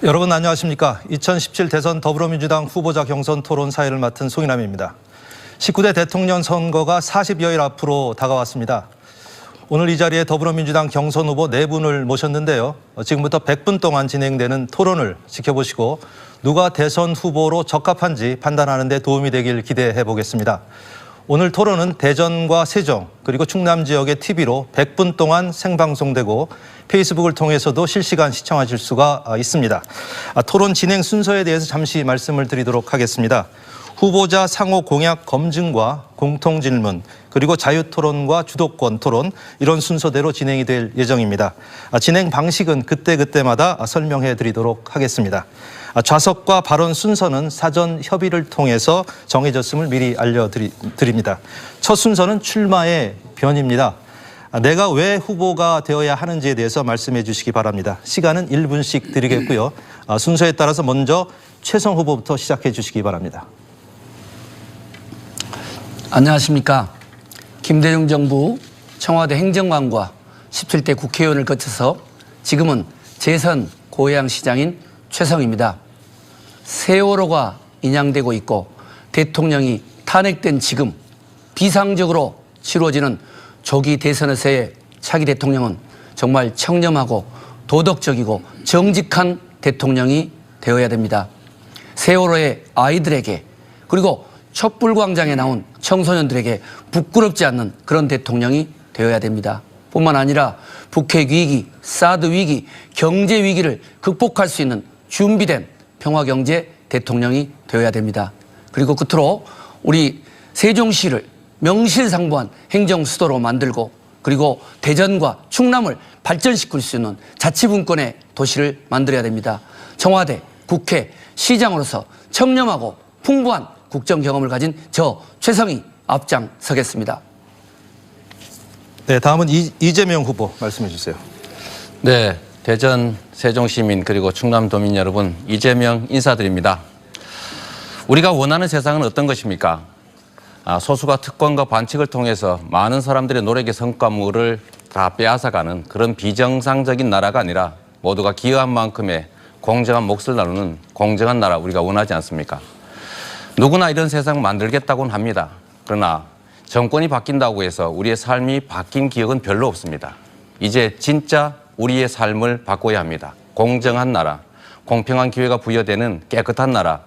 여러분 안녕하십니까. 2017 대선 더불어민주당 후보자 경선 토론 사회를 맡은 송인남입니다. 19대 대통령 선거가 40여일 앞으로 다가왔습니다. 오늘 이 자리에 더불어민주당 경선 후보 4분을 모셨는데요. 지금부터 100분 동안 진행되는 토론을 지켜보시고 누가 대선 후보로 적합한지 판단하는 데 도움이 되길 기대해 보겠습니다. 오늘 토론은 대전과 세종 그리고 충남 지역의 TV로 100분 동안 생방송되고 페이스북을 통해서도 실시간 시청하실 수가 있습니다. 토론 진행 순서에 대해서 잠시 말씀을 드리도록 하겠습니다. 후보자 상호 공약 검증과 공통 질문 그리고 자유토론과 주도권 토론 이런 순서대로 진행이 될 예정입니다. 진행 방식은 그때그때마다 설명해 드리도록 하겠습니다. 좌석과 발언 순서는 사전 협의를 통해서 정해졌음을 미리 알려드립니다. 첫 순서는 출마의 변입니다. 내가 왜 후보가 되어야 하는지에 대해서 말씀해 주시기 바랍니다. 시간은 1분씩 드리겠고요. 순서에 따라서 먼저 최성 후보부터 시작해 주시기 바랍니다. 안녕하십니까. 김대중 정부 청와대 행정관과 17대 국회의원을 거쳐서 지금은 재선 고양시장인 최성입니다. 세월호가 인양되고 있고 대통령이 탄핵된 지금 비상적으로 치루어지는 조기 대선에서의 차기 대통령은 정말 청렴하고 도덕적이고 정직한 대통령이 되어야 됩니다. 세월호의 아이들에게 그리고 촛불광장에 나온 청소년들에게 부끄럽지 않는 그런 대통령이 되어야 됩니다. 뿐만 아니라 북핵 위기, 사드 위기, 경제 위기를 극복할 수 있는 준비된 평화경제 대통령이 되어야 됩니다. 그리고 끝으로 우리 세종시를 명실상부한 행정수도로 만들고 그리고 대전과 충남을 발전시킬 수 있는 자치분권의 도시를 만들어야 됩니다. 청와대, 국회, 시장으로서 청렴하고 풍부한 국정 경험을 가진 저 최성이 앞장서겠습니다. 네, 다음은 이재명 후보 말씀해 주세요. 네, 대전 세종시민 그리고 충남도민 여러분, 이재명 인사드립니다. 우리가 원하는 세상은 어떤 것입니까? 소수가 특권과 반칙을 통해서 많은 사람들의 노력의 성과물을 다 빼앗아가는 그런 비정상적인 나라가 아니라 모두가 기여한 만큼의 공정한 몫을 나누는 공정한 나라 우리가 원하지 않습니까? 누구나 이런 세상 만들겠다고는 합니다. 그러나 정권이 바뀐다고 해서 우리의 삶이 바뀐 기억은 별로 없습니다. 이제 진짜 우리의 삶을 바꿔야 합니다. 공정한 나라, 공평한 기회가 부여되는 깨끗한 나라,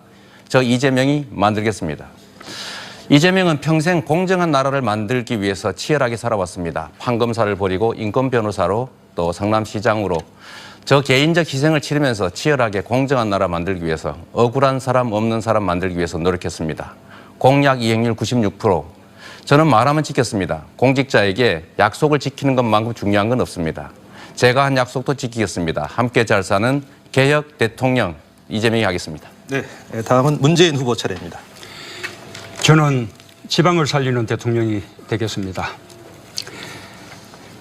저 이재명이 만들겠습니다. 이재명은 평생 공정한 나라를 만들기 위해서 치열하게 살아왔습니다. 판검사를 벌이고 인권 변호사로 또 성남시장으로 저 개인적 희생을 치르면서 치열하게 공정한 나라 만들기 위해서 억울한 사람 없는 사람 만들기 위해서 노력했습니다. 공약 이행률 96%. 저는 말하면 지켰습니다. 공직자에게 약속을 지키는 것만큼 중요한 건 없습니다. 제가 한 약속도 지키겠습니다. 함께 잘 사는 개혁 대통령 이재명이 하겠습니다. 네, 다음은 문재인 후보 차례입니다. 저는 지방을 살리는 대통령이 되겠습니다.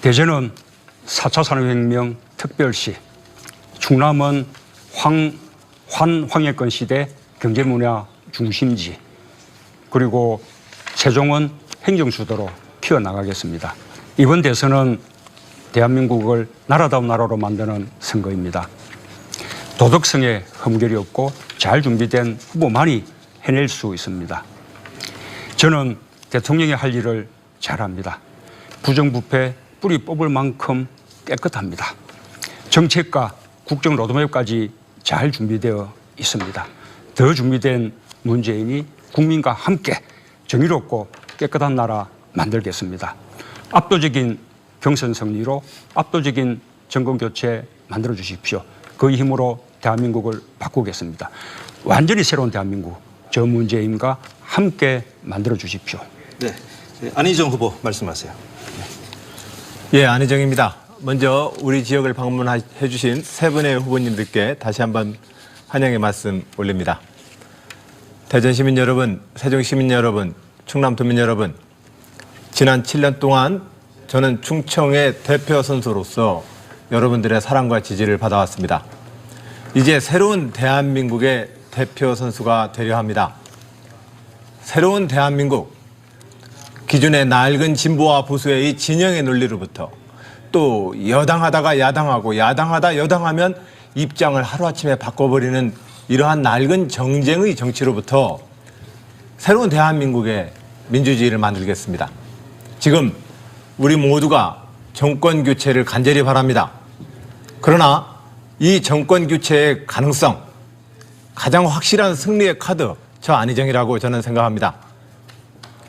대전은 4차 산업혁명 특별시, 충남은 황해권 시대 경제문화 중심지, 그리고 세종은 행정수도로 키워나가겠습니다. 이번 대선은 대한민국을 나라다운 나라로 만드는 선거입니다. 도덕성에 흠결이 없고 잘 준비된 후보만이 해낼 수 있습니다. 저는 대통령이 할 일을 잘합니다. 부정부패 뿌리 뽑을 만큼 깨끗합니다. 정책과 국정 로드맵까지 잘 준비되어 있습니다. 더 준비된 문재인이 국민과 함께 정의롭고 깨끗한 나라 만들겠습니다. 압도적인 경선 승리로 압도적인 정권교체 만들어 주십시오. 그 힘으로 대한민국을 바꾸겠습니다. 완전히 새로운 대한민국, 저 문재인과 함께 만들어 주십시오. 네, 안희정 후보 말씀하세요. 예, 안희정입니다. 먼저 우리 지역을 방문해 주신 세 분의 후보님들께 다시 한번 환영의 말씀 올립니다. 대전 시민 여러분, 세종 시민 여러분, 충남도민 여러분, 지난 7년 동안 저는 충청의 대표 선수로서 여러분들의 사랑과 지지를 받아왔습니다. 이제 새로운 대한민국의 대표 선수가 되려 합니다. 새로운 대한민국, 기존의 낡은 진보와 보수의 이 진영의 논리로부터 또 여당하다가 야당하고 야당하다 여당하면 입장을 하루아침에 바꿔버리는 이러한 낡은 정쟁의 정치로부터 새로운 대한민국의 민주주의를 만들겠습니다. 지금 우리 모두가 정권 교체를 간절히 바랍니다. 그러나 이 정권 교체의 가능성, 가장 확실한 승리의 카드, 저 안희정이라고 저는 생각합니다.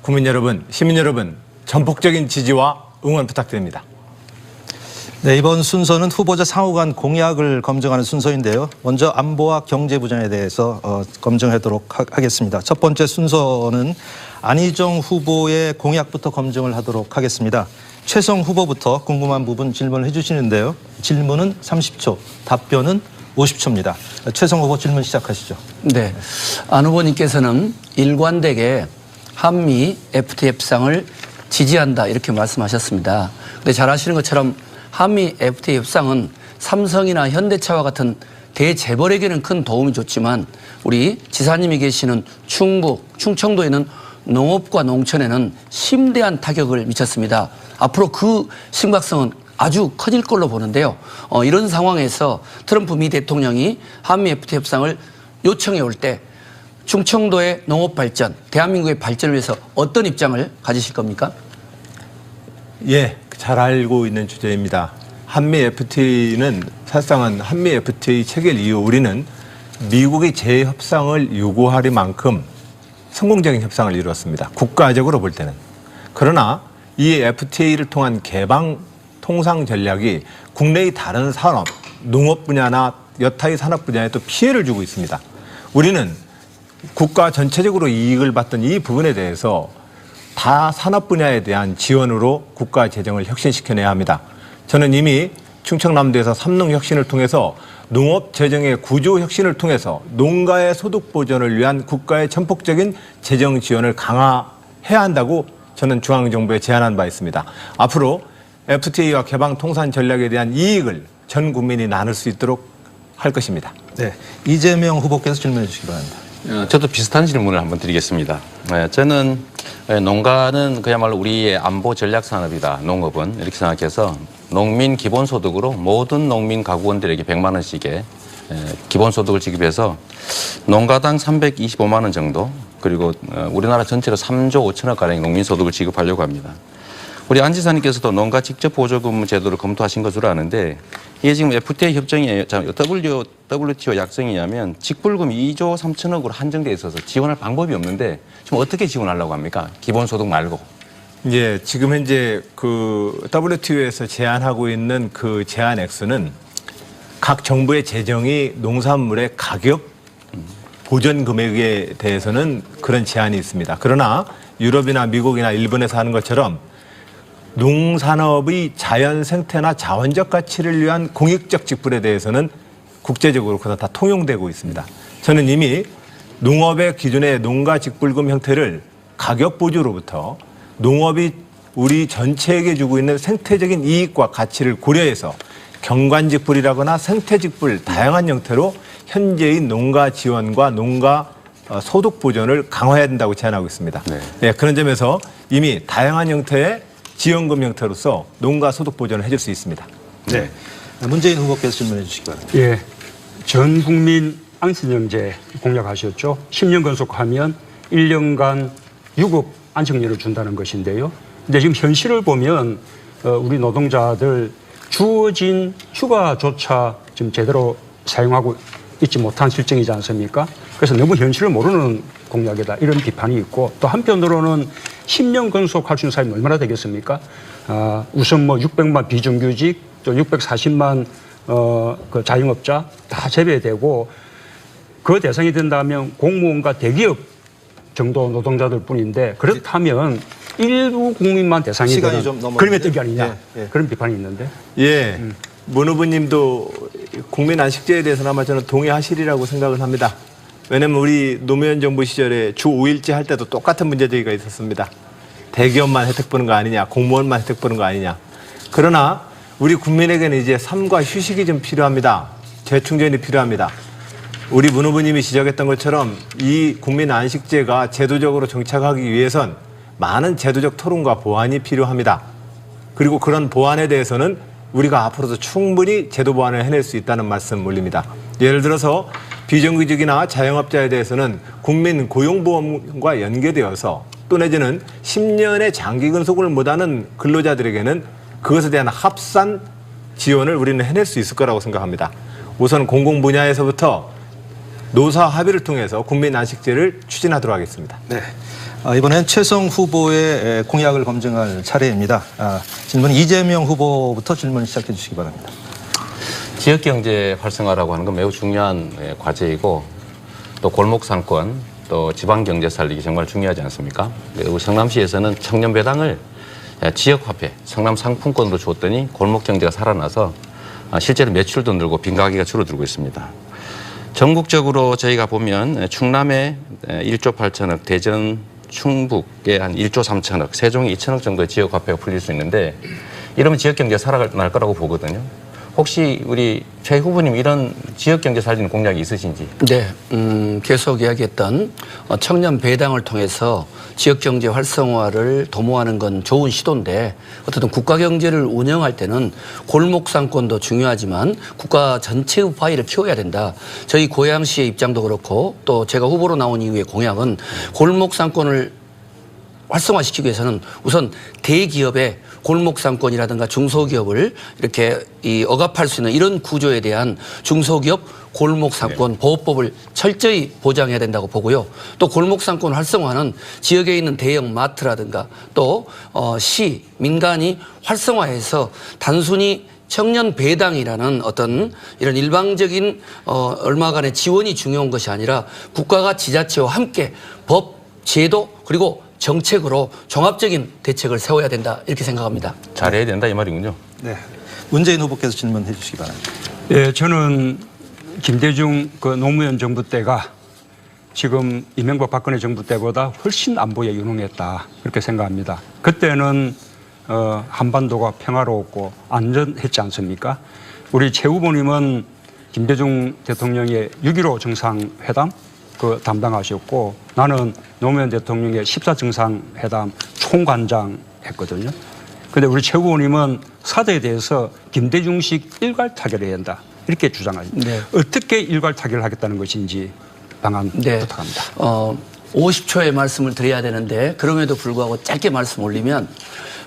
국민 여러분, 시민 여러분, 전폭적인 지지와 응원 부탁드립니다. 네, 이번 순서는 후보자 상호 간 공약을 검증하는 순서인데요. 먼저 안보와 경제 부전에 대해서 검증하도록 하겠습니다. 첫 번째 순서는 안희정 후보의 공약부터 검증을 하도록 하겠습니다. 최성 후보부터 궁금한 부분 질문을 해주시는데요. 질문은 30초, 답변은 50초입니다. 최성 후보 질문 시작하시죠. 네, 안 후보님께서는 일관되게 한미 FTA 협상을 지지한다 이렇게 말씀하셨습니다. 근데 잘 아시는 것처럼 한미 FTA 협상은 삼성이나 현대차와 같은 대재벌에게는 큰 도움이 줬지만 우리 지사님이 계시는 충북, 충청도에는 농업과 농촌에는 심대한 타격을 미쳤습니다. 앞으로 그 심각성은 아주 커질 걸로 보는데요. 이런 상황에서 트럼프 미 대통령이 한미 FTA 협상을 요청해 올 때 충청도의 농업 발전, 대한민국의 발전을 위해서 어떤 입장을 가지실 겁니까? 예, 잘 알고 있는 주제입니다. 한미 FTA는 사실상은 한미 FTA 체결 이후 우리는 미국의 재협상을 요구하리만큼 성공적인 협상을 이루었습니다. 국가적으로 볼 때는. 그러나 이 FTA를 통한 개방 통상 전략이 국내의 다른 산업, 농업 분야나 여타의 산업 분야에 또 피해를 주고 있습니다. 우리는 국가 전체적으로 이익을 받던 이 부분에 대해서 다 산업 분야에 대한 지원으로 국가 재정을 혁신시켜내야 합니다. 저는 이미 충청남도에서 삼농 혁신을 통해서 농업 재정의 구조 혁신을 통해서 농가의 소득 보전을 위한 국가의 전폭적인 재정 지원을 강화해야 한다고 저는 중앙정부에 제안한 바 있습니다. 앞으로 FTA와 개방 통산 전략에 대한 이익을 전 국민이 나눌 수 있도록 할 것입니다. 네, 이재명 후보께서 질문해 주시기 바랍니다. 저도 비슷한 질문을 한번 드리겠습니다. 저는 농가는 그야말로 우리의 안보 전략 산업이다. 농업은 이렇게 생각해서 농민 기본소득으로 모든 농민 가구원들에게 100만 원씩의 기본소득을 지급해서 농가당 325만 원 정도 그리고 우리나라 전체로 3조 5천억 가량의 농민소득을 지급하려고 합니다. 우리 안 지사님께서도 농가 직접 보조금 제도를 검토하신 것으로 아는데 이게 지금 FTA 협정이 WTO 약정이냐면 직불금 2조 3천억으로 한정돼 있어서 지원할 방법이 없는데 지금 어떻게 지원하려고 합니까? 기본소득 말고. 예, 지금 현재 그 WTO에서 제안하고 있는 그 제한 액수는 각 정부의 재정이 농산물의 가격 보전 금액에 대해서는 그런 제한이 있습니다. 그러나 유럽이나 미국이나 일본에서 하는 것처럼 농산업의 자연 생태나 자원적 가치를 위한 공익적 직불에 대해서는 국제적으로 그다 다 통용되고 있습니다. 저는 이미 농업의 기존의 농가 직불금 형태를 가격 보조로부터 농업이 우리 전체에게 주고 있는 생태적인 이익과 가치를 고려해서 경관직불이라거나 생태직불 다양한 형태로 현재의 농가 지원과 농가 소득 보전을 강화해야 된다고 제안하고 있습니다. 네, 그런 점에서 이미 다양한 형태의 지원금 형태로서 농가 소득 보전을 해줄 수 있습니다. 네, 문재인 후보께서 질문해 주시기 바랍니다. 예, 전 국민 안신영제 공약하셨죠. 10년 건속하면 1년간 6억 안식년을 준다는 것인데요. 근데 지금 현실을 보면 우리 노동자들 주어진 휴가조차 지금 제대로 사용하고 있지 못한 실정이지 않습니까? 그래서 너무 현실을 모르는 공약이다 이런 비판이 있고 또 한편으로는 10년 건속할 수 있는 사람이 얼마나 되겠습니까? 우선 뭐 600만 비정규직 또 640만 그 자영업자 다 제외되고 그 대상이 된다면 공무원과 대기업 정도 노동자들 뿐인데 그렇다면 일부 국민만 대상이 시간이 되는 좀 넘었는데. 그런 메떡이 아니냐 예. 그런 비판이 있는데 예, 문 후보님도 국민 안식제에 대해서는 아마 저는 동의하시리라고 생각을 합니다. 왜냐면 우리 노무현 정부 시절에 주 5일제 할 때도 똑같은 문제제기가 있었습니다. 대기업만 혜택 보는 거 아니냐, 공무원만 혜택 보는 거 아니냐. 그러나 우리 국민에게는 이제 삶과 휴식이 좀 필요합니다. 재충전이 필요합니다. 우리 문 후보님이 지적했던 것처럼 이 국민 안식제가 제도적으로 정착하기 위해선 많은 제도적 토론과 보완이 필요합니다. 그리고 그런 보완에 대해서는 우리가 앞으로도 충분히 제도 보완을 해낼 수 있다는 말씀 올립니다. 예를 들어서 비정규직이나 자영업자에 대해서는 국민 고용보험과 연계되어서 또 내지는 10년의 장기 근속을 못하는 근로자들에게는 그것에 대한 합산 지원을 우리는 해낼 수 있을 거라고 생각합니다. 우선 공공 분야에서부터 노사 합의를 통해서 국민 안식제를 추진하도록 하겠습니다. 네. 이번엔 최성 후보의 공약을 검증할 차례입니다. 질문 이재명 후보부터 질문 시작해 주시기 바랍니다. 지역경제 활성화라고 하는 건 매우 중요한 과제이고 또 골목상권 또 지방경제 살리기 정말 중요하지 않습니까? 그리고 성남시에서는 청년배당을 지역화폐, 성남상품권으로 줬더니 골목경제가 살아나서 실제로 매출도 늘고 빈가게가 줄어들고 있습니다. 전국적으로 저희가 보면 충남에 1조 8천억, 대전, 충북에 한 1조 3천억, 세종에 2천억 정도의 지역화폐가 풀릴 수 있는데 이러면 지역경제가 살아날 거라고 보거든요. 혹시 우리 최 후보님 이런 지역경제 살리는 공약이 있으신지? 네, 계속 이야기했던 청년 배당을 통해서 지역경제 활성화를 도모하는 건 좋은 시도인데 어쨌든 국가경제를 운영할 때는 골목상권도 중요하지만 국가 전체의 파이를 키워야 된다. 저희 고양시의 입장도 그렇고 또 제가 후보로 나온 이후의 공약은 골목상권을 활성화시키기 위해서는 우선 대기업의 골목상권이라든가 중소기업을 이렇게 억압할 수 있는 이런 구조에 대한 중소기업 골목상권 보호법을 철저히 보장해야 된다고 보고요. 또 골목상권 활성화는 지역에 있는 대형 마트라든가 또 시, 민간이 활성화해서 단순히 청년 배당이라는 어떤 이런 일방적인 얼마간의 지원이 중요한 것이 아니라 국가가 지자체와 함께 법, 제도 그리고 정책으로 종합적인 대책을 세워야 된다 이렇게 생각합니다. 잘해야 된다 이 말이군요. 네. 문재인 후보께서 질문해 주시기 바랍니다. 예, 저는 김대중 노무현 정부 때가 지금 이명박 박근혜 정부 때보다 훨씬 안보에 유능했다 그렇게 생각합니다. 그때는 한반도가 평화로웠고 안전했지 않습니까? 우리 최 후보님은 김대중 대통령의 6.15 정상회담 담당하셨고 나는 노무현 대통령의 14정상회담 총관장 했거든요. 그런데 우리 최 후보님은 사드에 대해서 김대중식 일괄 타결해야 한다 이렇게 주장하십니다. 네. 어떻게 일괄 타결을 하겠다는 것인지 방안 부탁합니다. 50초의 말씀을 드려야 되는데 그럼에도 불구하고 짧게 말씀 올리면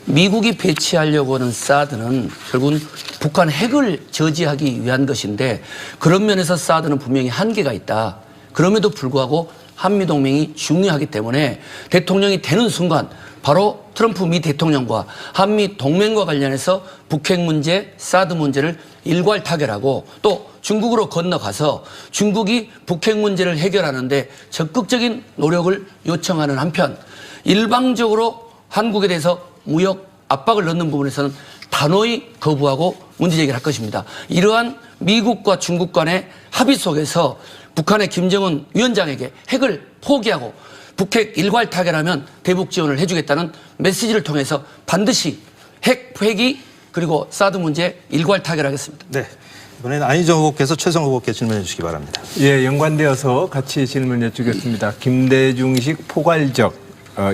미국이 배치하려고 하는 사드는 결국은 북한 핵을 저지하기 위한 것인데 그런 면에서 사드는 분명히 한계가 있다. 그럼에도 불구하고 한미동맹이 중요하기 때문에 대통령이 되는 순간 바로 트럼프 미 대통령과 한미동맹과 관련해서 북핵 문제, 사드 문제를 일괄 타결하고 또 중국으로 건너가서 중국이 북핵 문제를 해결하는데 적극적인 노력을 요청하는 한편 일방적으로 한국에 대해서 무역 압박을 넣는 부분에서는 단호히 거부하고 문제 제기를 할 것입니다. 이러한 미국과 중국 간의 합의 속에서 북한의 김정은 위원장에게 핵을 포기하고 북핵 일괄 타결하면 대북 지원을 해주겠다는 메시지를 통해서 반드시 핵 폐기 그리고 사드 문제 일괄 타결하겠습니다. 네. 이번에는 안희정 후보께서 최성 후보께 질문해 주시기 바랍니다. 예, 연관되어서 같이 질문 여쭙겠습니다. 김대중식 포괄적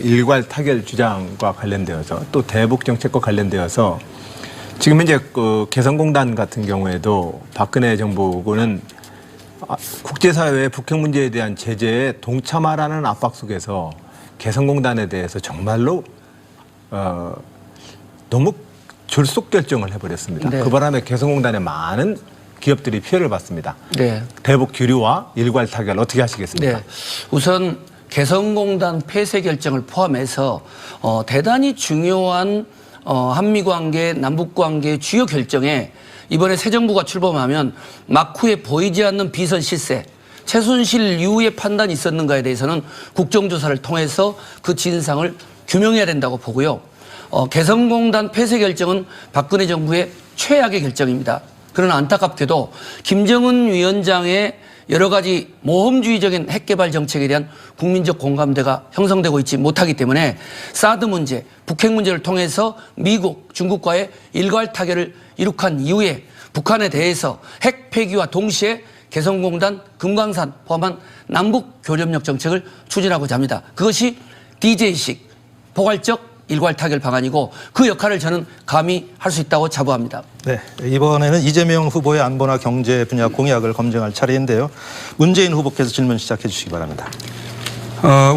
일괄 타결 주장과 관련되어서 또 대북 정책과 관련되어서 지금 현재 개성공단 같은 경우에도 박근혜 정부는 국제사회의 북핵 문제에 대한 제재에 동참하라는 압박 속에서 개성공단에 대해서 정말로 너무 졸속 결정을 해버렸습니다. 네. 그 바람에 개성공단의 많은 기업들이 피해를 봤습니다. 네. 대북 규류와 일괄 타결 어떻게 하시겠습니까? 네. 우선 개성공단 폐쇄 결정을 포함해서 대단히 중요한 한미관계, 남북관계의 주요 결정에 이번에 새 정부가 출범하면 막후에 보이지 않는 비선 실세, 최순실 이후의 판단이 있었는가에 대해서는 국정조사를 통해서 그 진상을 규명해야 된다고 보고요. 개성공단 폐쇄 결정은 박근혜 정부의 최악의 결정입니다. 그러나 안타깝게도 김정은 위원장의 여러 가지 모험주의적인 핵개발 정책에 대한 국민적 공감대가 형성되고 있지 못하기 때문에 사드 문제, 북핵 문제를 통해서 미국, 중국과의 일괄 타결을 이룩한 이후에 북한에 대해서 핵 폐기와 동시에 개성공단, 금강산 포함한 남북 교섭력 정책을 추진하고자 합니다. 그것이 DJ식 포괄적 일괄 타결 방안이고 그 역할을 저는 감히 할 수 있다고 자부합니다. 네, 이번에는 이재명 후보의 안보나 경제 분야 공약을 검증할 차례인데요. 문재인 후보께서 질문 시작해 주시기 바랍니다.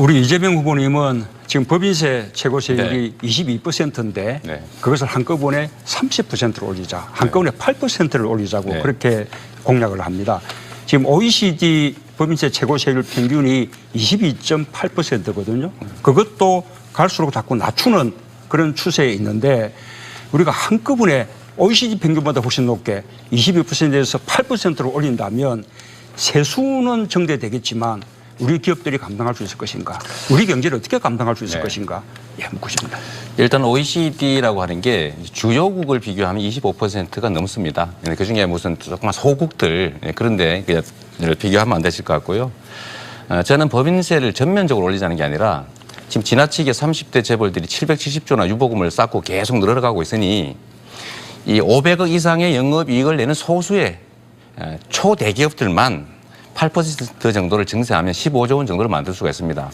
우리 이재명 후보님은 지금 법인세 최고 세율이 22%인데 네. 그것을 한꺼번에 30%로 올리자, 한꺼번에 8%를 올리자고 네. 그렇게 공약을 합니다. 지금 OECD 법인세 최고 세율 평균이 22.8%거든요. 그것도 갈수록 자꾸 낮추는 그런 추세에 있는데 우리가 한꺼번에 OECD 평균보다 훨씬 높게 22%에서 8%로 올린다면 세수는 정대되겠지만 우리 기업들이 감당할 수 있을 것인가? 우리 경제를 어떻게 감당할 수 있을 네. 것인가? 예, 묻고 싶습니다. 일단 OECD라고 하는 게 주요국을 비교하면 25%가 넘습니다. 그중에 무슨 조그만 소국들 그런데 비교하면 안 되실 것 같고요. 저는 법인세를 전면적으로 올리자는 게 아니라 지금 지나치게 30대 재벌들이 770조나 유보금을 쌓고 계속 늘어가고 있으니 이 500억 이상의 영업이익을 내는 소수의 초대기업들만 8% 정도를 증세하면 15조 원 정도를 만들 수가 있습니다.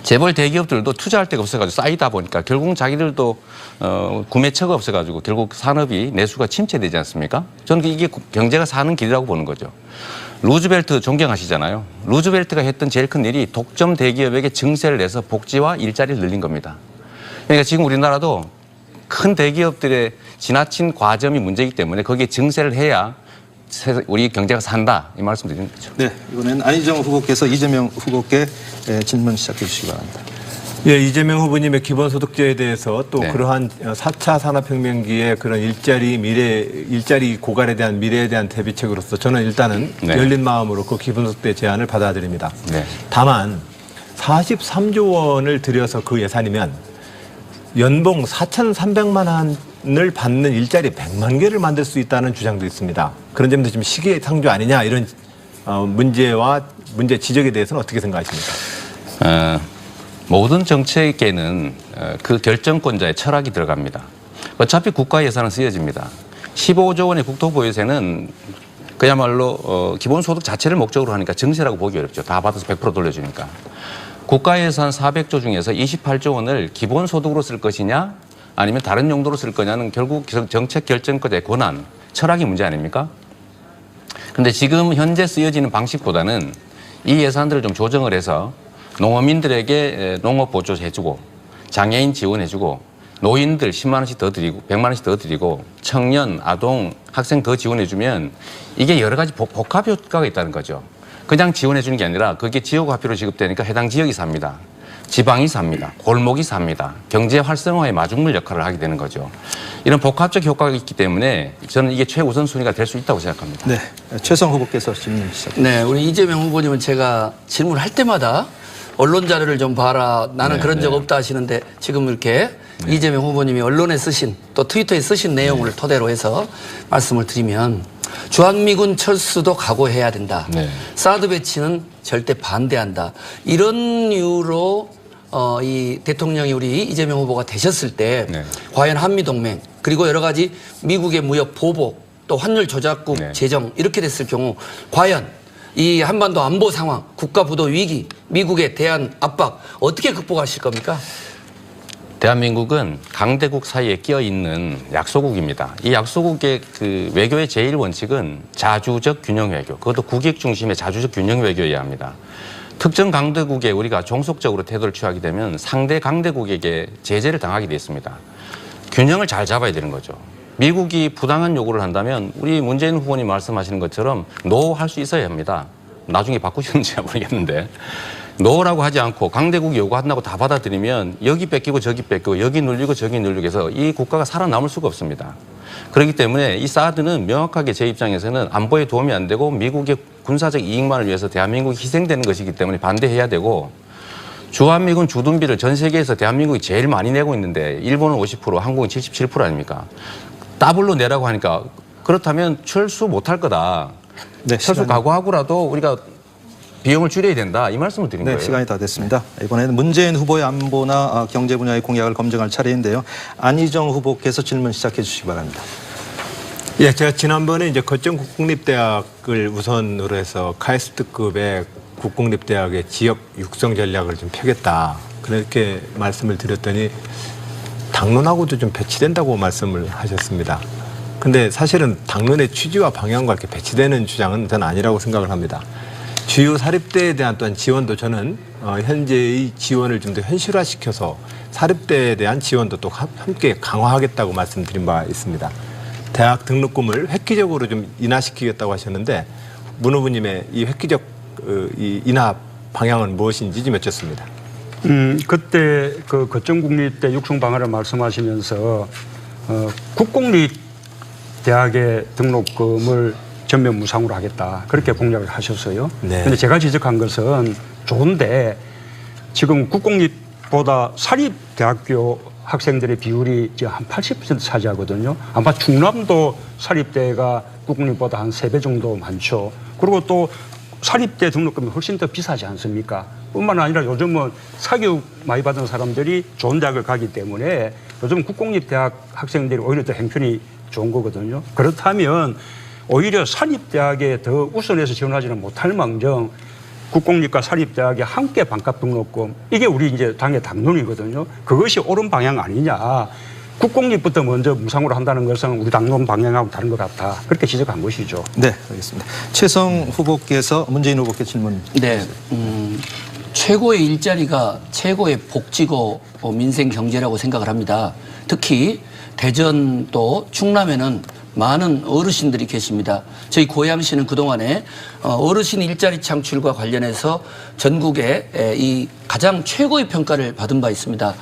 재벌 대기업들도 투자할 데가 없어가지고 쌓이다 보니까 결국 자기들도 구매처가 없어가지고 결국 산업이 내수가 침체되지 않습니까? 저는 이게 경제가 사는 길이라고 보는 거죠. 루즈벨트 존경하시잖아요. 루즈벨트가 했던 제일 큰 일이 독점 대기업에게 증세를 내서 복지와 일자리를 늘린 겁니다. 그러니까 지금 우리나라도 큰 대기업들의 지나친 과점이 문제이기 때문에 거기에 증세를 해야 우리 경제가 산다 이 말씀드리는 거죠. 네, 이번에는 안희정 후보께서 이재명 후보께 질문 시작해 주시기 바랍니다. 예, 이재명 후보님의 기본소득제에 대해서 또 네. 그러한 4차 산업혁명기의 그런 일자리 고갈에 대한 미래에 대한 대비책으로서 저는 일단은 네. 열린 마음으로 그 기본소득세 제안을 받아들입니다. 네. 다만 43조 원을 들여서 그 예산이면 연봉 4,300만 원을 받는 일자리 100만 개를 만들 수 있다는 주장도 있습니다. 그런 점도 지금 시기상조 아니냐 이런 문제 지적에 대해서는 어떻게 생각하십니까? 모든 정책에는 그 결정권자의 철학이 들어갑니다. 어차피 국가 예산은 쓰여집니다. 15조 원의 국토보유세는 그야말로 기본소득 자체를 목적으로 하니까 증세라고 보기 어렵죠. 다 받아서 100% 돌려주니까. 국가 예산 400조 중에서 28조 원을 기본소득으로 쓸 것이냐 아니면 다른 용도로 쓸 거냐는 결국 정책 결정권자의 권한, 철학이 문제 아닙니까? 그런데 지금 현재 쓰여지는 방식보다는 이 예산들을 좀 조정을 해서 농어민들에게 농업 보조 해주고 장애인 지원해주고 노인들 10만 원씩 더 드리고 100만 원씩 더 드리고 청년, 아동, 학생 더 지원해주면 이게 여러 가지 복합 효과가 있다는 거죠. 그냥 지원해주는 게 아니라 그게 지역화표로 지급되니까 해당 지역이 삽니다. 지방이 삽니다. 골목이 삽니다. 경제 활성화의 마중물 역할을 하게 되는 거죠. 이런 복합적 효과가 있기 때문에 저는 이게 최우선 순위가 될 수 있다고 생각합니다. 네, 최성 후보께서 질문 시작. 네, 우리 이재명 후보님은 제가 질문할 때마다 언론 자료를 좀 봐라. 나는 네, 그런 적 네. 없다 하시는데 지금 이렇게 이재명 후보님이 언론에 쓰신 또 트위터에 쓰신 내용을 토대로 해서 말씀을 드리면 주한미군 철수도 각오해야 된다. 네. 사드 배치는 절대 반대한다. 이런 이유로 이 대통령이 우리 이재명 후보가 되셨을 때 네. 과연 한미동맹 그리고 여러 가지 미국의 무역 보복 또 환율 조작국 네. 제정 이렇게 됐을 경우 과연 이 한반도 안보 상황, 국가 부도 위기, 미국에 대한 압박 어떻게 극복하실 겁니까? 대한민국은 강대국 사이에 끼어 있는 약소국입니다. 이 약소국의 그 외교의 제일 원칙은 자주적 균형 외교, 그것도 국익 중심의 자주적 균형 외교여야 합니다. 특정 강대국에 우리가 종속적으로 태도를 취하게 되면 상대 강대국에게 제재를 당하게 돼 있습니다. 균형을 잘 잡아야 되는 거죠. 미국이 부당한 요구를 한다면 우리 문재인 후보님 말씀하시는 것처럼 노 할 수 있어야 합니다. 나중에 바꾸시는지 모르겠는데 노라고 하지 않고 강대국이 요구한다고 다 받아들이면 여기 뺏기고 저기 뺏기고 여기 눌리고 저기 눌리고 해서 이 국가가 살아남을 수가 없습니다. 그렇기 때문에 이 사드는 명확하게 제 입장에서는 안보에 도움이 안 되고 미국의 군사적 이익만을 위해서 대한민국이 희생되는 것이기 때문에 반대해야 되고 주한미군 주둔비를 전 세계에서 대한민국이 제일 많이 내고 있는데 일본은 50%, 한국은 77% 아닙니까? 더블로 내라고 하니까 그렇다면 철수 못할 거다. 네, 철수 각오하고라도 우리가 비용을 줄여야 된다. 이 말씀을 드린 네, 거예요. 시간이 다 됐습니다. 이번에는 문재인 후보의 안보나 경제 분야의 공약을 검증할 차례인데요. 안희정 후보께서 질문 시작해 주시기 바랍니다. 예, 제가 지난번에 이제 거점 국공립대학을 우선으로 해서 카이스트급의 국공립대학의 지역 육성 전략을 좀 펴겠다. 그렇게 말씀을 드렸더니 당론하고도 좀 배치된다고 말씀을 하셨습니다. 근데 사실은 당론의 취지와 방향과 이렇게 배치되는 주장은 저는 아니라고 생각을 합니다. 주요 사립대에 대한 또한 지원도 저는 현재의 지원을 좀 더 현실화시켜서 사립대에 대한 지원도 또 함께 강화하겠다고 말씀드린 바 있습니다. 대학 등록금을 획기적으로 좀 인하시키겠다고 하셨는데 문 후보님의 이 획기적 이 인하 방향은 무엇인지 좀 여쭙습니다. 그때 그 거점국립대 육성 방안을 말씀하시면서 국공립 대학의 등록금을 전면 무상으로 하겠다 그렇게 공약을 하셨어요. 그런데 제가 지적한 것은 좋은데 지금 국공립보다 사립대학교 학생들의 비율이 지금 한 80% 차지하거든요. 아마 충남도 사립대가 국공립보다 한 3배 정도 많죠. 그리고 또 사립대 등록금이 훨씬 더 비싸지 않습니까? 뿐만 아니라 요즘은 사교육 많이 받은 사람들이 좋은 대학을 가기 때문에 요즘 국공립대학 학생들이 오히려 더 형편이 좋은 거거든요. 그렇다면 오히려 사립대학에 더 우선해서 지원하지는 못할 망정 국공립과 사립대학에 함께 반값 등록금 이게 우리 이제 당의 당론이거든요. 그것이 옳은 방향 아니냐. 국공립부터 먼저 무상으로 한다는 것은 우리 당론 방향하고 다른 것 같다. 그렇게 지적한 것이죠. 네, 알겠습니다. 최성 후보께서 문재인 후보께 질문. 네, 최고의 일자리가 최고의 복지고 민생 경제라고 생각을 합니다. 특히 대전 또 충남에는 많은 어르신들이 계십니다. 저희 고양시는 그동안에 어르신 일자리 창출과 관련해서 전국에 이 가장 최고의 평가를 받은 바 있습니다.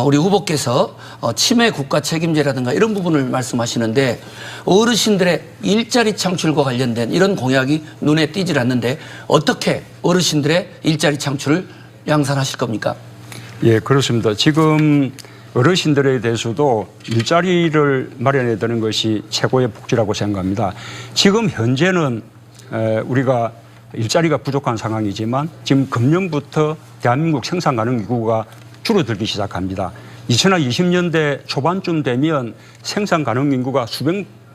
우리 후보께서 치매 국가 책임제라든가 이런 부분을 말씀하시는데 어르신들의 일자리 창출과 관련된 이런 공약이 눈에 띄질 않는데 어떻게 어르신들의 일자리 창출을 양산하실 겁니까? 예, 그렇습니다. 지금 어르신들에 대해서도 일자리를 마련해야 되는 것이 최고의 복지라고 생각합니다. 지금 현재는 우리가 일자리가 부족한 상황이지만 지금 금년부터 대한민국 생산 가능 인구가 줄어들기 시작합니다. 2020년대 초반쯤 되면 생산 가능 인구가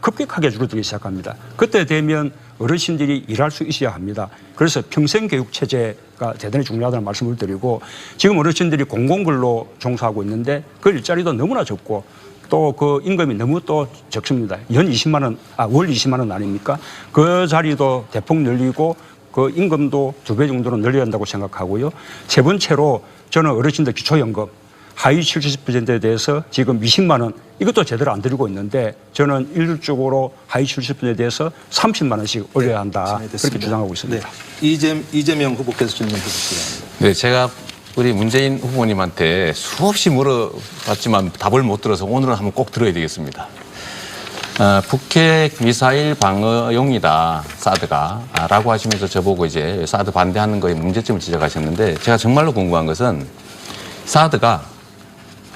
급격하게 줄어들기 시작합니다. 그때 되면 어르신들이 일할 수 있어야 합니다. 그래서 평생교육 체제가 대단히 중요하다는 말씀을 드리고 지금 어르신들이 공공근로 종사하고 있는데 그 일자리도 너무나 적고 또 그 임금이 너무 또 적습니다. 월 20만 원 아닙니까? 그 자리도 대폭 늘리고 그 임금도 2배 정도로 늘려야 한다고 생각하고요. 세 번째로 저는 어르신들 기초연금 하위 70%에 대해서 지금 20만 원 이것도 제대로 안 드리고 있는데 저는 일률적으로 하위 70%에 대해서 30만 원씩 올려야 한다. 그렇게 주장하고 있습니다. 네. 이재명 후보께서 질문 주시기 바랍니다. 네, 제가 우리 문재인 후보님한테 수없이 물어봤지만 답을 못 들어서 오늘은 한번 꼭 들어야 되겠습니다. 북핵 미사일 방어용이다, 사드가. 라고 하시면서 저보고 이제 사드 반대하는 거에 문제점을 지적하셨는데 제가 정말로 궁금한 것은 사드가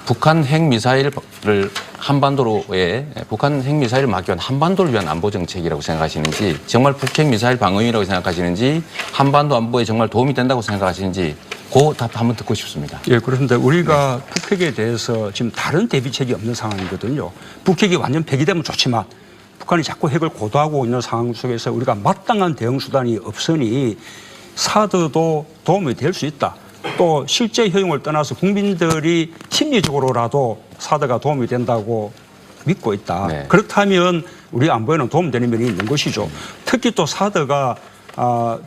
북한 핵미사일을 북한 핵미사일을 막기 위한 한반도를 위한 안보 정책이라고 생각하시는지 정말 북핵 미사일 방어용이라고 생각하시는지 한반도 안보에 정말 도움이 된다고 생각하시는지 그 답 한번 듣고 싶습니다. 예, 그렇습니다. 우리가 북핵에 대해서 지금 다른 대비책이 없는 상황이거든요. 북핵이 완전 폐기되면 좋지만 북한이 자꾸 핵을 고도하고 있는 상황 속에서 우리가 마땅한 대응 수단이 없으니 사드도 도움이 될 수 있다. 또 실제 효용을 떠나서 국민들이 심리적으로라도 사드가 도움이 된다고 믿고 있다. 네. 그렇다면 우리 안보에는 도움되는 면이 있는 것이죠. 특히 또 사드가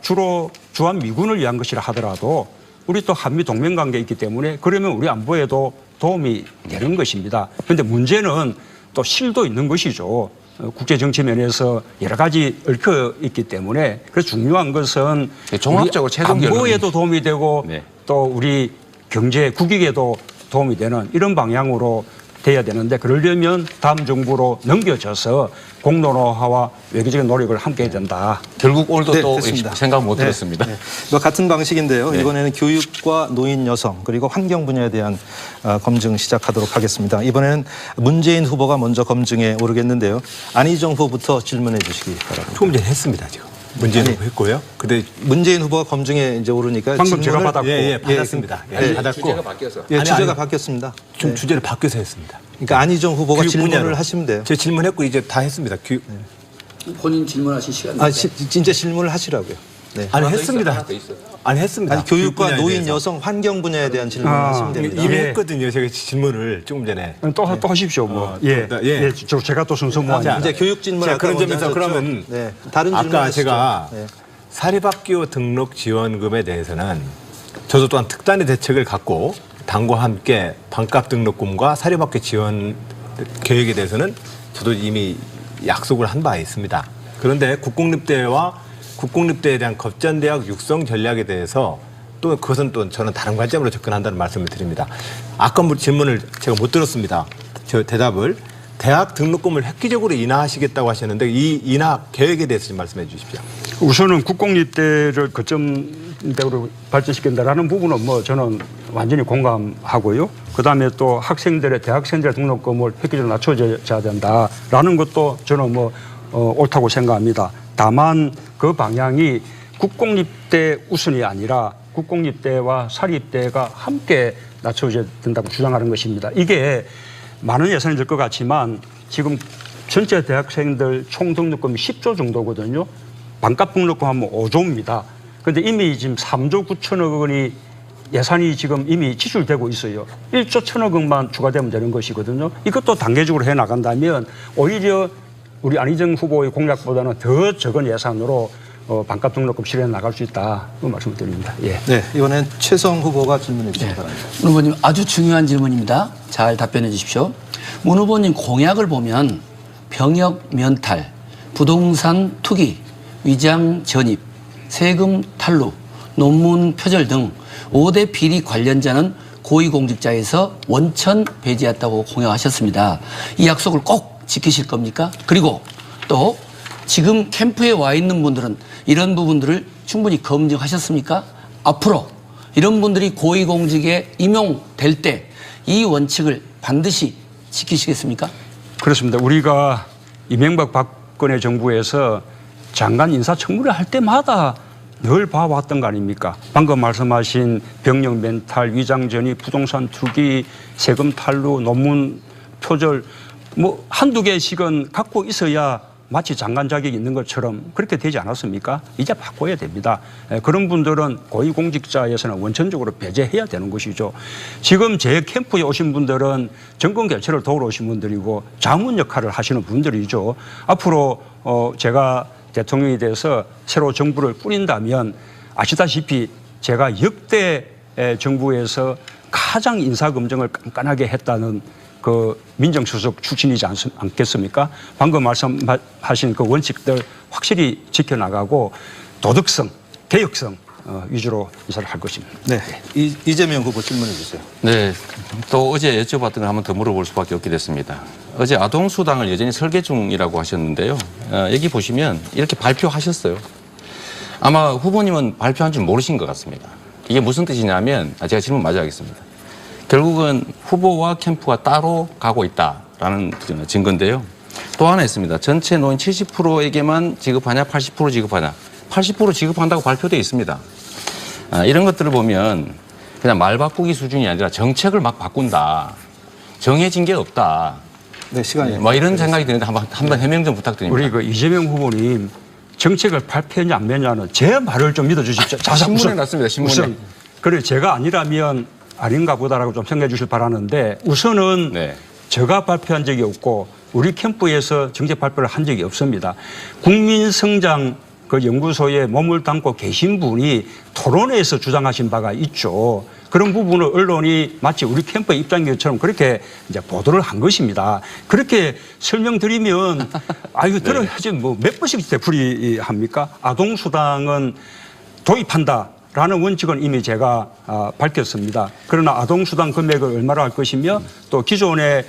주로 주한미군을 위한 것이라 하더라도 우리 또 한미 동맹관계에 있기 때문에 그러면 우리 안보에도 도움이 되는 것입니다. 그런데 문제는 또 실도 있는 것이죠. 국제정치 면에서 여러 가지 얽혀 있기 때문에 그래서 중요한 것은 종합적으로 최종 결론이 안보에도 도움이 되고 네. 또 우리 경제 국익에도 도움이 되는 이런 방향으로 돼야 되는데 그러려면 다음 정부로 넘겨져서 공론화와 외교적인 노력을 함께 해야 된다. 결국 오늘도 네, 또 됐습니다. 생각 못 들었습니다. 네. 같은 방식인데요. 네. 이번에는 교육과 노인 여성 그리고 환경 분야에 대한 검증 시작하도록 하겠습니다. 이번에는 문재인 후보가 먼저 검증에 오르겠는데요. 안희정 후보부터 질문해 주시기 바랍니다. 조금 전에 했습니다, 지금. 문재인 후보 했고요. 근데 문재인 후보가 검증에 이제 오르니까 방금 제가 받았고. 예, 받았습니다. 예, 받았고. 주제가 바뀌어서. 예, 주제가 아니, 바뀌었습니다. 좀 네. 주제를 바뀌어서 했습니다. 그러니까 안희정 후보가 교육 질문을 분야로. 하시면 돼요. 제가 질문했고 이제 다 했습니다. 본인 질문하신 시간. 진짜 질문을 하시라고요. 네. 아니 했습니다. 아니 했습니다. 아니, 교육과 분야에 노인, 대해서. 여성, 환경 분야에 대한 질문을 하시면 됩니다. 이미 예. 했거든요. 제가 질문을 조금 전에. 또 하십시오. 뭐. 예. 예. 제가 또 순서 뭐 자, 이제 교육 질문 자, 아까 그런 먼저 점에서 하셨죠? 그러면 네. 다른 질문 아까 하시죠. 제가 네. 사립학교 등록 지원금에 대해서는 저도 또한 특단의 대책을 갖고 당과 함께 반값 등록금과 사립학교 지원 계획에 대해서는 저도 이미 약속을 한 바 있습니다. 그런데 국공립대와 국공립대에 대한 겁전대학 육성 전략에 대해서 또 그것은 또 저는 다른 관점으로 접근한다는 말씀을 드립니다. 아까 질문을 제가 못 들었습니다. 저 대답을. 대학 등록금을 획기적으로 인하하시겠다고 하셨는데 이 인하 계획에 대해서 좀 말씀해 주십시오. 우선은 국공립대를 거점대로 발전시킨다라는 부분은 뭐 저는 완전히 공감하고요. 그다음에 또 학생들의 대학생들의 등록금을 획기적으로 낮춰져야 된다라는 것도 저는 뭐 옳다고 생각합니다. 다만 그 방향이 국공립대 우선이 아니라 국공립대와 사립대가 함께 낮춰져야 된다고 주장하는 것입니다. 이게 많은 예산이 들 것 같지만 지금 전체 대학생들 총 등록금이 10조 정도거든요. 반값 등록금 하면 5조입니다. 그런데 이미 지금 3조 9천억 원이 예산이 지금 이미 지출되고 있어요. 1조 1천억 원만 추가되면 되는 것이거든요. 이것도 단계적으로 해나간다면 오히려 우리 안희정 후보의 공약보다는 더 적은 예산으로 반값 등록금 실현해 나갈 수 있다. 그 말씀을 드립니다. 예. 네, 이번엔 최성 후보가 질문해 주시기 바랍니다. 문 후보님 아주 중요한 질문입니다. 잘 답변해 주십시오. 문 후보님 공약을 보면 병역 면탈, 부동산 투기, 위장 전입, 세금 탈루, 논문 표절 등 5대 비리 관련자는 고위공직자에서 원천 배제했다고 공약하셨습니다. 이 약속을 꼭 지키실 겁니까? 그리고 또 지금 캠프에 와 있는 분들은 이런 부분들을 충분히 검증하셨습니까? 앞으로 이런 분들이 고위공직에 임용될 때 이 원칙을 반드시 지키시겠습니까? 그렇습니다. 우리가 이명박 박근혜 정부에서 장관 인사청문회 할 때마다 늘 봐왔던 거 아닙니까? 방금 말씀하신 병역 멘탈, 위장 전입, 부동산 투기, 세금 탈루, 논문 표절 뭐 한두 개씩은 갖고 있어야 마치 장관 자격이 있는 것처럼 그렇게 되지 않았습니까? 이제 바꿔야 됩니다. 그런 분들은 고위공직자에서는 원천적으로 배제해야 되는 것이죠. 지금 제 캠프에 오신 분들은 정권 교체를 도우러 오신 분들이고 자문 역할을 하시는 분들이죠. 앞으로 제가 대통령이 돼서 새로 정부를 꾸린다면 아시다시피 제가 역대 정부에서 가장 인사검증을 깐깐하게 했다는 그 민정수석 출신이지 않겠습니까? 방금 말씀하신 그 원칙들 확실히 지켜나가고 도덕성, 개혁성 위주로 인사를 할 것입니다. 네, 이재명 후보 질문해 주세요. 네, 또 어제 여쭤봤던 걸 한 번 더 물어볼 수밖에 없게 됐습니다. 어제 아동수당을 여전히 설계 중이라고 하셨는데요. 여기 보시면 이렇게 발표하셨어요. 아마 후보님은 발표한 줄 모르신 것 같습니다. 이게 무슨 뜻이냐면 제가 질문 마저 하겠습니다. 결국은 후보와 캠프가 따로 가고 있다라는 증거인데요. 또 하나 있습니다. 전체 노인 70%에게만 지급하냐 80% 지급하냐. 80% 지급한다고 발표되어 있습니다. 이런 것들을 보면 그냥 말 바꾸기 수준이 아니라 정책을 막 바꾼다. 정해진 게 없다. 네, 시간이. 뭐 이런 생각이 드는데 한번 해명 좀 부탁드립니다. 우리 그 이재명 후보님 정책을 발표했냐 안 했냐는 제 말을 좀 믿어주십시오. 신문에 났습니다. 신문에. 우선 그래 제가 아니라면 아닌가 보다라고 좀 생각해 주실 바라는데 우선은 네. 제가 발표한 적이 없고 우리 캠프에서 정책 발표를 한 적이 없습니다. 국민성장 그 연구소에 몸을 담고 계신 분이 토론회에서 주장하신 바가 있죠. 그런 부분을 언론이 마치 우리 캠프의 입장인 것처럼 그렇게 이제 보도를 한 것입니다. 그렇게 설명드리면 이거 들어야지 뭐 몇 번씩 되풀이 합니까? 아동수당은 도입한다. 라는 원칙은 이미 제가 밝혔습니다. 그러나 아동수당 금액을 얼마로 할 것이며 또 기존의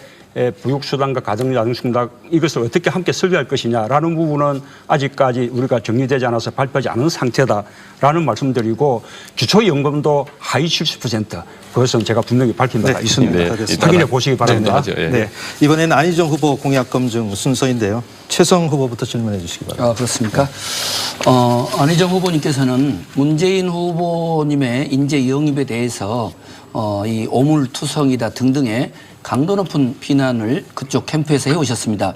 부육수당과 가정야동수당 이것을 어떻게 함께 설계할 것이냐라는 부분은 아직까지 우리가 정리되지 않아서 발표하지 않은 상태다라는 말씀드리고 기초연금도 하위 70% 그것은 제가 분명히 밝힌 바가 있습니다. 네, 확인해 보시기 바랍니다. 네. 네, 이번에는 안희정 후보 공약 검증 순서인데요. 최성 후보부터 질문해 주시기 바랍니다. 그렇습니까? 안희정 후보님께서는 문재인 후보님의 인재 영입에 대해서 이 오물투성이다 등등의 강도 높은 비난을 그쪽 캠프에서 해오셨습니다.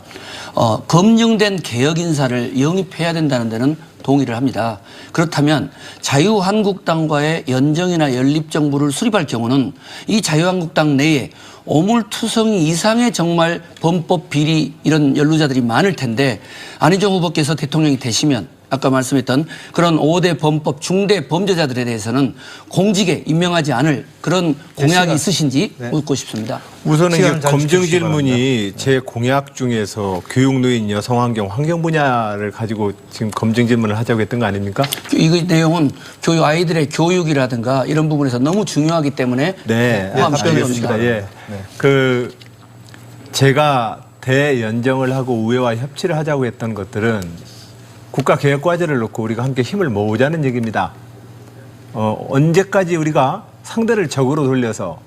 검증된 개혁 인사를 영입해야 된다는 데는 동의를 합니다. 그렇다면 자유한국당과의 연정이나 연립정부를 수립할 경우는 이 자유한국당 내에 오물투성이 이상의 정말 범법 비리 이런 연루자들이 많을 텐데 안희정 후보께서 대통령이 되시면 아까 말씀했던 그런 5대 범법 중대 범죄자들에 대해서는 공직에 임명하지 않을 그런 공약이 있으신지 묻고 싶습니다. 우선은 이게 시간을 잘 검증 지켜주시기 질문이 제 공약 중에서 교육, 노인, 여성 환경, 환경 분야를 가지고 지금 검증 질문을 하자고 했던 거 아닙니까? 이 내용은 아이들의 교육이라든가 이런 부분에서 너무 중요하기 때문에 네, 포함시켜야 알겠습니다. 됩니다. 예. 그 제가 대연정을 하고 의회와 협치를 하자고 했던 것들은 국가개혁과제를 놓고 우리가 함께 힘을 모으자는 얘기입니다. 언제까지 우리가 상대를 적으로 돌려서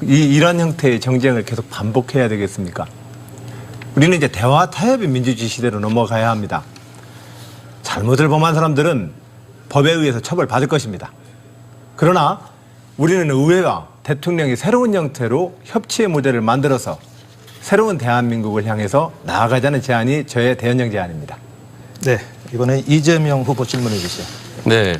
이런 형태의 정쟁을 계속 반복해야 되겠습니까? 우리는 이제 대화 타협의 민주주의 시대로 넘어가야 합니다. 잘못을 범한 사람들은 법에 의해서 처벌받을 것입니다. 그러나 우리는 의회와 대통령이 새로운 형태로 협치의 모델을 만들어서 새로운 대한민국을 향해서 나아가자는 제안이 저의 대연정 제안입니다. 네, 이번에 이재명 후보 질문해 주세요. 네.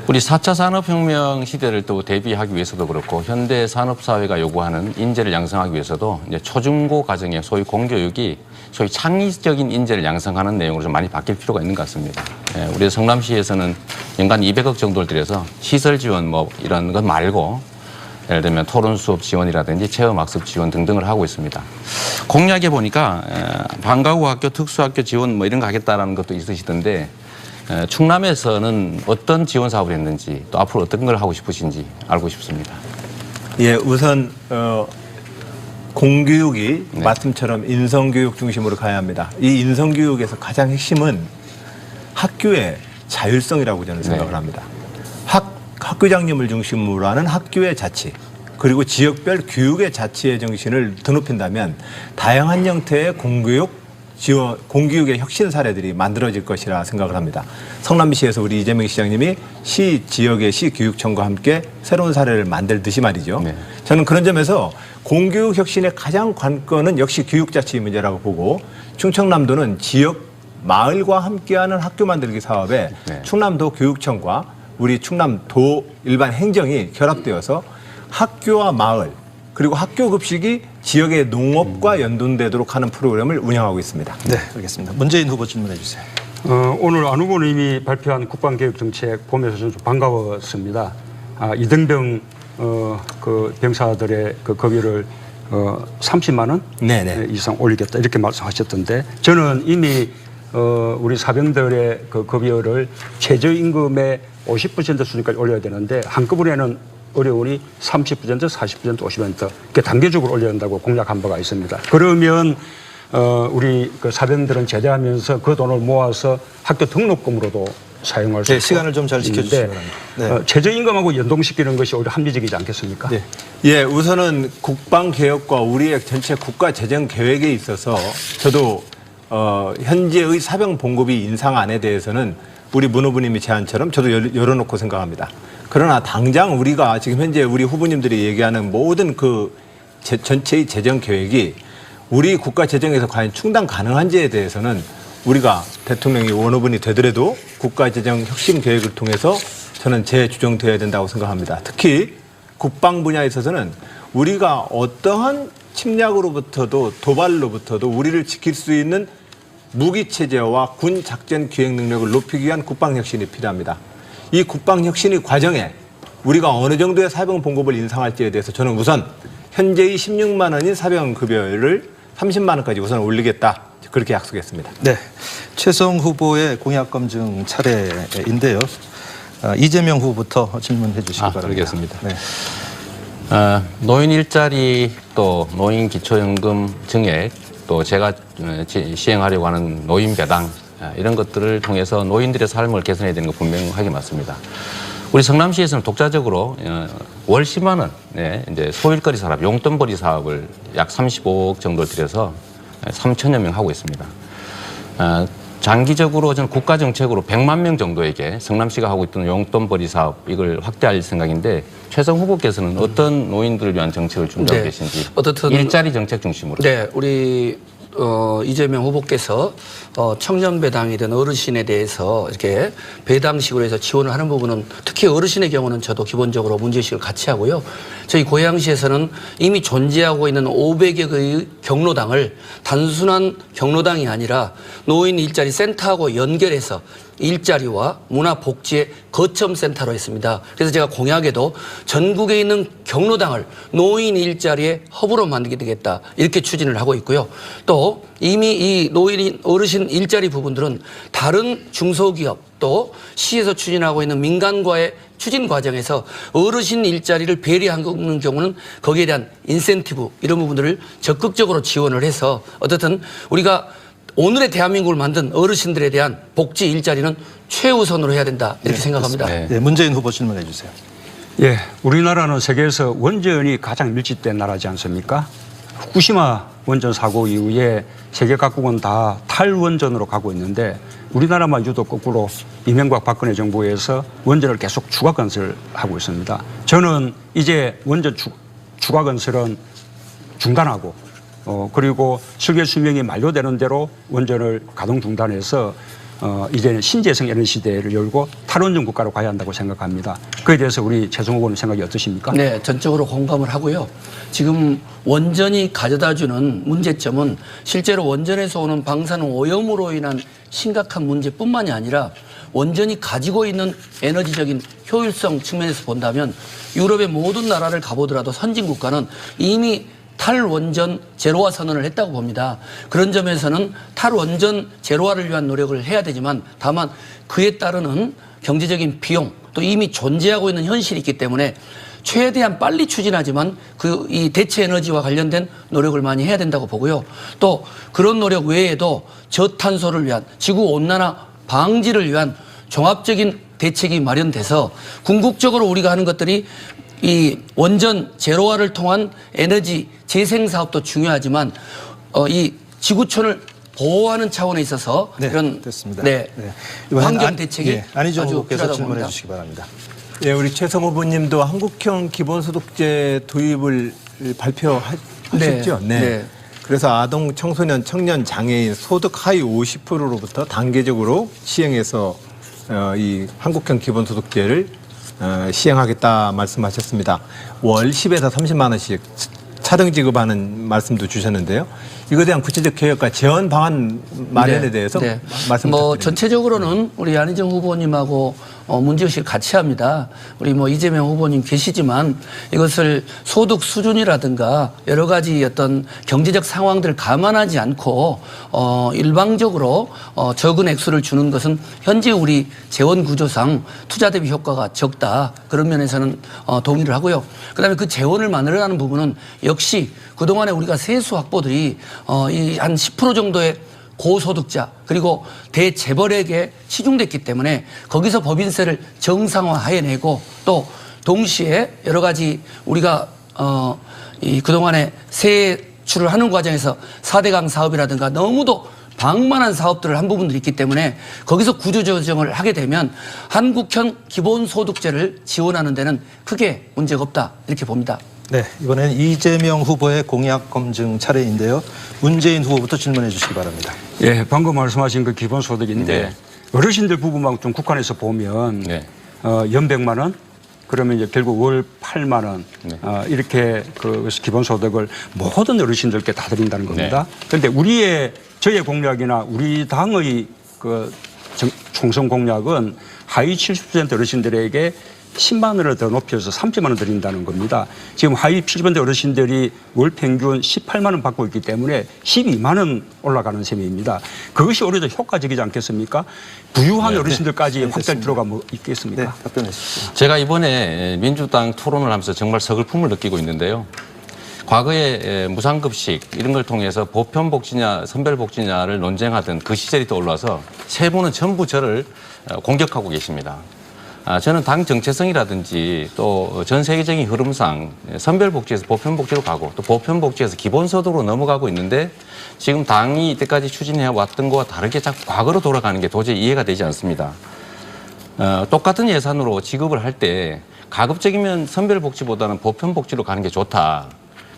우리 4차 산업혁명 시대를 또 대비하기 위해서도 그렇고 현대 산업사회가 요구하는 인재를 양성하기 위해서도 이제 초중고 과정의 소위 공교육이 소위 창의적인 인재를 양성하는 내용으로 좀 많이 바뀔 필요가 있는 것 같습니다. 예, 우리 성남시에서는 연간 200억 정도를 들여서 시설 지원 뭐 이런 것 말고 예를 들면 토론 수업 지원이라든지 체험학습 지원 등등을 하고 있습니다. 공약에 보니까 방과후 학교, 특수학교 지원 뭐 이런 거 하겠다라는 것도 있으시던데 충남에서는 어떤 지원 사업을 했는지 또 앞으로 어떤 걸 하고 싶으신지 알고 싶습니다. 예, 우선 공교육이 말씀처럼 인성교육 중심으로 가야 합니다. 이 인성교육에서 가장 핵심은 학교의 자율성이라고 저는 생각을 합니다. 학교장님을 중심으로 하는 학교의 자치 그리고 지역별 교육의 자치의 정신을 드높인다면 다양한 형태의 공교육의 혁신 사례들이 만들어질 것이라 생각을 합니다. 성남시에서 우리 이재명 시장님이 시 지역의 시교육청과 함께 새로운 사례를 만들듯이 말이죠. 네. 저는 그런 점에서 공교육 혁신의 가장 관건은 역시 교육자치 문제라고 보고 충청남도는 지역 마을과 함께하는 학교 만들기 사업에 충남도 교육청과 우리 충남도 일반 행정이 결합되어서 학교와 마을 그리고 학교 급식이 지역의 농업과 연동되도록 하는 프로그램을 운영하고 있습니다. 네, 알겠습니다. 문재인 후보 질문해 주세요. 오늘 안 후보님이 발표한 국방개혁정책 보면서 좀 반가웠습니다. 이등병 그 병사들의 그 급여를 30만 원 이상 올리겠다 이렇게 말씀하셨던데 저는 이미 우리 사병들의 그 급여를 최저임금의 50% 수준까지 올려야 되는데 한꺼번에는 어려우니 30%, 40%, 50% 이렇게 단계적으로 올려야 한다고 공약한 바가 있습니다. 그러면 우리 그 사병들은 제대하면서 그 돈을 모아서 학교 등록금으로도 사용할 수 있고 시간을 좀 잘 지켜주시기 바랍니다. 최저임금하고 연동시키는 것이 오히려 합리적이지 않겠습니까? 네. 예, 우선은 국방개혁과 우리의 전체 국가재정 계획에 있어서 저도 현재의 사병 봉급이 인상안에 대해서는 우리 문 후보님이 제안처럼 저도 열어놓고 생각합니다. 그러나 당장 우리가 지금 현재 우리 후보님들이 얘기하는 모든 그 전체의 재정 계획이 우리 국가 재정에서 과연 충당 가능한지에 대해서는 우리가 대통령이 원 후보니 되더라도 국가 재정 혁신 계획을 통해서 저는 재주정돼야 된다고 생각합니다. 특히 국방 분야에 있어서는 우리가 어떠한 침략으로부터도 도발로부터도 우리를 지킬 수 있는 무기체제와 군 작전 기획 능력을 높이기 위한 국방혁신이 필요합니다. 이 국방혁신의 과정에 우리가 어느 정도의 사병 봉급을 인상할지에 대해서 저는 우선 현재의 16만 원인 사병급여를 30만 원까지 우선 올리겠다. 그렇게 약속했습니다. 네, 최성 후보의 공약 검증 차례인데요. 이재명 후보부터 질문해 주시기 바랍니다. 알겠습니다. 네. 노인 일자리 또 노인 기초연금 증액 또 제가 시행하려고 하는 노인 배당 이런 것들을 통해서 노인들의 삶을 개선해야 되는 거 분명하게 맞습니다. 우리 성남시에서는 독자적으로 월 10만 원 이제 소일거리 사업, 용돈벌이 사업을 약 35억 정도 들여서 3천여 명 하고 있습니다. 장기적으로 저는 국가 정책으로 100만 명 정도에게 성남시가 하고 있던 용돈벌이 사업 이걸 확대할 생각인데 최성 후보께서는 어떤 노인들을 위한 정책을 준비하고 네. 계신지 어떻든 일자리 정책 중심으로. 네, 우리 이재명 후보께서 청년 배당이든 어르신에 대해서 이렇게 배당식으로 해서 지원을 하는 부분은 특히 어르신의 경우는 저도 기본적으로 문제의식을 같이 하고요. 저희 고양시에서는 이미 존재하고 있는 500여 개의 경로당을 단순한 경로당이 아니라 노인 일자리 센터하고 연결해서 일자리와 문화복지의 거점센터로 했습니다. 그래서 제가 공약에도 전국에 있는 경로당을 노인 일자리의 허브로 만들게 되겠다 이렇게 추진을 하고 있고요. 또 이미 이 노인 어르신 일자리 부분들은 다른 중소기업 또 시에서 추진하고 있는 민간과의 추진 과정에서 어르신 일자리를 배려하는 경우는 거기에 대한 인센티브 이런 부분들을 적극적으로 지원을 해서 어떻든 우리가 오늘의 대한민국을 만든 어르신들에 대한 복지 일자리는 최우선으로 해야 된다 이렇게 생각합니다. 네. 네, 문재인 후보 질문해 주세요. 예, 우리나라는 세계에서 원전이 가장 밀집된 나라지 않습니까? 후쿠시마 원전 사고 이후에 세계 각국은 다 탈원전으로 가고 있는데 우리나라만 유독 거꾸로 이명박 박근혜 정부에서 원전을 계속 추가 건설하고 있습니다. 저는 이제 원전 추가 건설은 중단하고 그리고 설계 수명이 만료되는 대로 원전을 가동 중단해서 이제는 신재생 에너지 시대를 열고 탈원전 국가로 가야 한다고 생각합니다. 그에 대해서 우리 최성 후보는 생각이 어떠십니까? 네, 전적으로 공감을 하고요. 지금 원전이 가져다주는 문제점은 실제로 원전에서 오는 방사능 오염으로 인한 심각한 문제뿐만이 아니라 원전이 가지고 있는 에너지적인 효율성 측면에서 본다면 유럽의 모든 나라를 가보더라도 선진 국가는 이미 탈원전 제로화 선언을 했다고 봅니다. 그런 점에서는 탈원전 제로화를 위한 노력을 해야 되지만 다만 그에 따르는 경제적인 비용 또 이미 존재하고 있는 현실이 있기 때문에 최대한 빨리 추진하지만 이 대체 에너지와 관련된 노력을 많이 해야 된다고 보고요. 또 그런 노력 외에도 저탄소를 위한 지구 온난화 방지를 위한 종합적인 대책이 마련돼서 궁극적으로 우리가 하는 것들이 이 원전 제로화를 통한 에너지 재생 사업도 중요하지만 이 지구촌을 보호하는 차원에 있어서 네, 이런 됐습니다. 네, 이번엔 환경 대책이 안희정 아주 후보께서 필요하다고 질문해 봅니다. 주시기 바랍니다. 예, 우리 최성 후보님도 한국형 기본소득제 도입을 발표하셨죠? 네. 그래서 아동, 청소년, 청년, 장애인 소득 하위 50%로부터 단계적으로 시행해서 이 한국형 기본소득제를 시행하겠다 말씀하셨습니다. 월 10에서 30만 원씩 차등 지급하는 말씀도 주셨는데요. 이거에 대한 구체적 계획과 재원 방안 마련에 대해서 말씀 부탁드립니다. 전체적으로는 우리 안희정 후보님하고 문제의식을 같이 합니다. 우리 이재명 후보님 계시지만 이것을 소득 수준이라든가 여러 가지 어떤 경제적 상황들을 감안하지 않고 일방적으로 적은 액수를 주는 것은 현재 우리 재원 구조상 투자 대비 효과가 적다. 그런 면에서는 동의를 하고요. 그다음에 그 재원을 마련하는 부분은 역시 그동안에 우리가 세수 확보들이 이 한 10% 정도의 고소득자 그리고 대재벌에게 치중됐기 때문에 거기서 법인세를 정상화해내고 또 동시에 여러 가지 우리가 이 그동안에 세출을 하는 과정에서 4대강 사업이라든가 너무도 방만한 사업들을 한 부분들이 있기 때문에 거기서 구조조정을 하게 되면 한국형 기본소득제를 지원하는 데는 크게 문제가 없다 이렇게 봅니다. 네, 이번에는 이재명 후보의 공약 검증 차례인데요. 문재인 후보부터 질문해 주시기 바랍니다. 예, 방금 말씀하신 그 기본소득인데 네. 어르신들 부분만 좀 국한해서 보면 네. 연 100만 원 그러면 이제 결국 월 8만 원 네. 이렇게 그 기본소득을 모든 어르신들께 다 드린다는 겁니다. 그런데 저의 공약이나 우리 당의 그 총선 공약은 하위 70% 어르신들에게 10만 원을 더 높여서 30만 원 드린다는 겁니다. 지금 하위 70% 어르신들이 월 평균 18만 원 받고 있기 때문에 12만 원 올라가는 셈입니다. 그것이 오히려 더 효과적이지 않겠습니까? 부유한 어르신들까지 확대할 필요가 있겠습니까? 네, 답변해 주십시오. 제가 이번에 민주당 토론을 하면서 정말 서글픔을 느끼고 있는데요. 과거에 무상급식 이런 걸 통해서 보편복지냐 선별복지냐를 논쟁하던 그 시절이 떠올라서 세 분은 전부 저를 공격하고 계십니다. 저는 당 정체성이라든지 또 전 세계적인 흐름상 선별복지에서 보편복지로 가고 또 보편복지에서 기본소득으로 넘어가고 있는데 지금 당이 이때까지 추진해 왔던 것과 다르게 자꾸 과거로 돌아가는 게 도저히 이해가 되지 않습니다. 똑같은 예산으로 지급을 할 때 가급적이면 선별복지보다는 보편복지로 가는 게 좋다.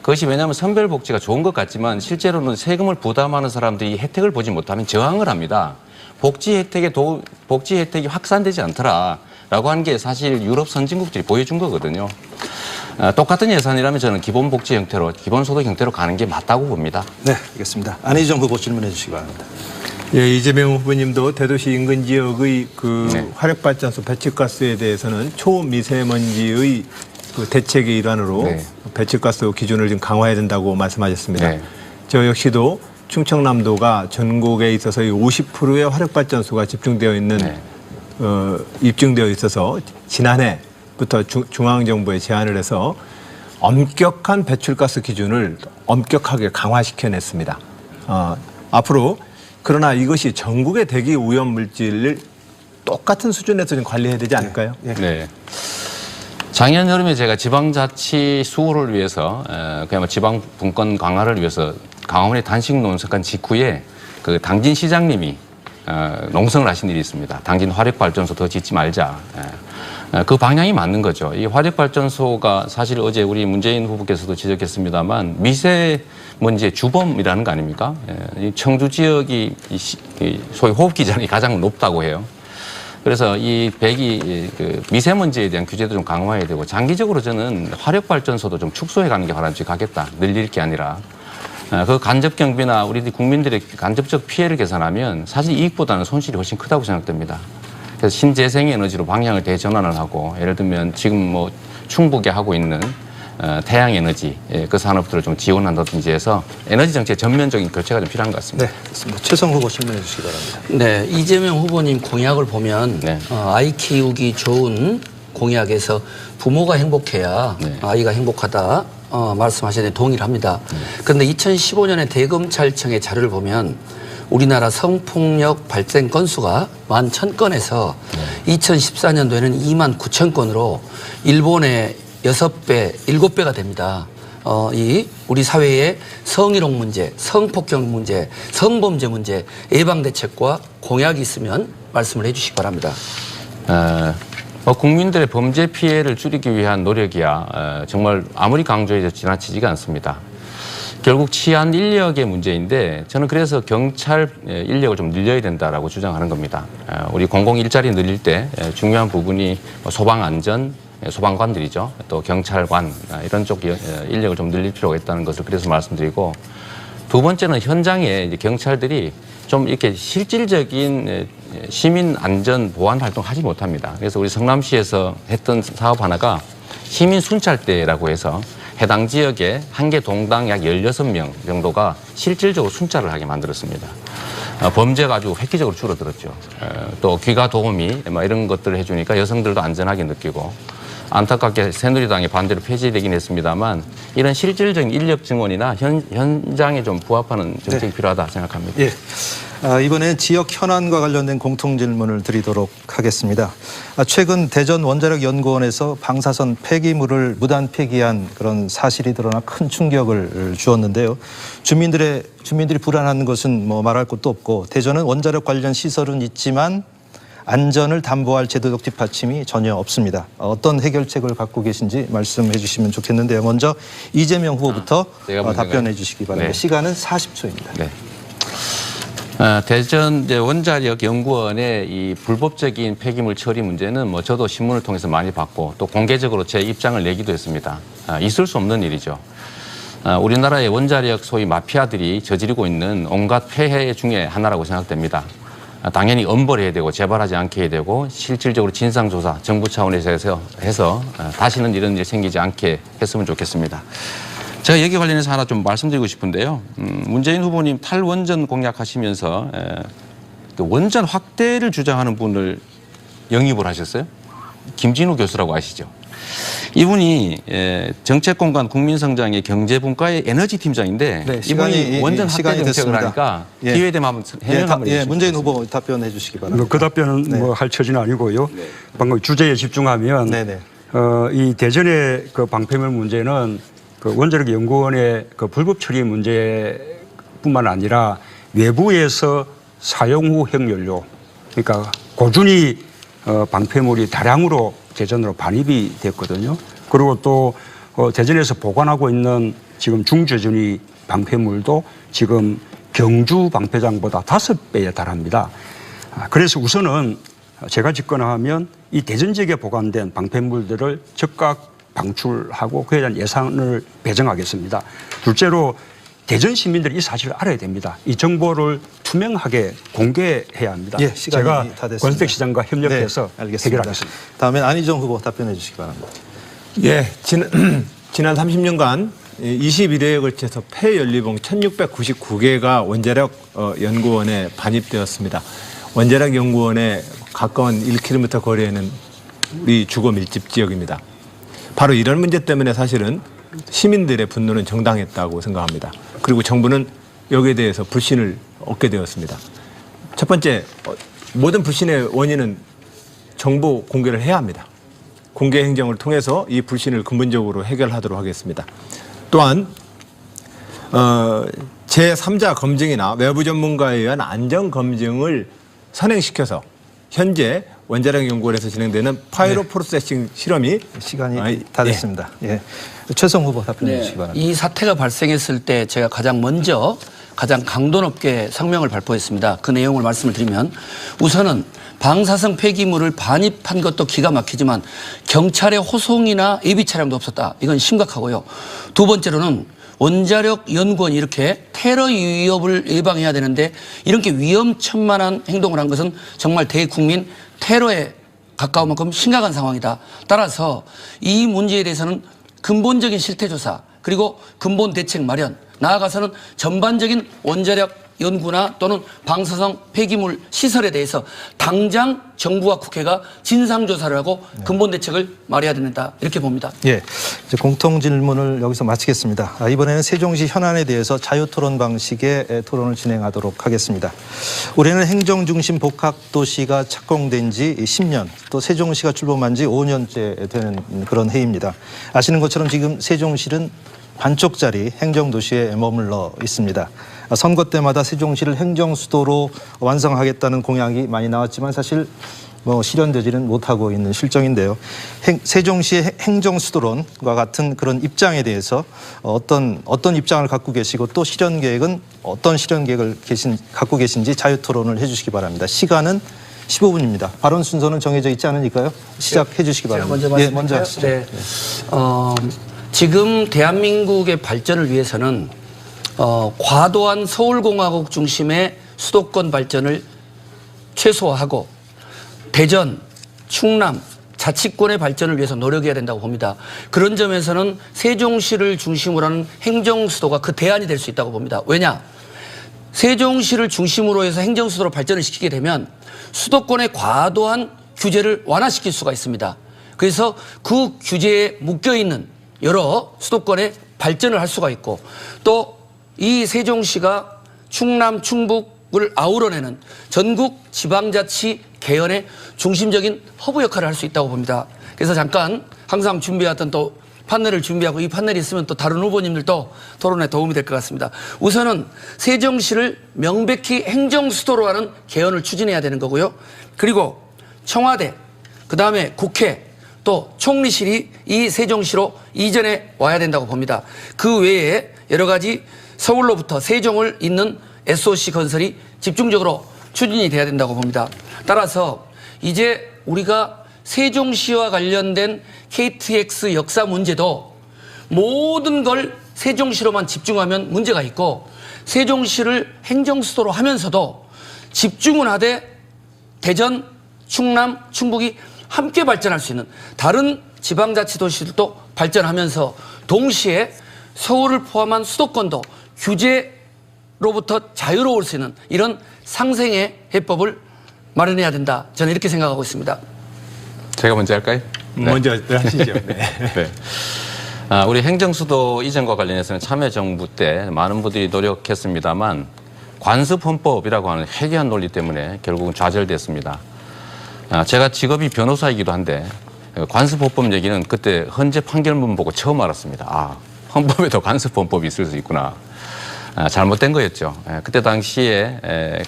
그것이 왜냐하면 선별복지가 좋은 것 같지만 실제로는 세금을 부담하는 사람들이 혜택을 보지 못하면 저항을 합니다. 복지 혜택이 확산되지 않더라라고 하는 게 사실 유럽 선진국들이 보여준 거거든요. 똑같은 예산이라면 저는 기본복지 형태로, 기본소득 형태로 가는 게 맞다고 봅니다. 네, 알겠습니다. 안희정 후보 질문해 주시기 바랍니다. 예, 이재명 후보님도 대도시 인근 지역의 그 네. 화력발전소 배출가스에 대해서는 초미세먼지의 그 대책의 일환으로 네. 배출가스 기준을 좀 강화해야 된다고 말씀하셨습니다. 네. 저 역시도 충청남도가 전국에 있어서의 50%의 화력발전소가 집중되어 있는 네. 입증되어 있어서 지난해부터 중앙정부에 제안을 해서 엄격한 배출가스 기준을 엄격하게 강화시켜냈습니다. 앞으로 그러나 이것이 전국의 대기 오염 물질을 똑같은 수준에서 좀 관리해야 되지 않을까요? 네. 작년 여름에 제가 지방자치 수호를 위해서 그야말로 지방 분권 강화를 위해서 강화문에 단식 농성한 직후에 그 당진 시장님이 농성을 하신 일이 있습니다. 당진 화력발전소 더 짓지 말자. 그 방향이 맞는 거죠. 이 화력발전소가 사실 어제 우리 문재인 후보께서도 지적했습니다만 미세먼지의 주범이라는 거 아닙니까? 이 청주 지역이 소위 호흡기전이 가장 높다고 해요. 그래서 이 그 미세먼지에 대한 규제도 좀 강화해야 되고 장기적으로 저는 화력발전소도 좀 축소해 가는 게 바람직하겠다. 늘릴 게 아니라. 그 간접 경비나 우리 국민들의 간접적 피해를 계산하면 사실 이익보다는 손실이 훨씬 크다고 생각됩니다. 그래서 신재생 에너지로 방향을 대전환을 하고 예를 들면 지금 뭐 충북에 하고 있는 태양 에너지 그 산업들을 좀 지원한다든지 해서 에너지 정책 전면적인 교체가 좀 필요한 것 같습니다. 네, 맞습니다. 최성 후보 질문해 주시기 바랍니다. 네, 이재명 후보님 공약을 보면 네. 아이 키우기 좋은 공약에서 부모가 행복해야 네. 아이가 행복하다 말씀하셨는데 동의를 합니다. 그런데 2015년에 대검찰청의 자료를 보면 우리나라 성폭력 발생 건수가 11,000건에서 2014년도에는 29,000건으로 일본의 6배, 7배가 됩니다. 이 우리 사회의 성희롱 문제, 성폭력 문제, 성범죄 문제 예방 대책과 공약이 있으면 말씀을 해주시기 바랍니다. 국민들의 범죄 피해를 줄이기 위한 노력이야 정말 아무리 강조해도 지나치지가 않습니다. 결국 치안 인력의 문제인데 저는 그래서 경찰 인력을 좀 늘려야 된다라고 주장하는 겁니다. 우리 공공 일자리 늘릴 때 중요한 부분이 소방 안전, 소방관들이죠. 또 경찰관 이런 쪽 인력을 좀 늘릴 필요가 있다는 것을 그래서 말씀드리고 두 번째는 현장에 이제 경찰들이 좀 이렇게 실질적인 시민 안전 보안 활동을 하지 못합니다. 그래서 우리 성남시에서 했던 사업 하나가 시민 순찰대라고 해서 해당 지역에 한 개 동당 약 16명 정도가 실질적으로 순찰을 하게 만들었습니다. 범죄가 아주 획기적으로 줄어들었죠. 또 귀가 도우미 이런 것들을 해주니까 여성들도 안전하게 느끼고 안타깝게 새누리당의 반대로 폐지되긴 했습니다만 이런 실질적인 인력 증원이나 현장에 좀 부합하는 정책이 필요하다 생각합니다. 예. 이번에 지역 현안과 관련된 공통 질문을 드리도록 하겠습니다. 최근 대전 원자력연구원에서 방사선 폐기물을 무단 폐기한 그런 사실이 드러나 큰 충격을 주었는데요. 주민들이 불안한 것은 뭐 말할 것도 없고 대전은 원자력 관련 시설은 있지만 안전을 담보할 제도적 뒷받침이 전혀 없습니다. 어떤 해결책을 갖고 계신지 말씀해 주시면 좋겠는데요. 먼저 이재명 후보부터 답변해 주시기 바랍니다. 네. 시간은 40초입니다. 네. 대전 원자력 연구원의 이 불법적인 폐기물 처리 문제는 뭐 저도 신문을 통해서 많이 봤고 또 공개적으로 제 입장을 내기도 했습니다. 있을 수 없는 일이죠. 우리나라의 원자력 소위 마피아들이 저지르고 있는 온갖 폐해 중에 하나라고 생각됩니다. 당연히 엄벌해야 되고 재발하지 않게 해야 되고 실질적으로 진상조사 정부 차원에서 해서 다시는 이런 일이 생기지 않게 했으면 좋겠습니다. 제가 여기 관련해서 하나 좀 말씀드리고 싶은데요. 문재인 후보님 탈원전 공약하시면서 원전 확대를 주장하는 분을 영입을 하셨어요. 김진우 교수라고 아시죠? 이분이 정책공간 국민성장의 경제분과의 에너지 팀장인데 네, 이분이 원전 확대 시간이 정책을 됐습니다. 하니까 예. 기회에 대해 한번 해명 한번 해주시죠. 문재인 후보 답변해 주시기 바랍니다. 그 답변은 네. 뭐 할 처지는 아니고요. 방금 주제에 집중하면 네네. 이 대전의 그 방패물 문제는 그 원자력 연구원의 그 불법 처리 문제뿐만 아니라 외부에서 사용 후 핵연료, 그러니까 고준위 방패물이 다량으로 대전으로 반입이 됐거든요. 그리고 또 대전에서 보관하고 있는 지금 중저준위 방패물도 지금 경주 방패장보다 5배에 달합니다. 그래서 우선은 제가 집권하면 이 대전 지역에 보관된 방패물들을 즉각 방출하고 그에 대한 예산을 배정하겠습니다. 둘째로 대전 시민들이 이 사실을 알아야 됩니다. 이 정보를 투명하게 공개해야 합니다. 예, 시간이 제가 다 됐습니다. 권수택 시장과 협력해서 네, 알겠습니다. 해결하겠습니다. 다음엔 안희정 후보 답변해 주시기 바랍니다. 예, 지난 30년간 21회에 걸쳐서 폐연료봉 1699개가 원자력 연구원에 반입되었습니다. 원자력 연구원에 가까운 1km 거리에는 우리 주거 밀집 지역입니다. 바로 이런 문제 때문에 사실은 시민들의 분노는 정당했다고 생각합니다. 그리고 정부는 여기에 대해서 불신을 얻게 되었습니다. 첫 번째, 모든 불신의 원인은 정보 공개를 해야 합니다. 공개 행정을 통해서 이 불신을 근본적으로 해결하도록 하겠습니다. 또한 제3자 검증이나 외부 전문가에 의한 안전 검증을 선행시켜서 현재 원자력 연구원에서 진행되는 파이로 프로세싱 실험이 시간이 다 됐습니다. 예. 최성 후보 답변해 주시기 바랍니다. 이 사태가 발생했을 때 제가 가장 먼저 가장 강도 높게 성명을 발표했습니다. 그 내용을 말씀을 드리면 우선은 방사성 폐기물을 반입한 것도 기가 막히지만 경찰의 호송이나 예비 차량도 없었다. 이건 심각하고요. 두 번째로는 원자력 연구원이 이렇게 테러 위협을 예방해야 되는데 이렇게 위험천만한 행동을 한 것은 정말 대국민 테러에 가까운 만큼 심각한 상황이다. 따라서 이 문제에 대해서는 근본적인 실태조사 그리고 근본 대책 마련 나아가서는 전반적인 원자력 연구나 또는 방사성 폐기물 시설에 대해서 당장 정부와 국회가 진상조사를 하고 근본 대책을 마련해야 된다 이렇게 봅니다. 예, 이제 공통 질문을 여기서 마치겠습니다. 이번에는 세종시 현안에 대해서 자유토론 방식의 토론을 진행하도록 하겠습니다. 올해는 행정중심 복합도시가 착공된 지 10년, 또 세종시가 출범한 지 5년째 되는 그런 해입니다. 아시는 것처럼 지금 세종시는 반쪽짜리 행정도시에 머물러 있습니다. 선거 때마다 세종시를 행정수도로 완성하겠다는 공약이 많이 나왔지만 사실 실현되지는 못하고 있는 실정인데요. 세종시의 행정수도론과 같은 그런 입장에 대해서 어떤 입장을 갖고 계시고 또 실현 계획은 어떤 실현 계획을 갖고 계신지 자유토론을 해주시기 바랍니다. 시간은 15분입니다. 발언 순서는 정해져 있지 않으니까요. 시작해 주시기 바랍니다. 제가 먼저 먼저 하시죠. 하시죠. 네. 지금 대한민국의 발전을 위해서는 과도한 서울공화국 중심의 수도권 발전을 최소화하고 대전, 충남, 자치권의 발전을 위해서 노력해야 된다고 봅니다. 그런 점에서는 세종시를 중심으로 하는 행정수도가 그 대안이 될 수 있다고 봅니다. 왜냐? 세종시를 중심으로 해서 행정수도로 발전을 시키게 되면 수도권의 과도한 규제를 완화시킬 수가 있습니다. 그래서 그 규제에 묶여있는 여러 수도권의 발전을 할 수가 있고 또 이 세종시가 충남, 충북을 아우러내는 전국 지방자치 개헌의 중심적인 허브 역할을 할 수 있다고 봅니다. 그래서 잠깐 항상 준비했던 또 판넬을 준비하고 이 판넬이 있으면 또 다른 후보님들도 토론에 도움이 될 것 같습니다. 우선은 세종시를 명백히 행정수도로 하는 개헌을 추진해야 되는 거고요. 그리고 청와대, 그다음에 국회, 또 총리실이 이 세종시로 이전해 와야 된다고 봅니다. 그 외에 여러 가지 서울로부터 세종을 잇는 SOC 건설이 집중적으로 추진이 돼야 된다고 봅니다. 따라서 이제 우리가 세종시와 관련된 KTX 역사 문제도 모든 걸 세종시로만 집중하면 문제가 있고 세종시를 행정수도로 하면서도 집중을 하되 대전, 충남, 충북이 함께 발전할 수 있는 다른 지방자치도시들도 발전하면서 동시에 서울을 포함한 수도권도 규제로부터 자유로울 수 있는 이런 상생의 해법을 마련해야 된다. 저는 이렇게 생각하고 있습니다. 제가 먼저 할까요? 먼저 하시죠. 네. 네. 우리 행정수도 이전과 관련해서는 참여정부 때 많은 분들이 노력했습니다만 관습헌법이라고 하는 해괴한 논리 때문에 결국은 좌절됐습니다. 제가 직업이 변호사이기도 한데 관습헌법 얘기는 그때 헌재 판결문 보고 처음 알았습니다. 헌법에도 관습헌법이 있을 수 있구나. 잘못된 거였죠. 그때 당시에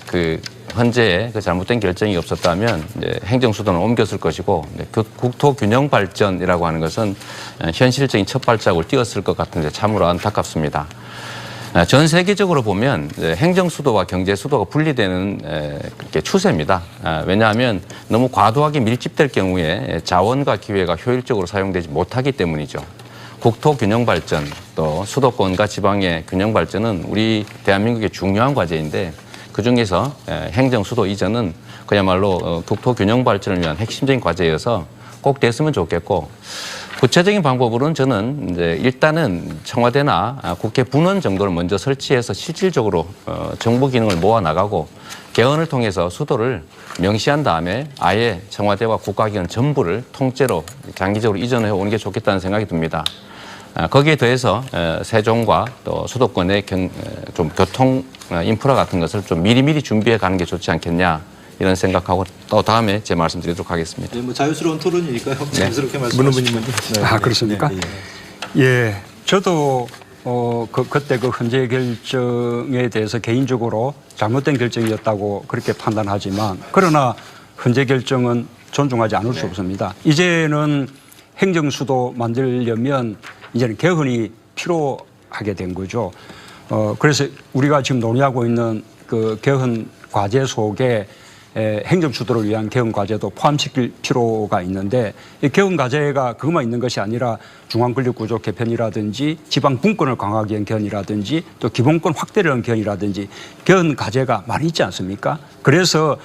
그 헌재에 그 잘못된 결정이 없었다면 이제 행정수도는 옮겼을 것이고 그 국토균형발전이라고 하는 것은 현실적인 첫 발자국을 띄었을 것 같은데 참으로 안타깝습니다. 전 세계적으로 보면 행정수도와 경제수도가 분리되는 추세입니다. 왜냐하면 너무 과도하게 밀집될 경우에 자원과 기회가 효율적으로 사용되지 못하기 때문이죠. 국토균형발전 또 수도권과 지방의 균형발전은 우리 대한민국의 중요한 과제인데 그중에서 행정수도 이전은 그야말로 국토균형발전을 위한 핵심적인 과제여서 꼭 됐으면 좋겠고 구체적인 방법으로는 저는 이제 일단은 청와대나 국회 분원 정도를 먼저 설치해서 실질적으로 정부 기능을 모아 나가고 개헌을 통해서 수도를 명시한 다음에 아예 청와대와 국가기관 전부를 통째로 장기적으로 이전해 오는 게 좋겠다는 생각이 듭니다. 거기에 더해서 세종과 또 수도권의 좀 교통 인프라 같은 것을 좀 미리미리 준비해 가는 게 좋지 않겠냐 이런 생각하고 또 다음에 제 말씀드리도록 하겠습니다. 네, 뭐 자유스러운 토론이니까요. 자유스럽게 문호부님 먼저. 그렇습니까? 예, 저도 그때 그 헌재 결정에 대해서 개인적으로 잘못된 결정이었다고 그렇게 판단하지만 그러나 헌재 결정은 존중하지 않을 수 없습니다. 이제는 행정수도 만들려면 이제는 개헌이 필요하게 된 거죠. 그래서 우리가 지금 논의하고 있는 그 개헌 과제 속에 행정수도를 위한 개헌 과제도 포함시킬 필요가 있는데 이 개헌 과제가 그것만 있는 것이 아니라 중앙권력구조 개편이라든지 지방 분권을 강화하기 위한 개헌이라든지 또 기본권 확대를 위한 개헌이라든지 개헌 과제가 많이 있지 않습니까? 그래서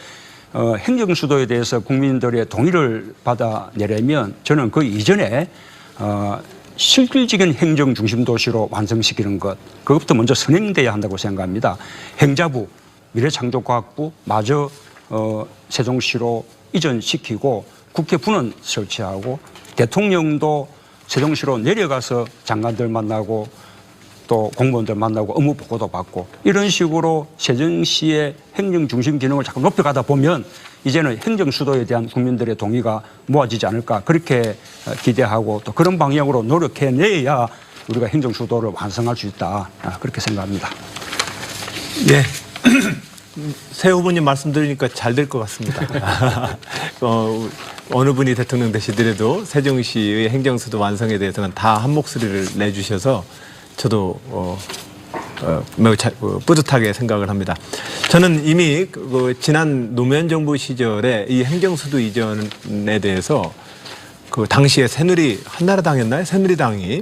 행정수도에 대해서 국민들의 동의를 받아내려면 저는 그 이전에 실질적인 행정 중심 도시로 완성시키는 것 그것부터 먼저 선행돼야 한다고 생각합니다. 행자부, 미래창조과학부 마저 세종시로 이전시키고 국회 분원 설치하고 대통령도 세종시로 내려가서 장관들 만나고 또 공무원들 만나고 업무 보고도 받고 이런 식으로 세종시의 행정 중심 기능을 자꾸 높여가다 보면 이제는 행정 수도에 대한 국민들의 동의가 모아지지 않을까 그렇게 기대하고 또 그런 방향으로 노력해내야 우리가 행정 수도를 완성할 수 있다 그렇게 생각합니다. 네. 새 후보님 말씀 들으니까 잘 될 것 같습니다. 어느 분이 대통령 되시더라도 세종시의 행정수도 완성에 대해서는 다 한 목소리를 내주셔서 저도 매우 뿌듯하게 생각을 합니다. 저는 이미 지난 노무현 정부 시절에 이 행정수도 이전에 대해서 그 당시에 한나라당이었나요? 새누리당이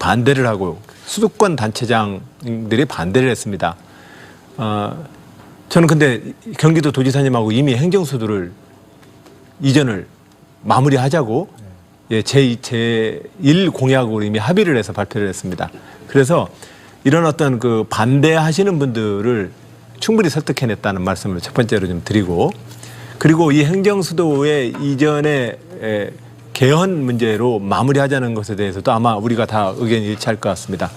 반대를 하고 수도권 단체장들이 반대를 했습니다. 저는 근데 경기도 도지사님하고 이미 행정수도를 이전을 마무리하자고 제1 공약으로 이미 합의를 해서 발표를 했습니다. 그래서 이런 어떤 그 반대하시는 분들을 충분히 설득해냈다는 말씀을 첫 번째로 좀 드리고 그리고 이 행정수도의 이전의 개헌 문제로 마무리하자는 것에 대해서도 아마 우리가 다 의견이 일치할 것 같습니다.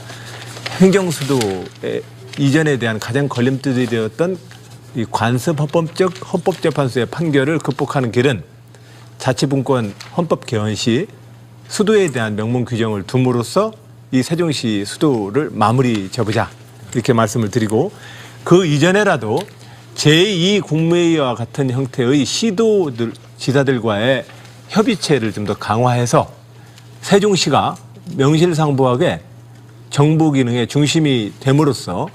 행정수도의 이전에 대한 가장 걸림돌이 되었던 이 관습 헌법재판소의 판결을 극복하는 길은 자치분권 헌법 개헌 시 수도에 대한 명문 규정을 둠으로써 이 세종시 수도를 마무리 접으자 이렇게 말씀을 드리고 그 이전에라도 제2 국무회의와 같은 형태의 지사들과의 협의체를 좀 더 강화해서 세종시가 명실상부하게 정부 기능의 중심이 됨으로써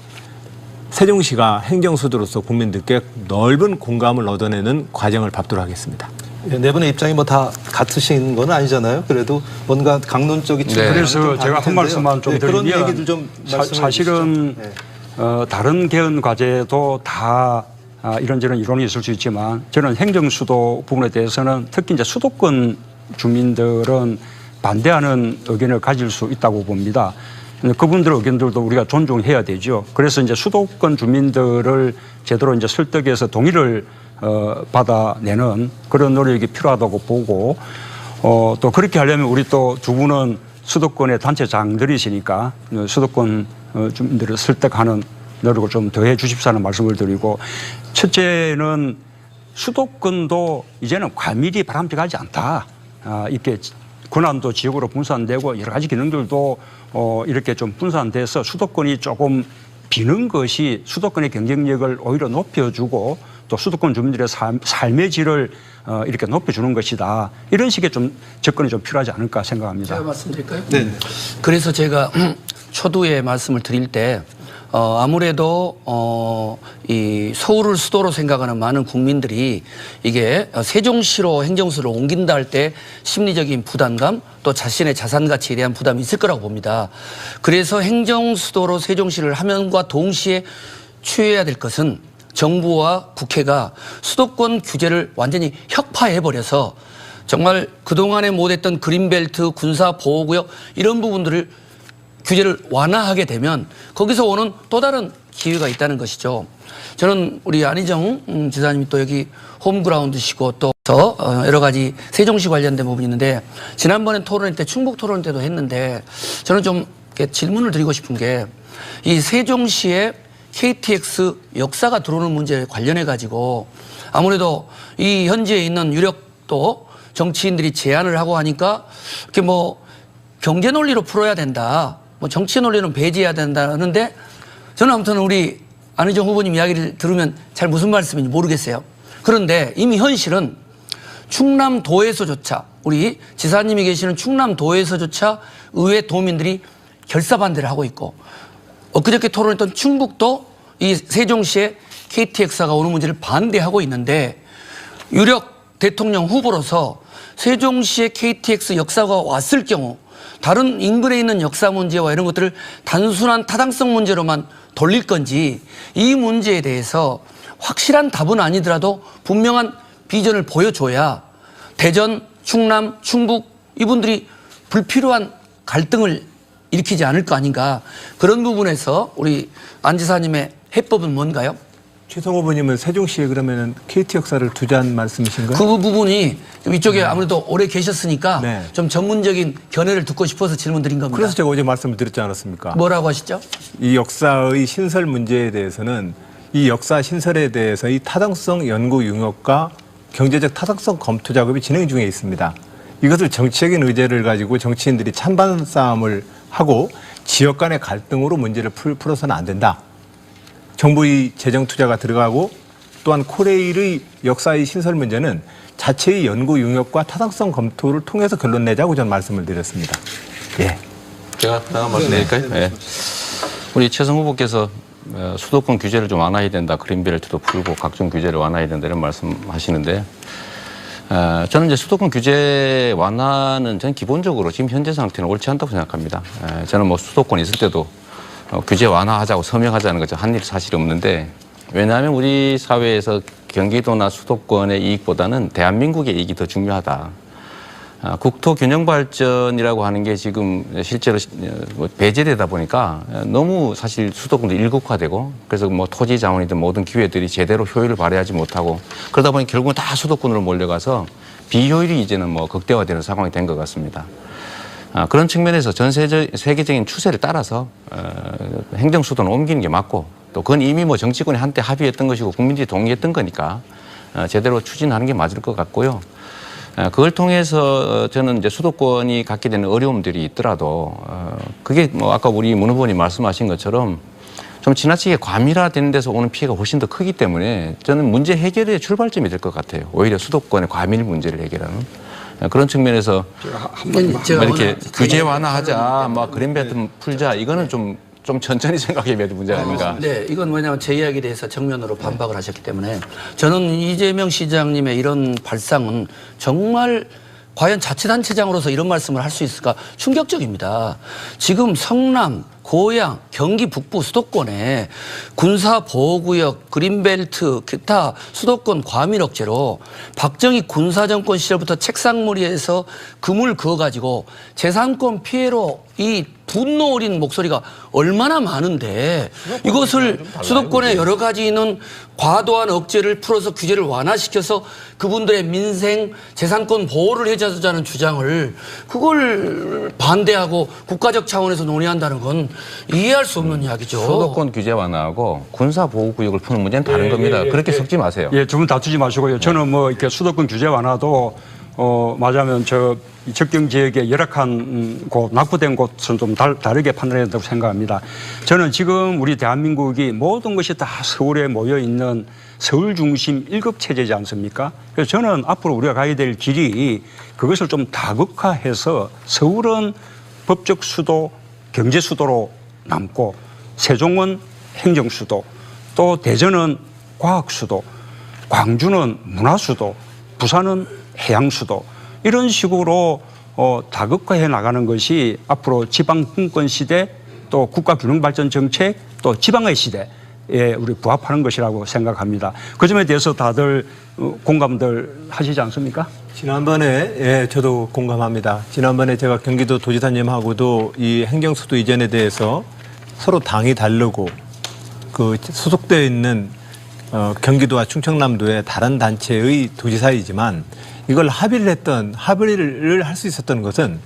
세종시가 행정수도로서 국민들께 넓은 공감을 얻어내는 과정을 밟도록 하겠습니다. 네 분의 입장이 뭐 다 같으신 건 아니잖아요. 그래도 뭔가 강론적인 측면이 그래서 제가 한 말씀만 좀 드리면 그런 얘기들 좀 사실은 다른 개헌 과제도 다 이런저런 이론이 있을 수 있지만 저는 행정수도 부분에 대해서는 특히 이제 수도권 주민들은 반대하는 의견을 가질 수 있다고 봅니다. 그분들의 의견들도 우리가 존중해야 되죠. 그래서 이제 수도권 주민들을 제대로 이제 설득해서 동의를 받아내는 그런 노력이 필요하다고 보고 또 그렇게 하려면 우리 또 두 분은 수도권의 단체장들이시니까 수도권 주민들을 설득하는 노력을 좀 더 해 주십사는 말씀을 드리고, 첫째는 수도권도 이제는 과밀이 바람직하지 않다. 이렇게 권한도 지역으로 분산되고 여러 가지 기능들도 이렇게 좀 분산돼서 수도권이 조금 비는 것이 수도권의 경쟁력을 오히려 높여주고 또 수도권 주민들의 삶의 질을 이렇게 높여주는 것이다. 이런 식의 좀 접근이 좀 필요하지 않을까 생각합니다. 제가 말씀드릴까요? 네. 그래서 제가 초두에 말씀을 드릴 때 아무래도 이 서울을 수도로 생각하는 많은 국민들이 이게 세종시로 행정수를 옮긴다 할 때 심리적인 부담감 또 자신의 자산 가치에 대한 부담이 있을 거라고 봅니다. 그래서 행정수도로 세종시를 하면과 동시에 취해야 될 것은 정부와 국회가 수도권 규제를 완전히 혁파해버려서 정말 그동안에 못했던 그린벨트, 군사보호구역 이런 부분들을 규제를 완화하게 되면 거기서 오는 또 다른 기회가 있다는 것이죠. 저는 우리 안희정 지사님이 또 여기 홈그라운드시고 또 여러 가지 세종시 관련된 부분이 있는데 지난번에 토론회 때 충북 토론 때도 했는데 저는 좀 이렇게 질문을 드리고 싶은 게 이 세종시에 KTX 역사가 들어오는 문제에 관련해 가지고 아무래도 이 현지에 있는 유력도 정치인들이 제안을 하고 하니까 이렇게 뭐 경제 논리로 풀어야 된다. 뭐 정치 논리는 배제해야 된다는데 저는 아무튼 우리 안희정 후보님 이야기를 들으면 잘 무슨 말씀인지 모르겠어요. 그런데 이미 현실은 충남도에서조차 우리 지사님이 계시는 충남도에서조차 의회 도민들이 결사반대를 하고 있고 엊그저께 토론했던 충북도 이 세종시에 KTX가 오는 문제를 반대하고 있는데 유력 대통령 후보로서 세종시에 KTX 역사가 왔을 경우 다른 인근에 있는 역사 문제와 이런 것들을 단순한 타당성 문제로만 돌릴 건지 이 문제에 대해서 확실한 답은 아니더라도 분명한 비전을 보여줘야 대전, 충남, 충북 이분들이 불필요한 갈등을 일으키지 않을 거 아닌가. 그런 부분에서 우리 안 지사님의 해법은 뭔가요? 최성 후보님은 세종시에 그러면은 KT 역사를 두자는 말씀이신가요? 그 부분이 이쪽에 아무래도 오래 계셨으니까 네. 좀 전문적인 견해를 듣고 싶어서 질문 드린 겁니다. 그래서 제가 어제 말씀을 드렸지 않았습니까? 뭐라고 하시죠? 이 역사의 신설 문제에 대해서는 이 역사 신설에 대해서 이 타당성 연구 용역과 경제적 타당성 검토 작업이 진행 중에 있습니다. 이것을 정치적인 의제를 가지고 정치인들이 찬반 싸움을 하고 지역 간의 갈등으로 문제를 풀어서는 안 된다. 정부의 재정 투자가 들어가고 또한 코레일의 역사의 신설 문제는 자체의 연구 용역과 타당성 검토를 통해서 결론 내자고 저는 말씀을 드렸습니다. 예. 제가 하나 말씀드릴까요? 네. 우리 최성 후보께서 수도권 규제를 좀 완화해야 된다. 그린벨트도 풀고 각종 규제를 완화해야 된다. 이런 말씀하시는데 저는 이제 수도권 규제 완화는 저는 기본적으로 지금 현재 상태는 옳지 않다고 생각합니다. 저는 뭐 수도권 있을 때도 규제 완화하자고 서명하자는 거죠. 한 일 사실이 없는데 왜냐하면 우리 사회에서 경기도나 수도권의 이익보다는 대한민국의 이익이 더 중요하다. 국토 균형 발전이라고 하는 게 지금 실제로 배제되다 보니까 너무 사실 수도권도 일극화되고 그래서 뭐 토지 자원이든 모든 기회들이 제대로 효율을 발휘하지 못하고 그러다 보니 결국은 다 수도권으로 몰려가서 비효율이 이제는 뭐 극대화되는 상황이 된 것 같습니다. 그런 측면에서 전 세계적인 추세를 따라서 행정 수도는 옮기는 게 맞고 또 그건 이미 뭐 정치권이 한때 합의했던 것이고 국민들이 동의했던 거니까 제대로 추진하는 게 맞을 것 같고요. 그걸 통해서 저는 이제 수도권이 갖게 되는 어려움들이 있더라도 그게 뭐 아까 우리 문 후보님 말씀하신 것처럼 좀 지나치게 과밀화되는 데서 오는 피해가 훨씬 더 크기 때문에 저는 문제 해결의 출발점이 될 것 같아요. 오히려 수도권의 과밀 문제를 해결하는 그런 측면에서 제가 이렇게 규제 완화하자, 막 그린벨트 풀자 이거는 좀 천천히 생각해야 될 문제가 아닌가. 네, 이건 뭐냐면 제 이야기에 대해서 정면으로 반박을 하셨기 때문에 저는 이재명 시장님의 이런 발상은 정말 과연 자치단체장으로서 이런 말씀을 할 수 있을까 충격적입니다. 지금 성남, 고양, 경기 북부 수도권에 군사보호구역, 그린벨트, 기타 수도권 과밀 억제로 박정희 군사정권 시절부터 책상머리에서 금을 그어가지고 재산권 피해로 이 분노 어린 목소리가 얼마나 많은데 이것을 수도권의 여러 가지 있는 과도한 억제를 풀어서 규제를 완화시켜서 그분들의 민생 재산권 보호를 해주자는 주장을 그걸 반대하고 국가적 차원에서 논의한다는 건 이해할 수 없는 이야기죠. 수도권 규제 완화하고 군사 보호 구역을 푸는 문제는 다른 겁니다. 그렇게 섞지 마세요. 예, 두 분 다투지 마시고요. 저는 뭐 이렇게 수도권 규제 완화도 맞아면 이 적경 지역의 열악한 곳, 낙후된 곳은 좀 다르게 판단해야 된다고 생각합니다. 저는 지금 우리 대한민국이 모든 것이 다 서울에 모여 있는 서울 중심 1급 체제지 않습니까? 그래서 저는 앞으로 우리가 가야 될 길이 그것을 좀 다극화해서 서울은 법적 수도, 경제 수도로 남고 세종은 행정 수도, 또 대전은 과학 수도, 광주는 문화 수도, 부산은 해양 수도, 이런 식으로 다극화해 나가는 것이 앞으로 지방분권 시대, 또 국가균형발전 정책, 또 지방의 시대에 우리 부합하는 것이라고 생각합니다. 그 점에 대해서 다들 공감들 하시지 않습니까? 지난번에 저도 공감합니다. 지난번에 제가 경기도 도지사님하고도 이 행정수도 이전에 대해서 서로 당이 다르고 그 소속되어 있는 경기도와 충청남도의 다른 단체의 도지사이지만 이걸 합의를 할 수 있었던 것은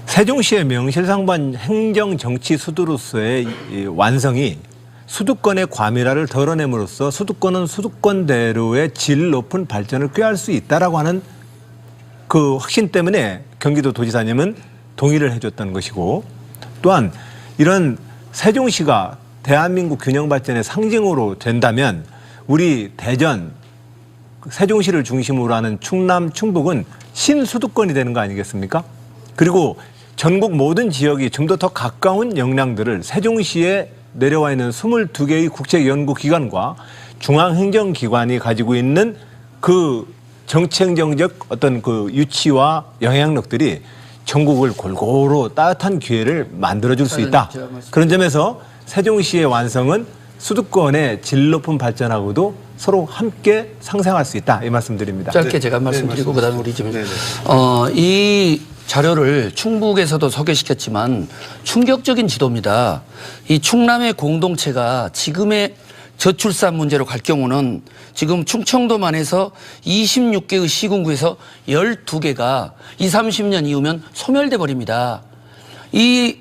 세종시의 명실상부한 행정정치 수도로서의 이 완성이 수도권의 과밀화를 덜어냄으로써 수도권은 수도권대로의 질 높은 발전을 꾀할 수 있다라고 하는 그 확신 때문에 경기도 도지사님은 동의를 해줬던 것이고, 또한 이런 세종시가 대한민국 균형 발전의 상징으로 된다면 우리 대전, 세종시를 중심으로 하는 충남, 충북은 신수도권이 되는 거 아니겠습니까? 그리고 전국 모든 지역이 좀 더 가까운 역량들을 세종시에 내려와 있는 22개의 국책연구기관과 중앙행정기관이 가지고 있는 그 정치행정적 어떤 그 유치와 영향력들이 전국을 골고루 따뜻한 기회를 만들어줄 수 있다. 그런 점에서 세종시의 완성은 수도권의 질 높은 발전하고도 서로 함께 상생할 수 있다. 이 말씀드립니다. 짧게 제가 말씀드리고 그다음에 우리 지금 이 자료를 충북에서도 소개시켰지만 충격적인 지도입니다. 이 충남의 공동체가 지금의 저출산 문제로 갈 경우는 지금 충청도만 해서 26개의 시군구에서 12개가 20, 30년 이후면 소멸돼 버립니다. 이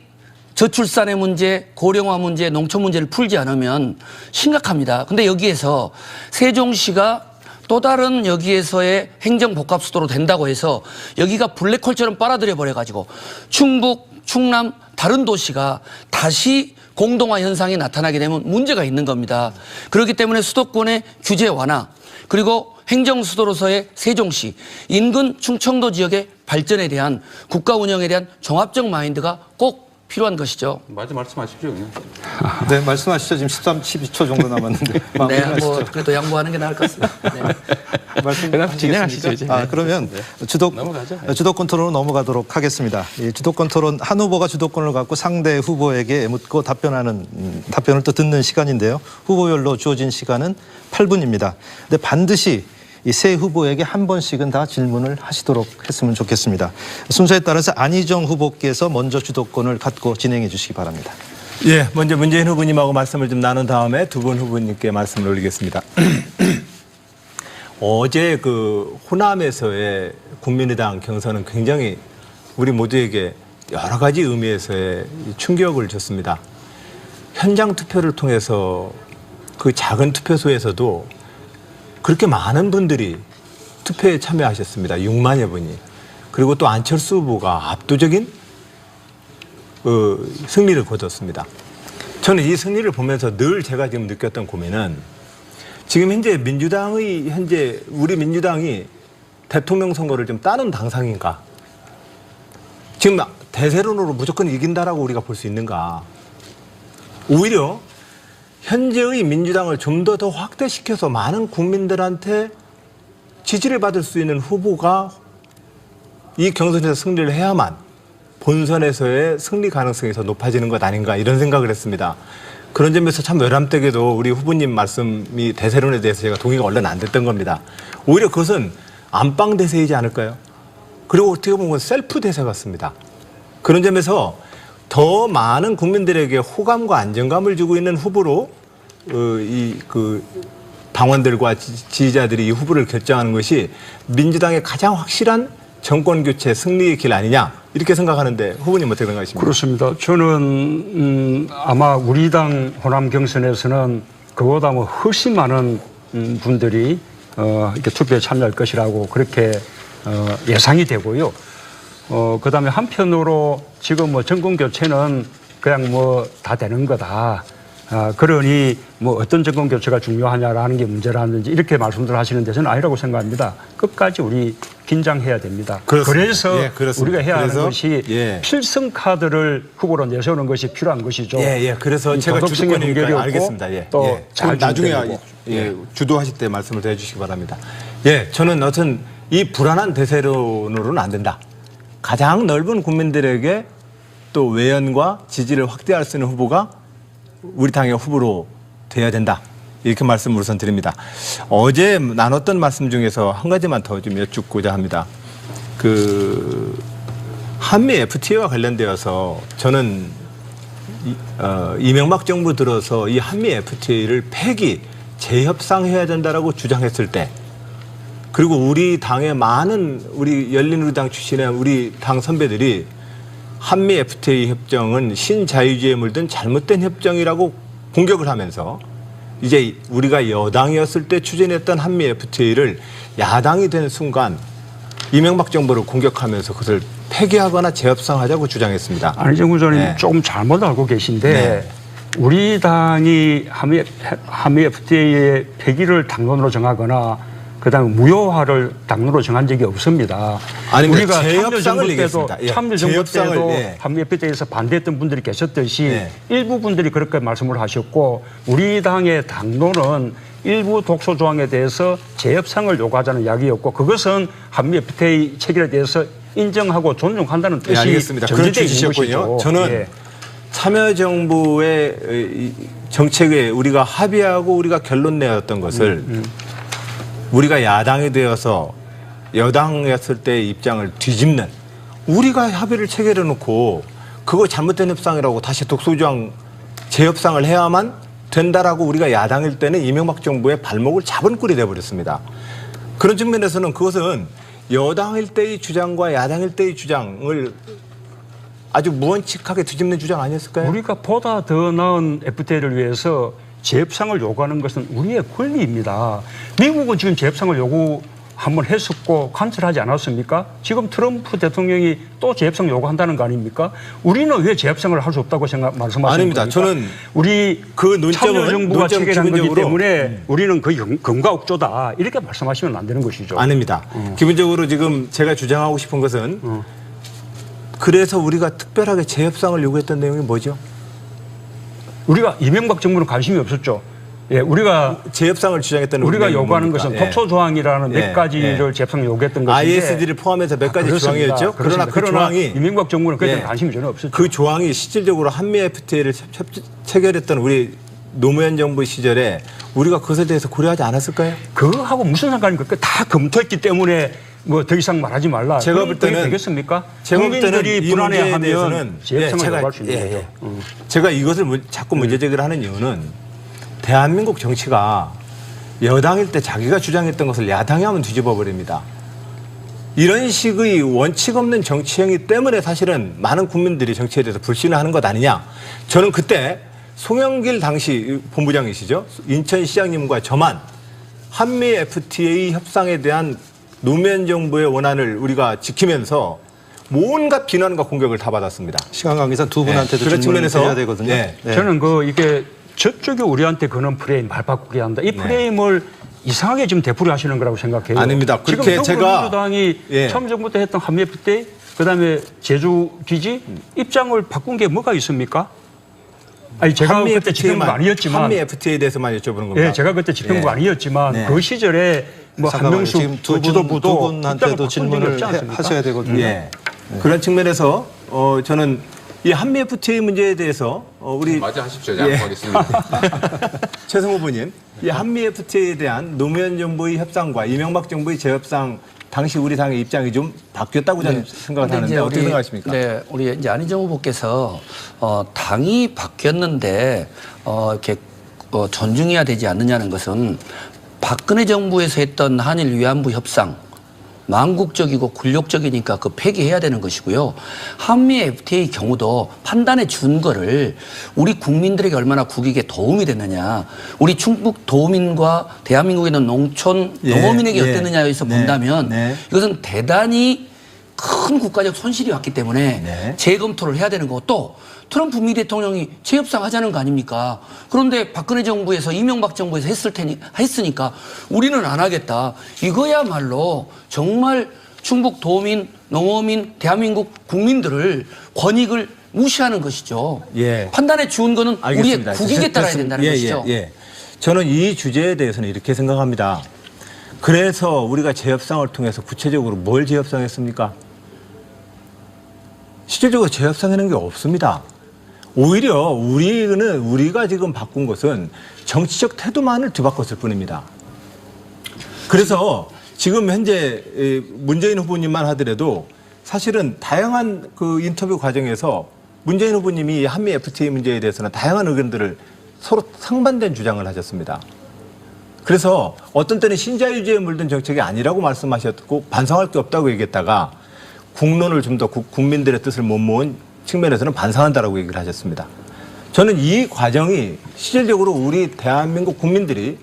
저출산의 문제, 고령화 문제, 농촌 문제를 풀지 않으면 심각합니다. 근데 여기에서 세종시가 또 다른 여기에서의 행정복합수도로 된다고 해서 여기가 블랙홀처럼 빨아들여 버려가지고 충북, 충남 다른 도시가 다시 공동화 현상이 나타나게 되면 문제가 있는 겁니다. 그렇기 때문에 수도권의 규제 완화, 그리고 행정수도로서의 세종시, 인근 충청도 지역의 발전에 대한 국가 운영에 대한 종합적 마인드가 꼭 필요한 것이죠. 맞아, 말씀하십시오. 네, 말씀하시죠. 지금 12초 정도 남았는데. 네, 뭐 그래도 양보하는 게 나을 것 같습니다. 네. 말씀 진행하시죠, 이제. 그러면 주도권 토론으로 넘어가도록 하겠습니다. 이 주도권 토론, 한 후보가 주도권을 갖고 상대 후보에게 묻고 답변을 또 듣는 시간인데요. 후보별로 주어진 시간은 8분입니다. 근데 반드시 이 세 후보에게 한 번씩은 다 질문을 하시도록 했으면 좋겠습니다. 순서에 따라서 안희정 후보께서 먼저 주도권을 갖고 진행해 주시기 바랍니다. 예, 먼저 문재인 후보님하고 말씀을 좀 나눈 다음에 두 분 후보님께 말씀을 올리겠습니다. 어제 그 호남에서의 국민의당 경선은 굉장히 우리 모두에게 여러 가지 의미에서의 충격을 줬습니다. 현장 투표를 통해서 그 작은 투표소에서도 그렇게 많은 분들이 투표에 참여하셨습니다. 6만여 분이. 그리고 또 안철수 후보가 압도적인 승리를 거뒀습니다. 저는 이 승리를 보면서 늘 제가 지금 느꼈던 고민은 지금 현재 우리 민주당이 대통령 선거를 좀 따놓은 당상인가? 지금 대세론으로 무조건 이긴다라고 우리가 볼 수 있는가? 오히려 현재의 민주당을 좀 더 확대시켜서 많은 국민들한테 지지를 받을 수 있는 후보가 이 경선에서 승리를 해야만 본선에서의 승리 가능성이 더 높아지는 것 아닌가 이런 생각을 했습니다. 그런 점에서 참 외람되게도 우리 후보님 말씀이 대세론에 대해서 제가 동의가 얼른 안 됐던 겁니다. 오히려 그것은 안방 대세이지 않을까요? 그리고 어떻게 보면 셀프 대세 같습니다. 그런 점에서 더 많은 국민들에게 호감과 안정감을 주고 있는 후보로 당원들과 지지자들이 이 후보를 결정하는 것이 민주당의 가장 확실한 정권 교체 승리의 길 아니냐 이렇게 생각하는데 후보님 어떻게 생각하십니까? 그렇습니다. 저는 아마 우리 당 호남 경선에서는 그보다 뭐 훨씬 많은 분들이 이렇게 투표에 참여할 것이라고 그렇게 예상이 되고요. 그다음에 한편으로 지금 뭐 정권 교체는 그냥 뭐 다 되는 거다. 그러니 뭐 어떤 정권 교체가 중요하냐라는 게 문제라든지 이렇게 말씀들 하시는데 저는 아니라고 생각합니다. 끝까지 우리 긴장해야 됩니다. 그래서 예, 그렇습니다. 우리가 해야 하는 그래서, 것이 예. 필승 카드를 후보로 내세우는 것이 필요한 것이죠. 예. 그래서 제가 도덕성의 주도권이니까 분별이 알겠습니다. 예. 또 예. 잘 나중에 준비되고. 주도하실 때 말씀을 더 해주시기 바랍니다. 예, 저는 어떤 이 불안한 대세론으로는 안 된다. 가장 넓은 국민들에게 또 외연과 지지를 확대할 수 있는 후보가 우리 당의 후보로 돼야 된다. 이렇게 말씀을 우선 드립니다. 어제 나눴던 말씀 중에서 한 가지만 더 좀 여쭙고자 합니다. 한미 FTA와 관련되어서 저는 이명박 정부 들어서 이 한미 FTA를 폐기, 재협상해야 된다라고 주장했을 때 그리고 우리 당의 많은 우리 열린우리당 출신의 우리 당 선배들이 한미 FTA 협정은 신자유주의에 물든 잘못된 협정이라고 공격을 하면서 이제 우리가 여당이었을 때 추진했던 한미 FTA를 야당이 된 순간 이명박 정부를 공격하면서 그것을 폐기하거나 재협상하자고 주장했습니다. 안희정 후보님 네. 조금 잘못 알고 계신데 네. 우리 당이 한미 FTA의 폐기를 당론으로 정하거나 그다음에 무효화를 당론으로 정한 적이 없습니다. 아닙니다. 우리가 재협상을 얘기했습니다. 예. 참여정부 때도 예. 한미 FTA에서 반대했던 분들이 계셨듯이 네. 일부 분들이 그렇게 말씀을 하셨고 우리 당의 당론은 일부 독소 조항에 대해서 재협상을 요구하자는 이야기였고 그것은 한미 FTA 체결에 대해서 인정하고 존중한다는 뜻이 알겠습니다. 그런 전제되어 있는 취지셨군요. 것이죠. 저는 예. 참여정부의 정책에 우리가 합의하고 우리가 결론 내었던 것을 우리가 야당이 되어서 여당이었을 때의 입장을 뒤집는 우리가 합의를 체결해 놓고 그거 잘못된 협상이라고 다시 독소조항 재협상을 해야만 된다라고 우리가 야당일 때는 이명박 정부의 발목을 잡은 꼴이 돼버렸습니다. 그런 측면에서는 그것은 여당일 때의 주장과 야당일 때의 주장을 아주 무언칙하게 뒤집는 주장 아니었을까요? 우리가 보다 더 나은 FTA를 위해서 재협상을 요구하는 것은 우리의 권리입니다. 미국은 지금 재협상을 한번 했었고 간절하지 않았습니까? 지금 트럼프 대통령이 또 재협상 요구한다는 거 아닙니까? 우리는 왜 재협상을 할 수 없다고 말씀하시는 아닙니다. 겁니까? 저는 우리 그 논점은- 참여정부가 체결한 거기 기본적으로 때문에 우리는 그 금과옥조다 이렇게 말씀하시면 안 되는 것이죠. 아닙니다. 기본적으로 지금 제가 주장하고 싶은 것은 그래서 우리가 특별하게 재협상을 요구했던 내용이 뭐죠? 우리가 이명박 정부는 관심이 없었죠. 예, 우리가 재협상을 주장했던 우리가 내용이 요구하는 뭡니까? 것은 예. 독소 조항이라는 예, 몇 가지를 재협상을 요구했던 것인데 ISD를 포함해서 몇 가지 그렇습니다. 조항이었죠. 그러나 그 조항이 이명박 정부는 그때 예. 관심이 전혀 없었죠. 그 조항이 실질적으로 한미 FTA를 체결했던 우리 노무현 정부 시절에 우리가 그것에 대해서 고려하지 않았을까요? 그거하고 무슨 상관입니까? 다 검토했기 때문에 뭐 더 이상 말하지 말라. 제가 볼 때는 되겠습니까? 제가 볼 때는 국민들이 이 문제에 불안해하면 대해서는 재협상을 제가- 요구할 수 있는 예, 거예요. 예. 제가 이것을 자꾸 문제 제기를 하는 이유는 대한민국 정치가 여당일 때 자기가 주장했던 것을 야당이 하면 뒤집어 버립니다. 이런 식의 원칙 없는 정치행위 때문에 사실은 많은 국민들이 정치에 대해서 불신을 하는 것 아니냐. 저는 그때 송영길 당시 본부장이시죠. 인천시장님과 저만 한미 FTA 협상에 대한 노무현 정부의 원안을 우리가 지키면서 온갖 비난과 공격을 다 받았습니다. 시간 관계상 두 분한테도 그런 질문을 측면에서 드려야 되거든요. 예. 네. 저는 이게 저쪽이 우리한테 거는 프레임 말 바꾸게 한다. 이 프레임을 이상하게 지금 되풀이 하시는 거라고 생각해요. 아닙니다. 그렇게 지금 제가- 더불어민주당이 예. 처음부터 했던 한미 FTA 그다음에 제주 기지 입장을 바꾼 게 뭐가 있습니까? 아니 제가 한미 그때 집행부가 FTA만, 아니었지만 한미 FTA에 대해서만 여쭤보는 겁니다. 예, 제가 그때 집행부가 예. 아니었지만 네. 그 시절에 뭐 잠깐만요. 한명숙 지금 두 지도부도 분한테도 질문을 하셔야 되거든요. 예. 그런 측면에서 저는 이 한미 FTA 문제에 대해서 우리 맞아 하십시오. 양보하겠습니다. 최성 후보님, 이 한미 FTA에 대한 노무현 정부의 협상과 이명박 정부의 재협상 당시 우리 당의 입장이 좀 바뀌었다고 저는 생각을 근데 하는데 이제 어떻게 생각하십니까? 네, 우리 이제 안희정 후보께서 당이 바뀌었는데 이렇게 존중해야 되지 않느냐는 것은 박근혜 정부에서 했던 한일 위안부 협상 망국적이고 굴욕적이니까 그 폐기해야 되는 것이고요. 한미 FTA 경우도 판단의 준거를 우리 국민들에게 얼마나 국익에 도움이 됐느냐, 우리 충북 도민과 대한민국에 있는 농촌 농어민에게 어땠느냐에서 본다면 이것은 대단히 큰 국가적 손실이 왔기 때문에 재검토를 해야 되는 거고 또 트럼프 미 대통령이 재협상 하자는 거 아닙니까? 그런데 박근혜 정부에서 이명박 정부에서 했으니까 우리는 안 하겠다. 이거야말로 정말 충북 도민, 농어민, 대한민국 국민들을 권익을 무시하는 것이죠. 판단에 주은 거는 알겠습니다. 우리의 국익에 따라야 된다는 것이죠. 저는 이 주제에 대해서는 이렇게 생각합니다. 그래서 우리가 재협상을 통해서 구체적으로 뭘 재협상했습니까? 실질적으로 재협상하는 게 없습니다. 오히려 우리가 지금 바꾼 것은 정치적 태도만을 뒤바꿨을 뿐입니다. 그래서 지금 현재 문재인 후보님만 하더라도 사실은 다양한 그 인터뷰 과정에서 문재인 후보님이 한미 FTA 문제에 대해서는 다양한 의견들을 서로 상반된 주장을 하셨습니다. 그래서 어떤 때는 신자유주의에 물든 정책이 아니라고 말씀하셨고 반성할 게 없다고 얘기했다가 국론을 좀 더 국민들의 뜻을 못 모은 측면에서는 반성한다라고 얘기를 하셨습니다. 저는 이 과정이 실질적으로 우리 대한민국 국민들이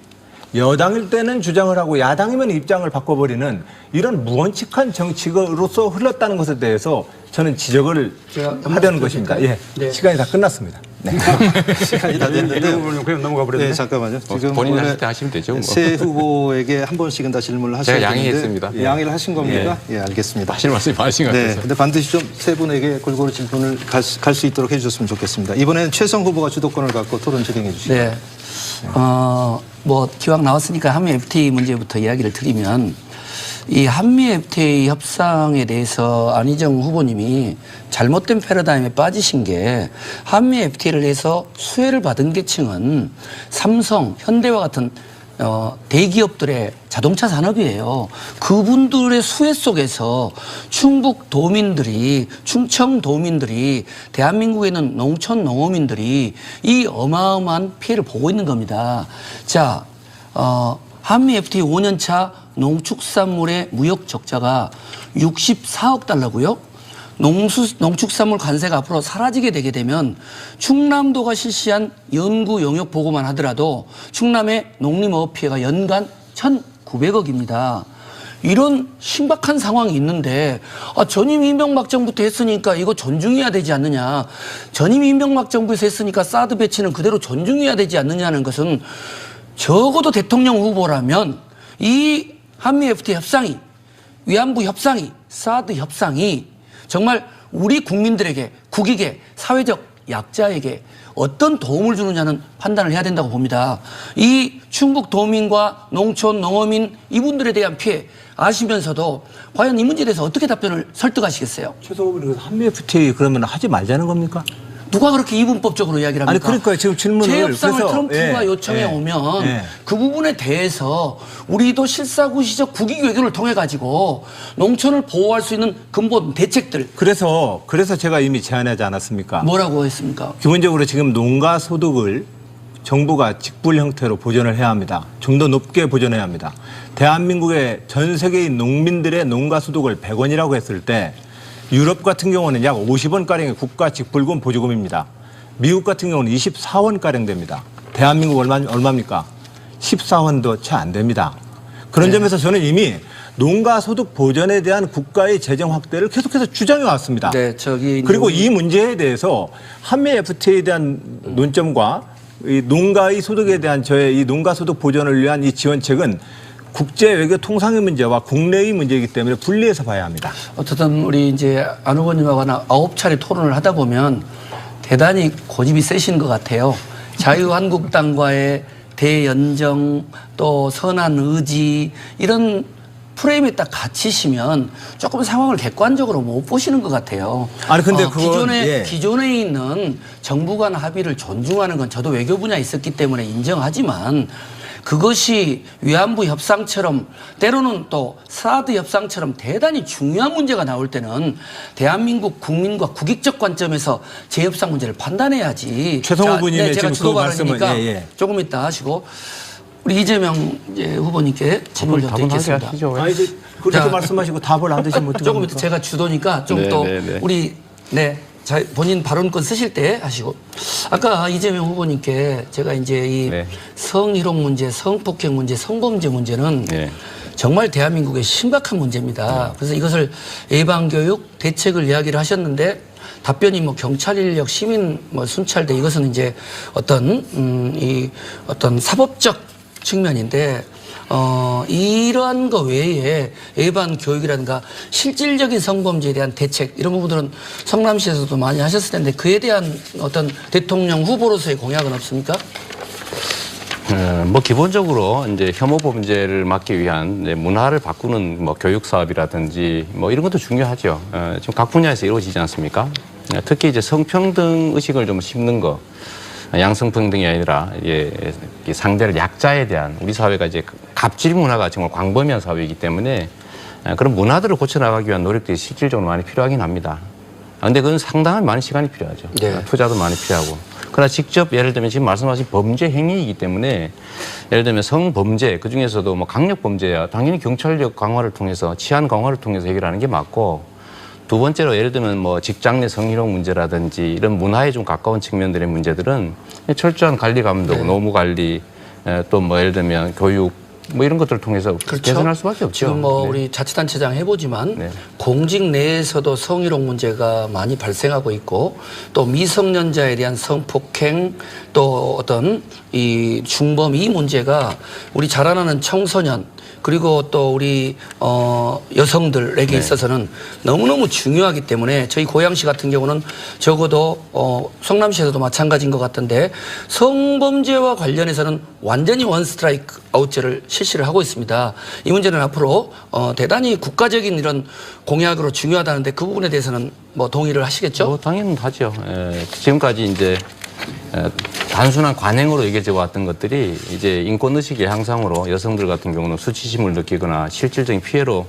여당일 때는 주장을 하고 야당이면 입장을 바꿔버리는 이런 무원칙한 정치로서 흘렀다는 것에 대해서 저는 지적을 하려는 것입니다. 시간이 다 끝났습니다. 시간이 다 됐는데 그냥 넘어가 버렸네. 잠깐만요. 지금 본인 하실 때 하시면 되죠. 뭐. 새 후보에게 한 번씩은 다 질문을 하셔야 제가 되는데 양해했습니다. 양해를 하신 겁니까? 알겠습니다. 하실 말씀이 많으신 것 같아서. 근데 반드시 좀 세 분에게 골고루 질문을 갈 수 있도록 해주셨으면 좋겠습니다. 이번에는 최성 후보가 주도권을 갖고 토론 진행해 주시죠. 네. 뭐 기왕 나왔으니까 한미 FTA 문제부터 이야기를 드리면 이 한미 FTA 협상에 대해서 안희정 후보님이 잘못된 패러다임에 빠지신 게 한미 FTA를 해서 수혜를 받은 계층은 삼성, 현대와 같은 대기업들의 자동차 산업이에요. 그분들의 수혜 속에서 충북 도민들이, 충청 도민들이, 대한민국에 있는 농촌 농어민들이 이 어마어마한 피해를 보고 있는 겁니다. 자, 한미 FTA 5년차 농축산물의 무역 적자가 64억 달러고요. 농축산물 관세가 앞으로 사라지게 되게 되면 충남도가 실시한 연구 영역 보고만 하더라도 충남의 농림어업 피해가 연간 1,900억입니다. 이런 심각한 상황이 있는데 전임 이명박 정부부터 했으니까 이거 존중해야 되지 않느냐. 전임 이명박 정부에서 했으니까 사드 배치는 그대로 존중해야 되지 않느냐는 것은 적어도 대통령 후보라면 이 한미 FTA 협상이, 위안부 협상이, 사드 협상이 정말 우리 국민들에게, 국익에, 사회적 약자에게 어떤 도움을 주느냐는 판단을 해야 된다고 봅니다. 이 충북 도민과 농촌, 농어민 이분들에 대한 피해 아시면서도 과연 이 문제에 대해서 어떻게 답변을 설득하시겠어요? 최성 후보님, 한미 FTA 그러면 하지 말자는 겁니까? 누가 그렇게 이분법적으로 이야기를 합니까? 아니 그러니까 지금 질문을 재협상을 트럼프가 요청해 오면 그 부분에 대해서 우리도 실사구시적 국익 외교를 통해 가지고 농촌을 보호할 수 있는 근본 대책들. 그래서 제가 이미 제안하지 않았습니까? 뭐라고 했습니까? 기본적으로 지금 농가 소득을 정부가 직불 형태로 보전을 해야 합니다. 좀 더 높게 보전해야 합니다. 대한민국의 전 세계의 농민들의 농가 소득을 100원이라고 했을 때 유럽 같은 경우는 약 50원가량의 국가 직불금 보조금입니다. 미국 같은 경우는 24원가량 됩니다. 대한민국 얼마입니까? 14원도 채 안 됩니다. 그런 점에서 저는 이미 농가 소득 보전에 대한 국가의 재정 확대를 계속해서 주장해 왔습니다. 그리고 이 문제에 대해서 한미 FTA에 대한 논점과 이 농가의 소득에 대한 저의 이 농가 소득 보전을 위한 이 지원책은 국제 외교 통상의 문제와 국내의 문제이기 때문에 분리해서 봐야 합니다. 어쨌든 우리 이제 안 후보님하고 9차례 토론을 하다 보면 대단히 고집이 세신 것 같아요. 자유한국당과의 대연정 또 선한 의지 이런 프레임에 딱 갇히시면 조금 상황을 객관적으로 못 보시는 것 같아요. 아니, 근데 그건, 예. 기존에 있는 정부 간 합의를 존중하는 건 저도 외교 분야에 있었기 때문에 인정하지만 그것이 위안부 협상처럼 때로는 또 사드 협상처럼 대단히 중요한 문제가 나올 때는 대한민국 국민과 국익적 관점에서 재협상 문제를 판단해야지. 최성호 자, 후보님의 제가 지금 주도 그 말씀은, 발언이니까 예, 예. 조금 이따 하시고 우리 이재명 이제 후보님께 질문 좀 드리겠습니다. 하시죠. 아니, 그렇게 자, 말씀하시고 답을 안 드시면 어떡합니까? 조금 이따 제가 주도니까 좀 또 우리 자, 본인 발언권 쓰실 때 하시고 아까 이재명 후보님께 제가 이제 이 네. 성희롱 문제, 성폭행 문제, 성범죄 문제는 네. 정말 대한민국의 심각한 문제입니다. 그래서 이것을 예방교육 대책을 이야기를 하셨는데 답변이 뭐 경찰 인력, 시민 뭐 순찰대 이것은 이제 어떤 이 어떤 사법적 측면인데 이러한 거 외에 예방 교육이라든가 실질적인 성범죄에 대한 대책 이런 부분들은 성남시에서도 많이 하셨을 텐데 그에 대한 어떤 대통령 후보로서의 공약은 없습니까? 뭐 기본적으로 이제 혐오 범죄를 막기 위한 이제 문화를 바꾸는 뭐 교육 사업이라든지 뭐 이런 것도 중요하죠. 지금 각 분야에서 이루어지지 않습니까? 특히 이제 성평등 의식을 좀 심는 거. 양성평등이 아니라 상대를 약자에 대한 우리 사회가 이제 갑질 문화가 정말 광범위한 사회이기 때문에 그런 문화들을 고쳐나가기 위한 노력들이 실질적으로 많이 필요하긴 합니다. 그런데 그건 상당한 많은 시간이 필요하죠. 네. 투자도 많이 필요하고. 그러나 직접 예를 들면 지금 말씀하신 범죄 행위이기 때문에 예를 들면 성범죄 그중에서도 뭐 강력범죄야 당연히 경찰력 강화를 통해서 치안 강화를 통해서 해결하는 게 맞고 두 번째로 예를 들면 뭐 직장 내 성희롱 문제라든지 이런 문화에 좀 가까운 측면들의 문제들은 철저한 관리 감독, 네. 노무 관리, 또 뭐 예를 들면 교육 뭐 이런 것들을 통해서 그렇죠. 개선할 수밖에 없죠. 지금 뭐 네. 우리 자치단체장 해보지만 네. 공직 내에서도 성희롱 문제가 많이 발생하고 있고 또 미성년자에 대한 성폭행 또 어떤 이 중범 이 문제가 우리 자라나는 청소년 그리고 또 우리 여성들에게 있어서는 너무너무 중요하기 때문에 저희 고양시 같은 경우는 적어도 성남시에서도 마찬가지인 것 같은데 성범죄와 관련해서는 완전히 원 스트라이크 아웃제를 실시를 하고 있습니다. 이 문제는 앞으로 대단히 국가적인 이런 공약으로 중요하다는데 그 부분에 대해서는 뭐 동의를 하시겠죠? 뭐 당연히 하죠. 지금까지 이제 단순한 관행으로 얘기해 왔던 것들이 이제 인권의식의 향상으로 여성들 같은 경우는 수치심을 느끼거나 실질적인 피해로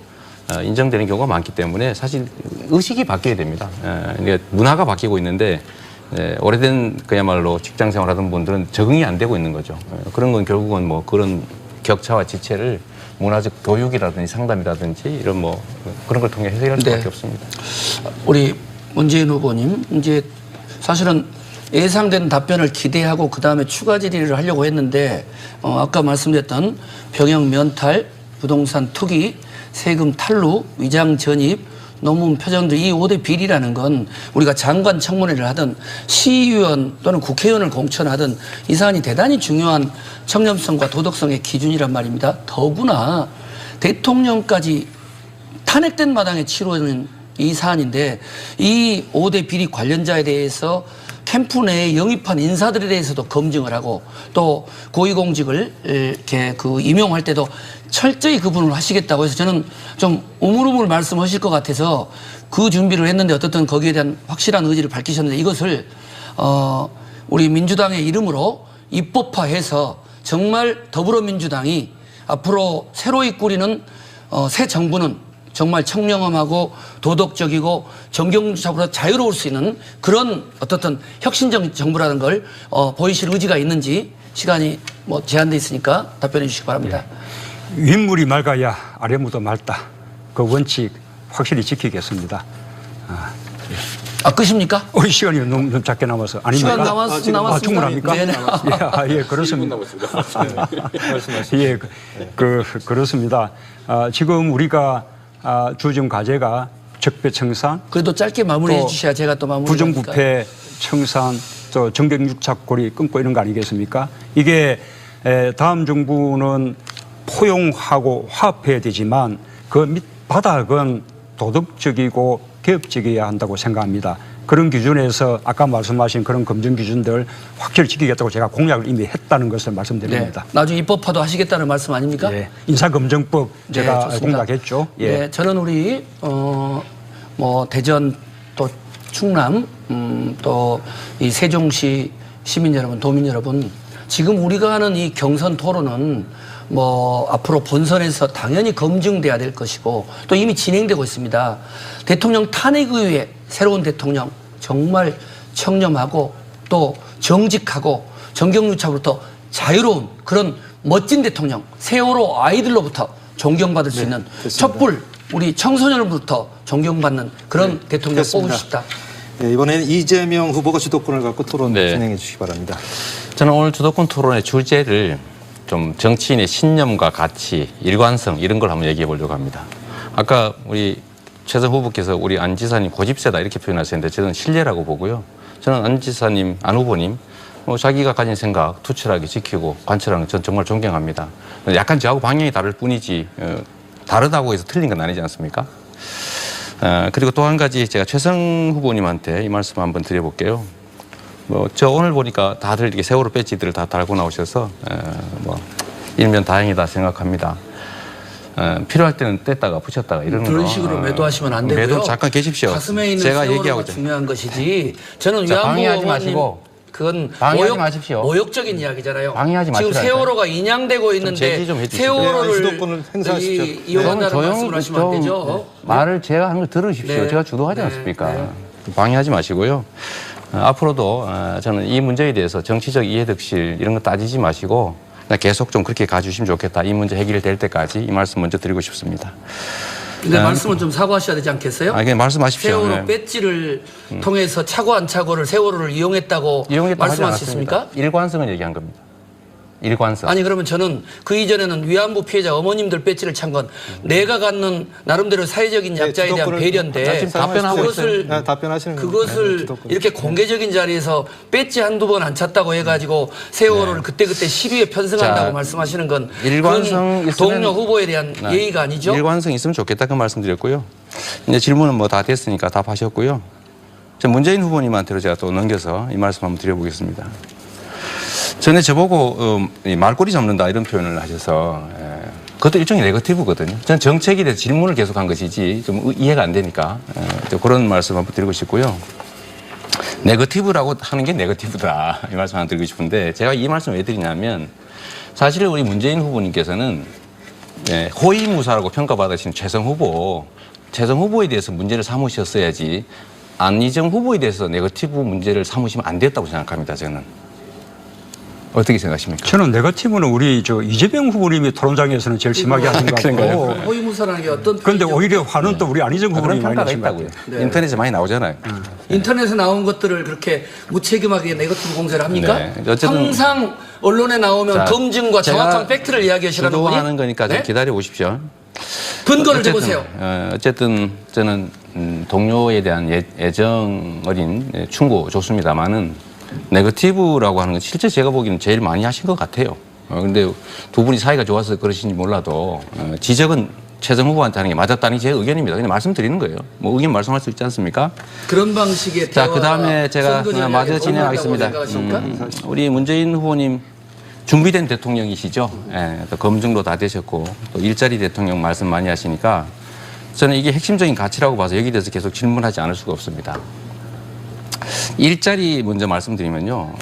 인정되는 경우가 많기 때문에 사실 의식이 바뀌어야 됩니다. 그러니까 문화가 바뀌고 있는데 오래된 그야말로 직장 생활하던 분들은 적응이 안 되고 있는 거죠. 그런 건 결국은 뭐 그런 격차와 지체를 문화적 교육이라든지 상담이라든지 이런 뭐 그런 걸 통해 해결할 수밖에 없습니다. 우리 문재인 후보님 이제 사실은 예상된 답변을 기대하고 그다음에 추가 질의를 하려고 했는데 아까 말씀드렸던 병역 면탈, 부동산 투기, 세금 탈루, 위장 전입, 논문 표정들 이 5대 비리라는 건 우리가 장관 청문회를 하든 시의원 또는 국회의원을 공천하든 이 사안이 대단히 중요한 청렴성과 도덕성의 기준이란 말입니다. 더구나 대통령까지 탄핵된 마당에 치러지는 이 사안인데 이 5대 비리 관련자에 대해서 캠프 내에 영입한 인사들에 대해서도 검증을 하고 또 고위공직을 이렇게 임용할 때도 철저히 구분을 하시겠다고 해서 저는 좀 우물우물 말씀하실 것 같아서 그 준비를 했는데 어떻든 거기에 대한 확실한 의지를 밝히셨는데 이것을 우리 민주당의 이름으로 입법화해서 정말 더불어민주당이 앞으로 새로이 꾸리는 새 정부는 정말 청렴하고 도덕적이고 정경적으로 자유로울 수 있는 그런 어떻든 혁신적 정부라는 걸 보이실 의지가 있는지 시간이 뭐 제한돼 있으니까 답변해 주시기 바랍니다. 윗물이 맑아야 아랫물도 맑다. 그 원칙 확실히 지키겠습니다. 끄십니까? 시간이 너무 작게 남아서 아닙니까? 시간 남았습니다. 충분합니까? 네네. 예, 그렇습니다. 예, 그렇습니다. 지금 우리가 주정 과제가 적폐청산, 그래도 짧게 마무리해 주셔야 제가 또 마무리. 부정부패 청산, 또 정경유착 고리 끊고 이런 거 아니겠습니까? 이게 다음 정부는 포용하고 화합해야 되지만 그 밑바닥은 도덕적이고 개혁적이어야 한다고 생각합니다. 그런 기준에서 아까 말씀하신 그런 검증 기준들 확실히 지키겠다고 제가 공약을 이미 했다는 것을 말씀드립니다. 나중에 입법화도 하시겠다는 말씀 아닙니까? 예, 인사검증법 제가 좋습니다. 공약했죠. 예. 네, 저는 우리 뭐 대전 또 충남 또 이 세종시 시민 여러분, 도민 여러분, 지금 우리가 하는 이 경선 토론은 뭐 앞으로 본선에서 당연히 검증돼야 될 것이고 또 이미 진행되고 있습니다. 대통령 탄핵 이후에 새로운 대통령 정말 청렴하고 또 정직하고 정경유착으로부터 자유로운 그런 멋진 대통령, 세월호 아이들로부터 존경받을 수 있는 촛불 우리 청소년으로부터 존경받는 그런 대통령 됐습니다. 뽑고 싶다. 네, 이번에는 이재명 후보가 주도권을 갖고 토론 네. 진행해 주시기 바랍니다. 저는 오늘 주도권 토론의 주제를 좀 정치인의 신념과 가치, 일관성 이런 걸 한번 얘기해 보려고 합니다. 아까 우리 최선 후보께서 우리 안 지사님 고집세다 이렇게 표현하셨는데 저는 신뢰라고 보고요. 저는 안 지사님, 안 후보님 자기가 가진 생각 투철하게 지키고 관철하는 전 정말 존경합니다. 약간 저하고 방향이 다를 뿐이지 다르다고 해서 틀린 건 아니지 않습니까? 그리고 또 한 가지 제가 최성 후보님한테 이 말씀 한번 드려볼게요. 저 오늘 보니까 다들 이렇게 세월호 배지들을 다 달고 나오셔서 일면 다행이다 생각합니다. 필요할 때는 뗐다가 붙였다가 이러는 그런 거. 식으로 매도하시면 안 되고요. 매도 잠깐 계십시오. 가슴에 있는 제가 세월호가 얘기하고 중요한 것이지. 저는 자, 위안부 방해하지 의원님 마시고. 그건 방해하지 마십시오. 모욕적인 이야기잖아요. 방해하지 지금 마시라니까요. 세월호가 인양되고 있는데 제지 좀 해주시고요. 세월호를 주도권을 행사하십시오. 이용한다는 말씀을 하시면 안 되죠. 말을 제가 한 걸 들으십시오. 네. 제가 주도하지 네. 않습니까? 네. 방해하지 마시고요. 앞으로도 저는 이 문제에 대해서 정치적 이해득실 이런 거 따지지 마시고 그냥 계속 좀 그렇게 가주시면 좋겠다. 이 문제 해결될 때까지 이 말씀 먼저 드리고 싶습니다. 근데 말씀은 좀 사과하셔야 되지 않겠어요? 그냥 말씀하십시오. 세월호 네. 배지를 통해서 차고 안 차고를 세월호를 이용했다고 이용했다고 하지 말씀하셨습니까? 않았습니다. 일관성을 얘기한 겁니다. 일관성. 아니 그러면 저는 그 이전에는 위안부 피해자 어머님들 배지를 찬 건 내가 갖는 나름대로 사회적인 약자에 대한 주도권을- 배려인데 지금 답변하고 그것을 있어요. 네, 답변하시는 그것을 겁니다. 네, 주도권. 이렇게 공개적인 자리에서 배지 한두 번 안 찼다고 해가지고 세월호를 그때그때 시비에 편승한다고 자, 말씀하시는 건 일관성 그건 있으면- 동료 후보에 대한 예의가 아니죠? 일관성 있으면 좋겠다 그 말씀드렸고요. 이제 질문은 뭐 다 됐으니까 답하셨고요. 문재인 후보님한테로 제가 또 넘겨서 이 말씀 한번 드려보겠습니다. 전에 저보고 말꼬리 잡는다 이런 표현을 하셔서 그것도 일종의 네거티브거든요. 저는 정책에 대해서 질문을 계속한 것이지 좀 이해가 안 되니까 그런 말씀 한번 드리고 싶고요. 네거티브라고 하는 게 네거티브다 이 말씀 하나 드리고 싶은데 제가 이 말씀 왜 드리냐면 사실 우리 문재인 후보님께서는 호위무사라고 평가받으신 최성 후보에 대해서 문제를 삼으셨어야지 안희정 후보에 대해서 네거티브 문제를 삼으시면 안 됐다고 생각합니다. 저는. 어떻게 생각하십니까? 저는 네거티브는 우리 이재명 후보님이 토론장에서는 제일 심하게 하신 것 같고 호위무사라는 게 어떤 그런데 표현이죠? 오히려 화는 또 우리 안희정 그런 후보님이 많이 평가가 내신 것 있다고요. 같아요. 네. 인터넷에 많이 나오잖아요. 인터넷에 나온 것들을 그렇게 무책임하게 네거티브 공세를 합니까? 네. 어쨌든 항상 언론에 나오면 자, 검증과 제가 정확한 팩트를 이야기하시라는 거니? 주도하는 거니까 좀 네? 기다려 보십시오. 근거를 어쨌든, 대보세요. 어쨌든 저는 동료에 대한 애정 어린 충고 좋습니다만은 네거티브라고 하는 건 실제 제가 보기에는 제일 많이 하신 것 같아요. 그런데 두 분이 사이가 좋아서 그러신지 몰라도 지적은 최성 후보한테 하는 게 맞았다는 게 제 의견입니다. 그냥 말씀드리는 거예요. 뭐 의견 말씀할 수 있지 않습니까? 그런 방식의 자, 대화가 그다음에 제가 선거 전략에 마저 도움이 진행하겠습니다. 된다고 생각하십니까? 우리 문재인 후보님 준비된 대통령이시죠. 또 검증도 다 되셨고 또 일자리 대통령 말씀 많이 하시니까 저는 이게 핵심적인 가치라고 봐서 여기 대해서 계속 질문하지 않을 수가 없습니다. 일자리 먼저 말씀드리면요.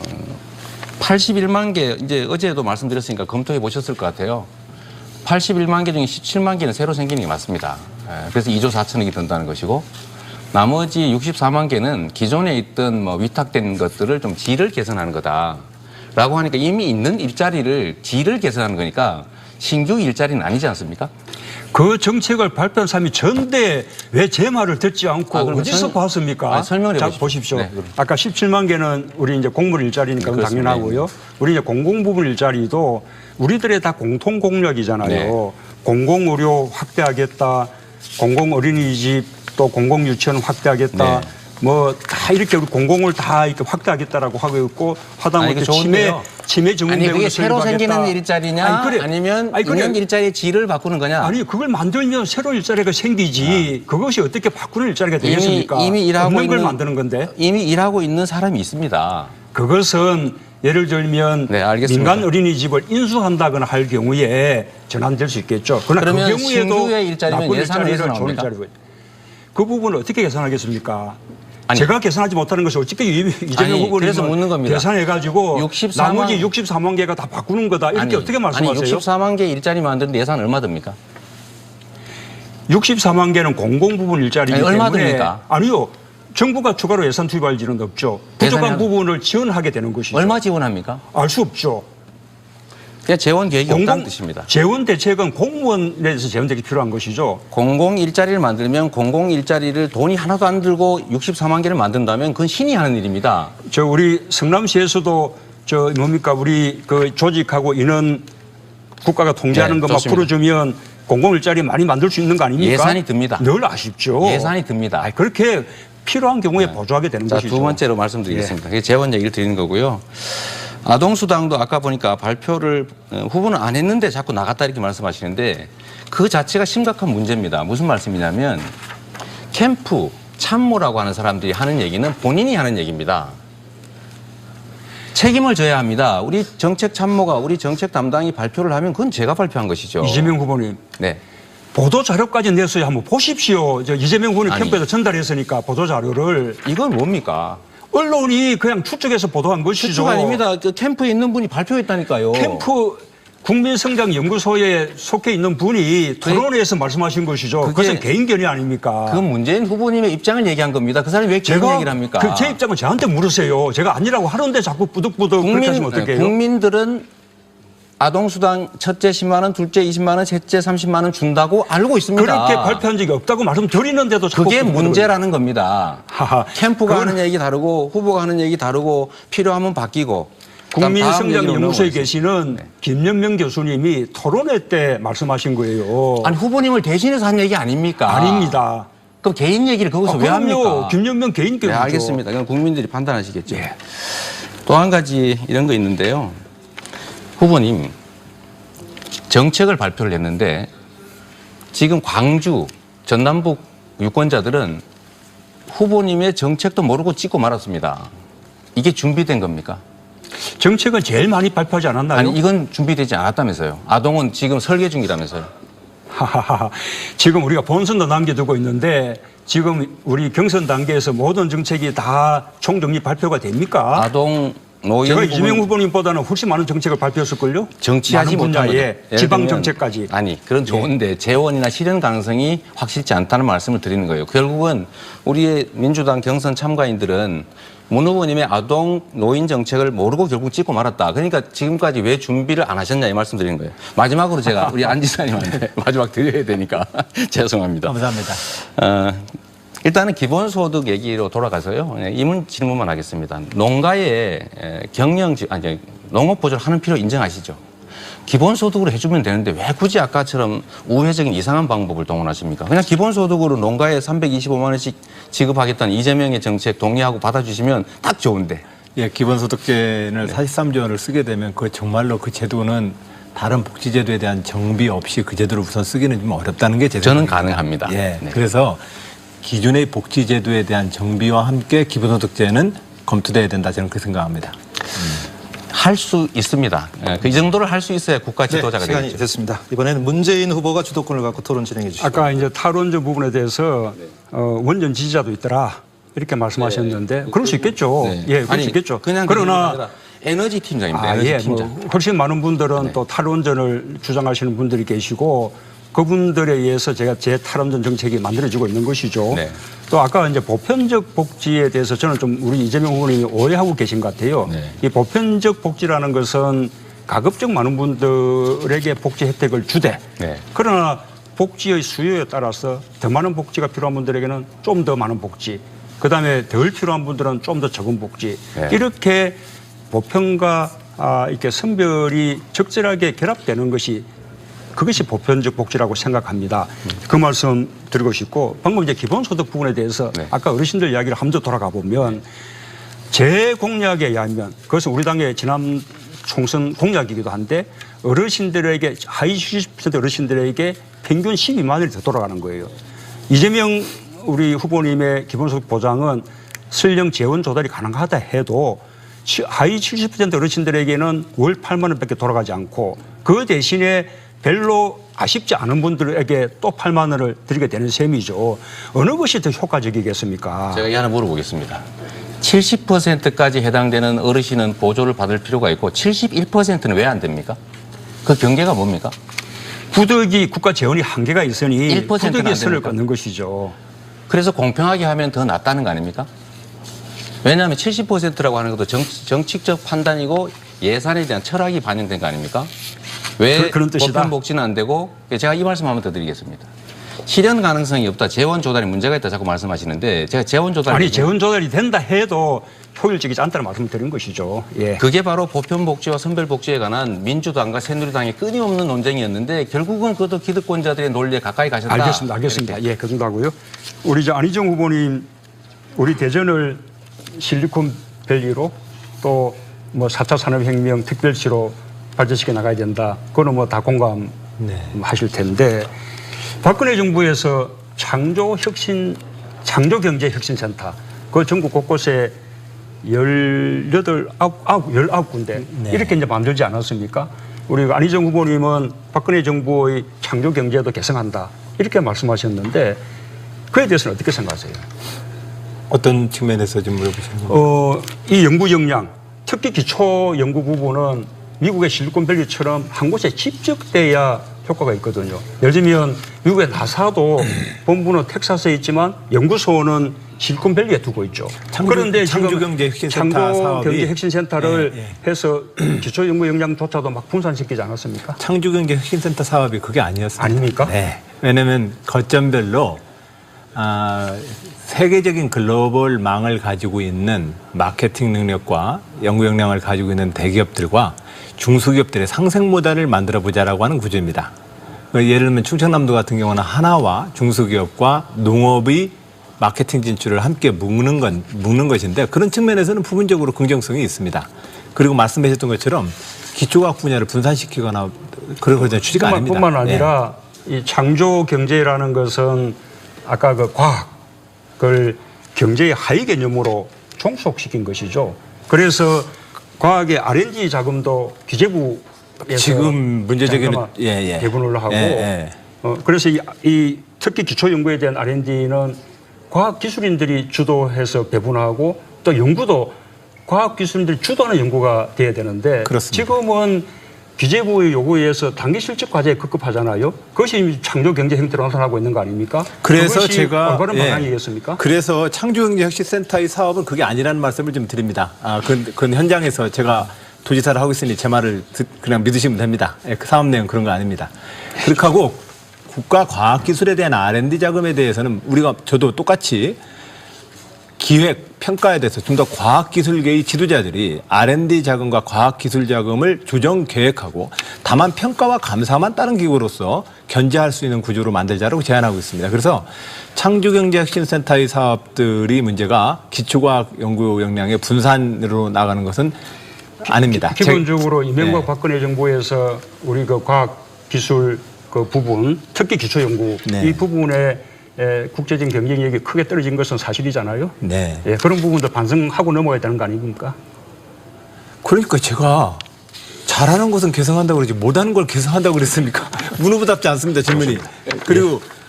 81만 개, 이제 어제도 말씀드렸으니까 검토해 보셨을 것 같아요. 81만 개 중에 17만 개는 새로 생기는 게 맞습니다. 그래서 2조 4천억이 든다는 것이고 나머지 64만 개는 기존에 있던 위탁된 것들을 좀 질을 개선하는 거다라고 하니까 이미 있는 일자리를 질을 개선하는 거니까 신규 일자리는 아니지 않습니까? 그 정책을 발표한 사람이 전대 왜 제 말을 듣지 않고 그러면 어디서 봤습니까? 설명을 자, 해보십시오. 보십시오. 네, 그럼. 아까 17만 개는 우리 이제 공무원 일자리니까 그건 그렇습니다. 당연하고요. 우리 이제 공공부문 일자리도 우리들의 다 공통 공약이잖아요. 네. 공공의료 확대하겠다, 공공어린이집 또 공공유치원 확대하겠다. 네. 뭐 다 이렇게 우리 공공을 다 이렇게 확대하겠다라고 하고 있고 하다못해 치매 전문 아니 그게 병원을 새로 설립하겠다. 생기는 일자리냐 아니면 있는 일자리의 질을 바꾸는 거냐? 아니 그걸 만들면 새로운 일자리가 생기지 그것이 어떻게 바꾸는 일자리가 되겠습니까? 이미 일하고 없는 걸 있는 만드는 건데 이미 일하고 있는 사람이 있습니다. 그것은 예를 들면 네, 알겠습니다. 민간 어린이집을 인수한다거나 할 경우에 전환될 수 있겠죠. 그러나 그러면 그 경우에도 신규의 일자리면 나쁜 예산은 일자리를 어디서 좋은 나옵니까? 일자리고 그 부분을 어떻게 계산하겠습니까? 아니, 제가 계산하지 못하는 것이 어떻게 이재명 아니, 후보는 그래서 묻는 겁니다. 계산해가지고 64만 나머지 64만 개가 다 바꾸는 거다 이렇게 어떻게 말씀하세요? 아니 64만 개 일자리 만드는데 예산 얼마 듭니까? 64만 개는 공공 부분 일자리이기 아니, 얼마 때문에 듭니까? 아니요. 정부가 추가로 예산 투입할 일은 없죠. 부족한 부분을 지원하게 되는 것이죠. 얼마 지원합니까? 알 수 없죠. 그냥 재원 계획이 없다는 뜻입니다. 재원 대책은 공무원에서 재원 대책이 필요한 것이죠. 공공 일자리를 만들면 공공 일자리를 돈이 하나도 안 들고 64만 개를 만든다면 그건 신이 하는 일입니다. 저 우리 성남시에서도 저 뭡니까 우리 그 조직하고 인원 국가가 통제하는 네, 거 막 좋습니다. 풀어주면 공공 일자리 많이 만들 수 있는 거 아닙니까? 예산이 듭니다. 늘 아쉽죠. 예산이 듭니다. 아니, 그렇게 필요한 경우에 보조하게 되는 자, 것이죠. 두 번째로 말씀드리겠습니다. 그게 재원 얘기를 드리는 거고요. 아동수당도 아까 보니까 발표를 후보는 안 했는데 자꾸 나갔다 이렇게 말씀하시는데 그 자체가 심각한 문제입니다. 무슨 말씀이냐면 캠프, 참모라고 하는 사람들이 하는 얘기는 본인이 하는 얘기입니다. 책임을 져야 합니다. 우리 정책 참모가 우리 정책 담당이 발표를 하면 그건 제가 발표한 것이죠. 이재명 후보님. 네. 보도 자료까지 냈어요. 한번 보십시오. 저 이재명 후보는 아니. 캠프에서 전달했으니까 보도 자료를 이건 뭡니까? 언론이 그냥 추측해서 보도한 것이죠. 추측 아닙니다. 그 캠프에 있는 분이 발표했다니까요. 캠프 국민성장연구소에 속해 있는 분이 토론회에서 말씀하신 것이죠. 그것은 개인견이 아닙니까? 그 문재인 후보님의 입장을 얘기한 겁니다. 그 사람이 왜 개인 얘기를 합니까? 제 입장은 저한테 물으세요. 제가 아니라고 하는데 자꾸 뿌득뿌득 그렇게 하시면 어떡해요? 국민들은 아동수당 첫째 10만 원, 둘째 20만 원, 셋째 30만 원 준다고 알고 있습니다. 그렇게 발표한 적이 없다고 말씀드리는데도 자꾸 그게 문제라는 겁니다. 하하. 캠프가 하는 얘기 다르고 후보가 하는 얘기 다르고 필요하면 바뀌고. 국민성장연구소에 계시는 김연명 교수님이 토론회 때 말씀하신 거예요. 아니 후보님을 대신해서 한 얘기 아닙니까? 아닙니다. 그럼 개인 얘기를 거기서 왜 합니까? 김연명 개인 교수죠. 네, 알겠습니다. 그럼 국민들이 판단하시겠죠. 또 한 가지 이런 거 있는데요. 후보님 정책을 발표를 했는데 지금 광주, 전남북 유권자들은 후보님의 정책도 모르고 찍고 말았습니다. 이게 준비된 겁니까? 정책은 제일 많이 발표하지 않았나요? 아니 이건 준비되지 않았다면서요. 아동은 지금 설계 중이라면서요. 하하하. 지금 우리가 본선도 남겨두고 있는데 지금 우리 경선 단계에서 모든 정책이 다 총정리 발표가 됩니까? 아동 노인 제가 부분 이재명 후보님보다는 훨씬 많은 정책을 발표했을걸요? 정치하지 많은 못한 분야에 거죠. 지방 예를 들면 정책까지. 아니 그런 좋은데 재원이나 실현 가능성이 확실치 않다는 말씀을 드리는 거예요. 결국은 우리의 민주당 경선 참가인들은 문 후보님의 아동 노인 정책을 모르고 결국 찍고 말았다. 그러니까 지금까지 왜 준비를 안 하셨냐 이 말씀 드리는 거예요. 마지막으로 제가 우리 안 지사님한테 마지막 드려야 되니까 죄송합니다. 감사합니다. 일단은 기본소득 얘기로 돌아가서요. 이 질문만 하겠습니다. 농가에 농업 보조를 하는 필요 인정하시죠? 기본소득으로 해주면 되는데 왜 굳이 아까처럼 우회적인 이상한 방법을 동원하십니까? 그냥 기본소득으로 농가에 325만 원씩 지급하겠다는 이재명의 정책 동의하고 받아주시면 딱 좋은데. 예, 기본소득제를 43조 원을 쓰게 되면 그 정말로 그 제도는 다른 복지제도에 대한 정비 없이 그 제도를 우선 쓰기는 좀 어렵다는 게 제 저는 생각입니다. 가능합니다. 예, 네. 그래서 기존의 복지제도에 대한 정비와 함께 기본소득제는 검토돼야 된다 저는 그렇게 생각합니다. 할 수 있습니다. 이 정도를 할 수 있어야 국가 네, 지도자가 시간이 되겠죠. 됐습니다. 이번에는 문재인 후보가 주도권을 갖고 토론 진행해 주시죠. 아까 이제 탈원전 부분에 대해서 원전 지지자도 있더라 이렇게 말씀하셨는데 그럴 수 있겠죠. 네. 예, 그럴 아니, 수 있겠죠. 그냥 그러나 에너지 팀장입니다. 에너지 예, 팀장. 뭐 훨씬 많은 분들은 또 탈원전을 주장하시는 분들이 계시고 그분들에 의해서 제가 제 탈원전 정책이 만들어지고 있는 것이죠. 네. 또 아까 이제 보편적 복지에 대해서 저는 좀 우리 이재명 후보님이 오해하고 계신 것 같아요. 네. 이 보편적 복지라는 것은 가급적 많은 분들에게 복지 혜택을 주되 네. 그러나 복지의 수요에 따라서 더 많은 복지가 필요한 분들에게는 좀 더 많은 복지 그다음에 덜 필요한 분들은 좀 더 적은 복지 네. 이렇게 보편과 이렇게 선별이 적절하게 결합되는 것이 그것이 보편적 복지라고 생각합니다. 그 말씀 드리고 싶고 방금 이제 기본소득 부분에 대해서 네. 아까 어르신들 이야기를 한번 더 돌아가 보면 제 공약에 의하면 그것은 우리 당의 지난 총선 공약이기도 한데 어르신들에게 하위 70% 어르신들에게 평균 12만 원이 더 돌아가는 거예요. 이재명 우리 후보님의 기본소득 보장은 설령 재원 조달이 가능하다 해도 하위 70% 어르신들에게는 월 8만 원밖에 돌아가지 않고 그 대신에 별로 아쉽지 않은 분들에게 또 8만 원을 드리게 되는 셈이죠. 어느 것이 더 효과적이겠습니까? 제가 이 하나 물어보겠습니다. 70%까지 해당되는 어르신은 보조를 받을 필요가 있고 71%는 왜 안 됩니까? 그 경계가 뭡니까? 구덕이 국가 재원이 한계가 있으니 1%는 구덕의 안 선을 됩니까? 걷는 것이죠. 그래서 공평하게 하면 더 낫다는 거 아닙니까? 왜냐하면 70%라고 하는 것도 정치적 판단이고 예산에 대한 철학이 반영된 거 아닙니까? 왜 그런 뜻이다. 보편복지는 안 되고 제가 이 말씀 한번 더 드리겠습니다. 실현 가능성이 없다. 재원 조달에 문제가 있다. 자꾸 말씀하시는데 제가 재원 조달 아니 재원 조달이 된다 해도 효율적이지 않다는 말씀을 드린 것이죠. 예. 그게 바로 보편복지와 선별복지에 관한 민주당과 새누리당의 끊임없는 논쟁이었는데 결국은 그것도 기득권자들의 논리에 가까이 가셨다. 알겠습니다. 예, 그 정도 하고요. 우리 안희정 후보님 우리 대전을 실리콘밸리로 또 뭐 4차 산업혁명 특별시로 발전시켜 나가야 된다. 그거는 뭐 다 공감하실 텐데 박근혜 정부에서 창조경제혁신센터 그 전국 곳곳에 19군데 이렇게 이제 만들지 않았습니까? 우리 안희정 후보님은 박근혜 정부의 창조경제도 개성한다 이렇게 말씀하셨는데 그에 대해서는 어떻게 생각하세요? 어떤 측면에서 좀 물어보시는 건가요? 이 연구 역량, 특히 기초 연구 부분은 미국의 실리콘밸리처럼 한 곳에 집적돼야 효과가 있거든요. 예를 들면 미국의 나사도 본부는 텍사스에 있지만 연구소는 실리콘밸리에 두고 있죠. 그런데 창조경제혁신센터를 해서 기초 연구 역량조차도 막 분산시키지 않았습니까? 창조경제혁신센터 사업이 그게 아니었습니다. 아닙니까? 네. 왜냐하면 거점별로 세계적인 글로벌망을 가지고 있는 마케팅 능력과 연구 역량을 가지고 있는 대기업들과 중소기업들의 상생 모델을 만들어 보자라고 하는 구조입니다. 예를 들면 충청남도 같은 경우는 하나와 중소기업과 농업의 마케팅 진출을 함께 묶는 것인데 그런 측면에서는 부분적으로 긍정성이 있습니다. 그리고 말씀하셨던 것처럼 기초과학 분야를 분산시키거나 그런 취지가 아닙니다. 뿐만 아니라 이 창조 경제라는 것은 아까 그 과학을 경제의 하위 개념으로 종속시킨 것이죠. 그래서 과학의 R&D 자금도 기재부에서 지금 문제적인 배분을 하고 그래서 이 특히 기초 연구에 대한 R&D는 과학 기술인들이 주도해서 배분하고 또 연구도 과학 기술인들이 주도하는 연구가 돼야 되는데 그렇습니다. 지금은 기재부의 요구에 의해서 단기 실적 과제에 급급하잖아요. 그것이 창조 경제 형태로 나타나고 있는 거 아닙니까? 그래서 그것이 제가 올바른 방향이겠습니까? 그래서 창조경제혁신센터의 사업은 그게 아니라는 말씀을 좀 드립니다. 그건 현장에서 제가 도지사를 하고 있으니 제 말을 그냥 믿으시면 됩니다. 그 사업 내용 그런 거 아닙니다. 그렇게 하고 국가 과학기술에 대한 R&D 자금에 대해서는 저도 똑같이 기획, 평가에 대해서 좀 더 과학기술계의 지도자들이 R&D 자금과 과학기술 자금을 조정 계획하고 다만 평가와 감사만 따른 기구로서 견제할 수 있는 구조로 만들자라고 제안하고 있습니다. 그래서 창조경제혁신센터의 사업들이 문제가 기초과학 연구 역량의 분산으로 나가는 것은 아닙니다. 기본적으로 이명박 박근혜 정부에서 우리 그 과학기술 그 부분, 특히 기초연구 이 부분에 국제적인 경쟁력이 크게 떨어진 것은 사실이잖아요. 네. 예, 그런 부분도 반성하고 넘어가야 되는 거 아닙니까? 그러니까 제가 잘하는 것은 개성한다고 그러지 못하는 걸 개성한다고 그랬습니까? 문후부답지 않습니다, 질문이.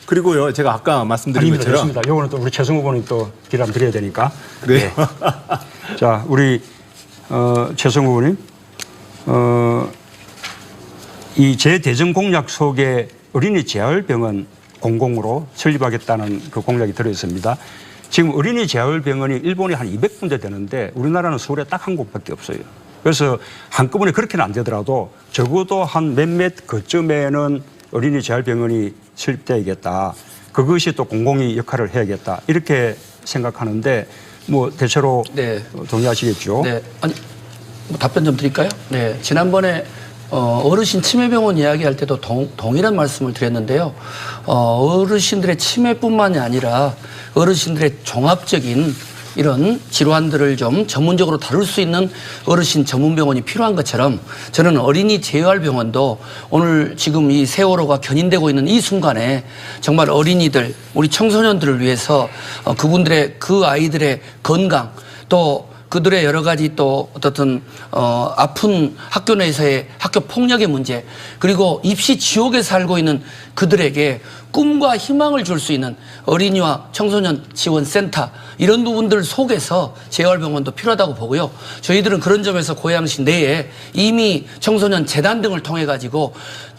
그리고요, 제가 아까 말씀드린 것처럼. 좋습니다. 요거는 또 우리 최승호 후보님 또 기람 드려야 되니까. 그래요. 네. 자, 우리 최승호 후보님, 이 제 대정 공약 속에 어린이 재활병원 공공으로 설립하겠다는 그 공약이 들어있습니다. 지금 어린이 재활병원이 일본에 한 200군데 되는데 우리나라는 서울에 딱 한 곳밖에 없어요. 그래서 한꺼번에 그렇게는 안 되더라도 적어도 한 몇몇 거점에는 어린이 재활병원이 설립돼야겠다. 그것이 또 공공이 역할을 해야겠다. 이렇게 생각하는데 뭐 대체로 동의하시겠죠? 네. 아니, 뭐 답변 좀 드릴까요? 네. 지난번에 어르신 치매병원 이야기할 때도 동일한 말씀을 드렸는데요. 어르신들의 치매뿐만이 아니라 어르신들의 종합적인 이런 질환들을 좀 전문적으로 다룰 수 있는 어르신 전문병원이 필요한 것처럼 저는 어린이 재활병원도 오늘 지금 이 세월호가 견인되고 있는 이 순간에 정말 어린이들, 우리 청소년들을 위해서 그분들의 그 아이들의 건강 또 그들의 여러 가지 또 어떻든 아픈 학교 내에서의 학교 폭력의 문제 그리고 입시 지옥에 살고 있는 그들에게 꿈과 희망을 줄 수 있는 어린이와 청소년 지원센터 이런 부분들 속에서 재활병원도 필요하다고 보고요. 저희들은 그런 점에서 고양시 내에 이미 청소년 재단 등을 통해 가지고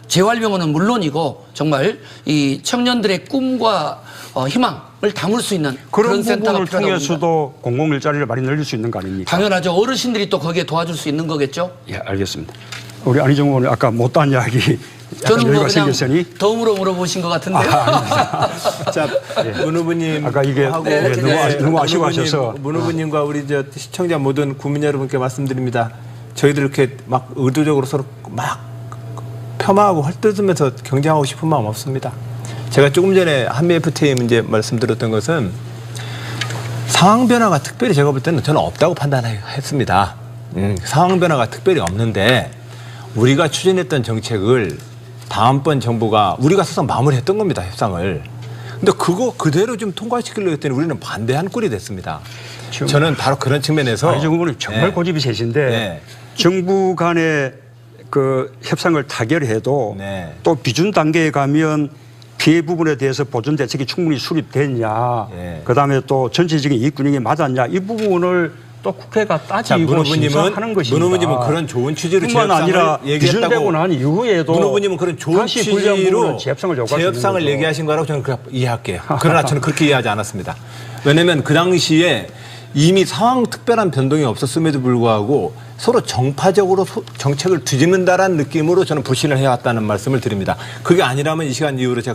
재활병원은 물론이고 정말 이 청년들의 꿈과 희망을 담을 수 있는 그런 센터가 부분을 필요하다고 봅니다. 통해서도 공공 일자리를 많이 늘릴 수 있는 거 아닙니까? 당연하죠. 어르신들이 또 거기에 도와줄 수 있는 거겠죠. 예, 알겠습니다. 우리 안희정 의원이 아까 못한 이야기 약간 저는 뭐 여유가 그냥 생겼으니 덤으로 물어보신 것 같은데요. 자, 문 후보님 아까 이게 하고 너무 아쉬워하셔서 문 후보님과 우리 저 시청자 모든 국민 여러분께 말씀드립니다. 저희들 이렇게 막 의도적으로 서로 막 폄하하고 헐뜯으면서 경쟁하고 싶은 마음 없습니다. 제가 조금 전에 한미 FTA 문제 말씀드렸던 것은 상황 변화가 특별히 제가 볼 때는 저는 없다고 판단했습니다. 상황 변화가 특별히 없는데 우리가 추진했던 정책을 다음번 정부가 우리가 사실 마무리했던 겁니다. 협상을. 근데 그거 그대로 좀 통과시키려고 했더니 우리는 반대한 꼴이 됐습니다. 저는 바로 그런 측면에서 안희정 의원이 정말 고집이 세신데 네. 정부 간의 그 협상을 타결해도 네. 또 비준 단계에 가면 피해 부분에 대해서 보존 대책이 충분히 수립됐냐, 네. 그다음에 또 전체적인 이익 균형이 맞았냐 이 부분을 또 국회가 따지고 심사하는 것입니다. 문 후보님은 그런 좋은 취지로 뿐만 아니라 재협상을 비준되고 얘기했다고. 난 이후에도 문 후보님은 그런 좋은 다시 불리한 취지로 부분은 재협상을 요구할 수 있는 재협상을 거죠. 얘기하신 거라고 저는 이해할게요. 그러나 저는 그렇게 이해하지 않았습니다. 왜냐하면 그 당시에 이미 상황 특별한 변동이 없었음에도 불구하고 서로 정파적으로 정책을 뒤집는다라는 느낌으로 저는 불신을 해왔다는 말씀을 드립니다. 그게 아니라면 이 시간 이후로 제가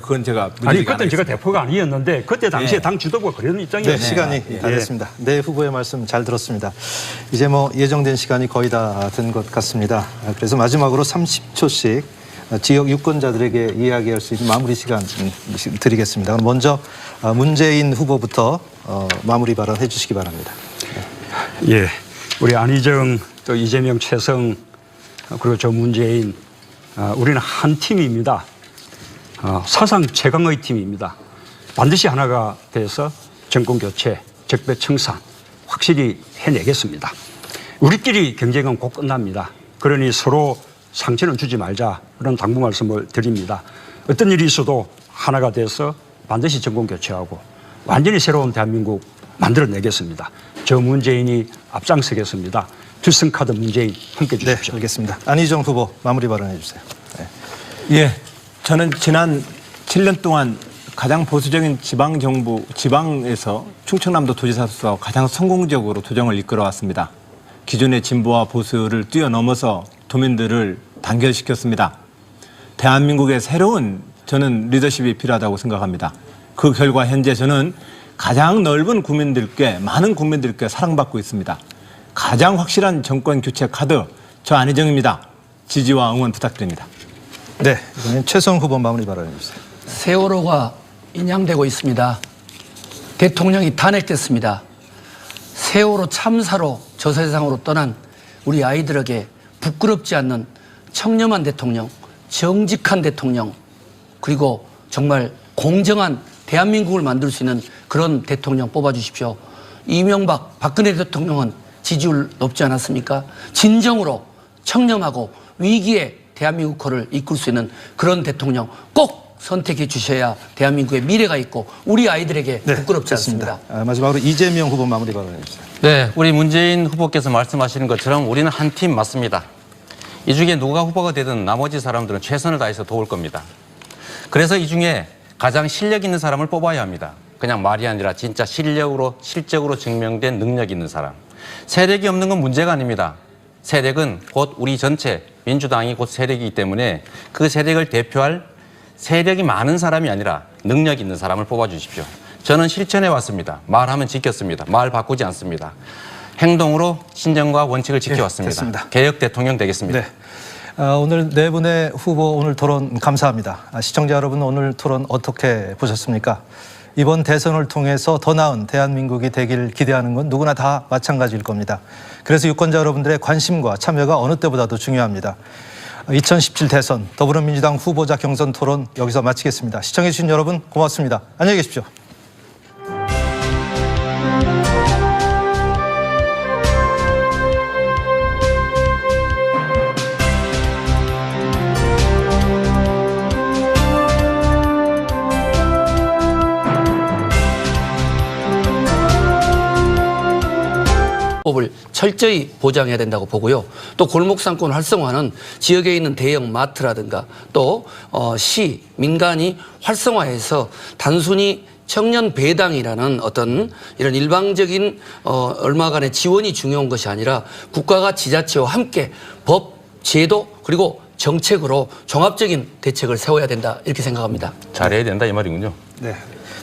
아니 그때 제가 대표가 아니었는데 그때 당시에 네. 당 지도부가 그런 입장이었어요. 네, 시간이 다 됐습니다. 네, 후보의 말씀 잘 들었습니다. 이제 뭐 예정된 시간이 거의 다 된 것 같습니다. 그래서 마지막으로 30초씩 지역 유권자들에게 이야기할 수 있는 마무리 시간 드리겠습니다. 그럼 먼저 문재인 후보부터 마무리 발언해 주시기 바랍니다. 예, 우리 안희정 또 이재명, 최성 그리고 저 문재인 우리는 한 팀입니다. 사상 최강의 팀입니다. 반드시 하나가 돼서 정권 교체, 적폐청산 확실히 해내겠습니다. 우리끼리 경쟁은 곧 끝납니다. 그러니 서로 상처는 주지 말자 그런 당부 말씀을 드립니다. 어떤 일이 있어도 하나가 돼서 반드시 정권 교체하고 완전히 새로운 대한민국 만들어내겠습니다. 저 문재인이 앞장서겠습니다. 필승카드 문재인 함께 주십시오. 네, 알겠습니다. 안희정 후보 마무리 발언해 주세요. 네. 예, 저는 지난 7년 동안 가장 보수적인 지방에서 충청남도 도지사로서 가장 성공적으로 도정을 이끌어왔습니다. 기존의 진보와 보수를 뛰어넘어서 도민들을 단결시켰습니다. 대한민국의 새로운 저는 리더십이 필요하다고 생각합니다. 그 결과 현재 저는 가장 넓은 국민들께 많은 국민들께 사랑받고 있습니다. 가장 확실한 정권 교체 카드 저 안희정입니다. 지지와 응원 부탁드립니다. 네, 이번엔 최성 후보 마무리 발언해 주세요. 세월호가 인양되고 있습니다. 대통령이 탄핵됐습니다. 세월호 참사로 저 세상으로 떠난 우리 아이들에게 부끄럽지 않는 청렴한 대통령, 정직한 대통령, 그리고 정말 공정한 대한민국을 만들 수 있는 그런 대통령 뽑아주십시오. 이명박, 박근혜 대통령은 지지율 높지 않았습니까? 진정으로 청렴하고 위기에 대한민국을 이끌 수 있는 그런 대통령 꼭 선택해 주셔야 대한민국의 미래가 있고 우리 아이들에게 부끄럽지 않습니다. 마지막으로 이재명 후보 마무리 발언해 주세요. 네, 우리 문재인 후보께서 말씀하시는 것처럼 우리는 한 팀 맞습니다. 이 중에 누가 후보가 되든 나머지 사람들은 최선을 다해서 도울 겁니다. 그래서 이 중에 가장 실력 있는 사람을 뽑아야 합니다. 그냥 말이 아니라 진짜 실적으로 증명된 능력 있는 사람. 세력이 없는 건 문제가 아닙니다. 세력은 곧 우리 전체 민주당이 곧 세력이기 때문에 그 세력을 대표할 세력이 많은 사람이 아니라 능력 있는 사람을 뽑아주십시오. 저는 실천해 왔습니다. 말하면 지켰습니다. 말 바꾸지 않습니다. 행동으로 신정과 원칙을 지켜왔습니다. 됐습니다. 개혁 대통령 되겠습니다. 네. 오늘 네 분의 후보 오늘 토론 감사합니다. 시청자 여러분 오늘 토론 어떻게 보셨습니까? 이번 대선을 통해서 더 나은 대한민국이 되길 기대하는 건 누구나 다 마찬가지일 겁니다. 그래서 유권자 여러분들의 관심과 참여가 어느 때보다도 중요합니다. 2017 대선 더불어민주당 후보자 경선 토론 여기서 마치겠습니다. 시청해 주신 여러분 고맙습니다. 안녕히 계십시오. 법을 철저히 보장해야 된다고 보고요. 또 골목상권 활성화는 지역에 있는 대형 마트라든가 또 시, 민간이 활성화해서 단순히 청년 배당이라는 어떤 이런 일방적인 얼마간의 지원이 중요한 것이 아니라 국가가 지자체와 함께 법, 제도 그리고 정책으로 종합적인 대책을 세워야 된다 이렇게 생각합니다. 잘해야 된다 이 말이군요. 네,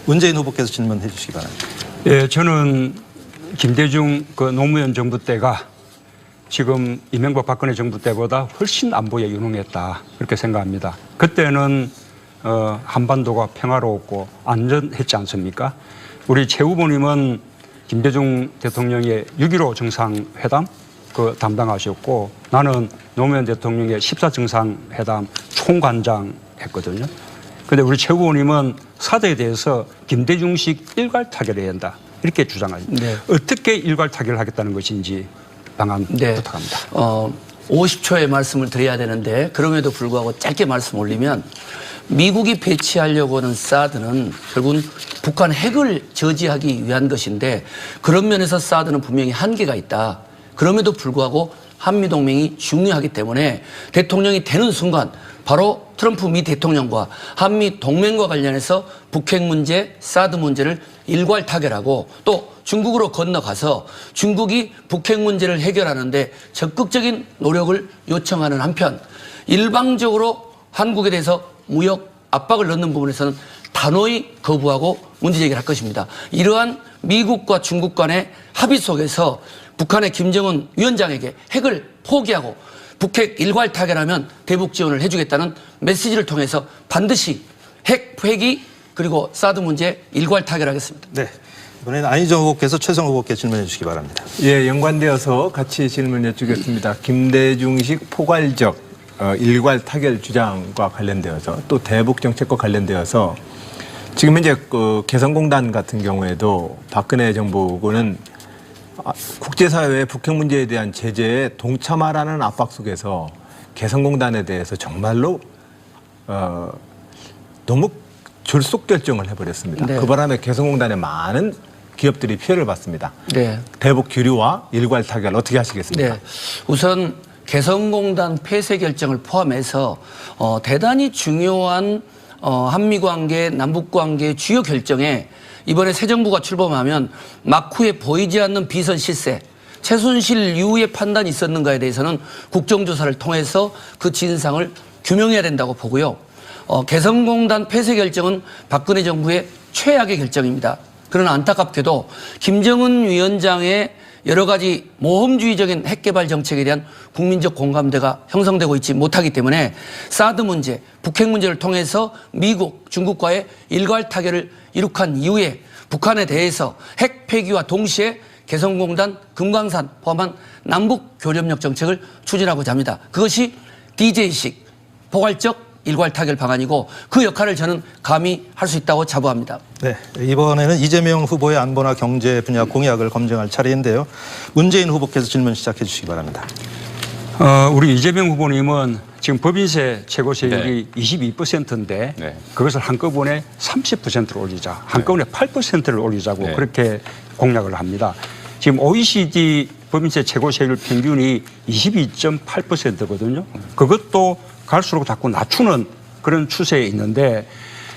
문재인 후보께서 질문해 주시기 바랍니다. 예, 저는 김대중 노무현 정부 때가 지금 이명박 박근혜 정부 때보다 훨씬 안보에 유능했다 그렇게 생각합니다. 그때는 한반도가 평화로웠고 안전했지 않습니까? 우리 최 후보님은 김대중 대통령의 6.15 정상회담 담당하셨고 나는 노무현 대통령의 14 정상회담 총관장 했거든요. 그런데 우리 최 후보님은 사드에 대해서 김대중식 일괄 타결해야 한다. 이렇게 주장합니다. 네. 어떻게 일괄 타결을 하겠다는 것인지 방안 부탁합니다. 50초의 말씀을 드려야 되는데 그럼에도 불구하고 짧게 말씀 올리면 미국이 배치하려고 하는 사드는 결국은 북한 핵을 저지하기 위한 것인데 그런 면에서 사드는 분명히 한계가 있다. 그럼에도 불구하고 한미동맹이 중요하기 때문에 대통령이 되는 순간 바로 트럼프 미 대통령과 한미 동맹과 관련해서 북핵 문제, 사드 문제를 일괄 타결하고 또 중국으로 건너가서 중국이 북핵 문제를 해결하는데 적극적인 노력을 요청하는 한편 일방적으로 한국에 대해서 무역 압박을 넣는 부분에서는 단호히 거부하고 문제 제기를 할 것입니다. 이러한 미국과 중국 간의 합의 속에서 북한의 김정은 위원장에게 핵을 포기하고 북핵 일괄 타결하면 대북 지원을 해주겠다는 메시지를 통해서 반드시 핵 폐기 그리고 사드 문제 일괄 타결하겠습니다. 네, 이번에는 안희정 후보께서 최성 후보께 질문해 주시기 바랍니다. 예, 연관되어서 같이 질문 여쭙겠습니다. 김대중식 포괄적 일괄 타결 주장과 관련되어서 또 대북 정책과 관련되어서 지금 현재 개성공단 같은 경우에도 박근혜 정부는 국제사회의 북핵 문제에 대한 제재에 동참하라는 압박 속에서 개성공단에 대해서 정말로 너무 졸속 결정을 해버렸습니다. 네. 그 바람에 개성공단에 많은 기업들이 피해를 봤습니다. 네. 대북 규류와 일괄 타결 어떻게 하시겠습니까? 네. 우선 개성공단 폐쇄 결정을 포함해서 대단히 중요한 한미관계, 남북관계 주요 결정에 이번에 새 정부가 출범하면 막후에 보이지 않는 비선 실세, 최순실 이후의 판단이 있었는가에 대해서는 국정조사를 통해서 그 진상을 규명해야 된다고 보고요. 개성공단 폐쇄 결정은 박근혜 정부의 최악의 결정입니다. 그러나 안타깝게도 김정은 위원장의 여러 가지 모험주의적인 핵개발 정책에 대한 국민적 공감대가 형성되고 있지 못하기 때문에 사드 문제, 북핵 문제를 통해서 미국, 중국과의 일괄 타결을 이룩한 이후에 북한에 대해서 핵 폐기와 동시에 개성공단, 금강산 포함한 남북 교렵력 정책을 추진하고자 합니다. 그것이 DJ식 포괄적 일괄 타결 방안이고 그 역할을 저는 감히 할 수 있다고 자부합니다. 네, 이번에는 이재명 후보의 안보나 경제 분야 공약을 검증할 차례인데요. 문재인 후보께서 질문 시작해 주시기 바랍니다. 우리 이재명 후보님은 지금 법인세 최고세율이 22%인데 네. 그것을 한꺼번에 30%로 올리자, 한꺼번에 8%를 올리자고 네. 그렇게 공약을 합니다. 지금 OECD 법인세 최고세율 평균이 22.8%거든요. 그것도 갈수록 자꾸 낮추는 그런 추세에 있는데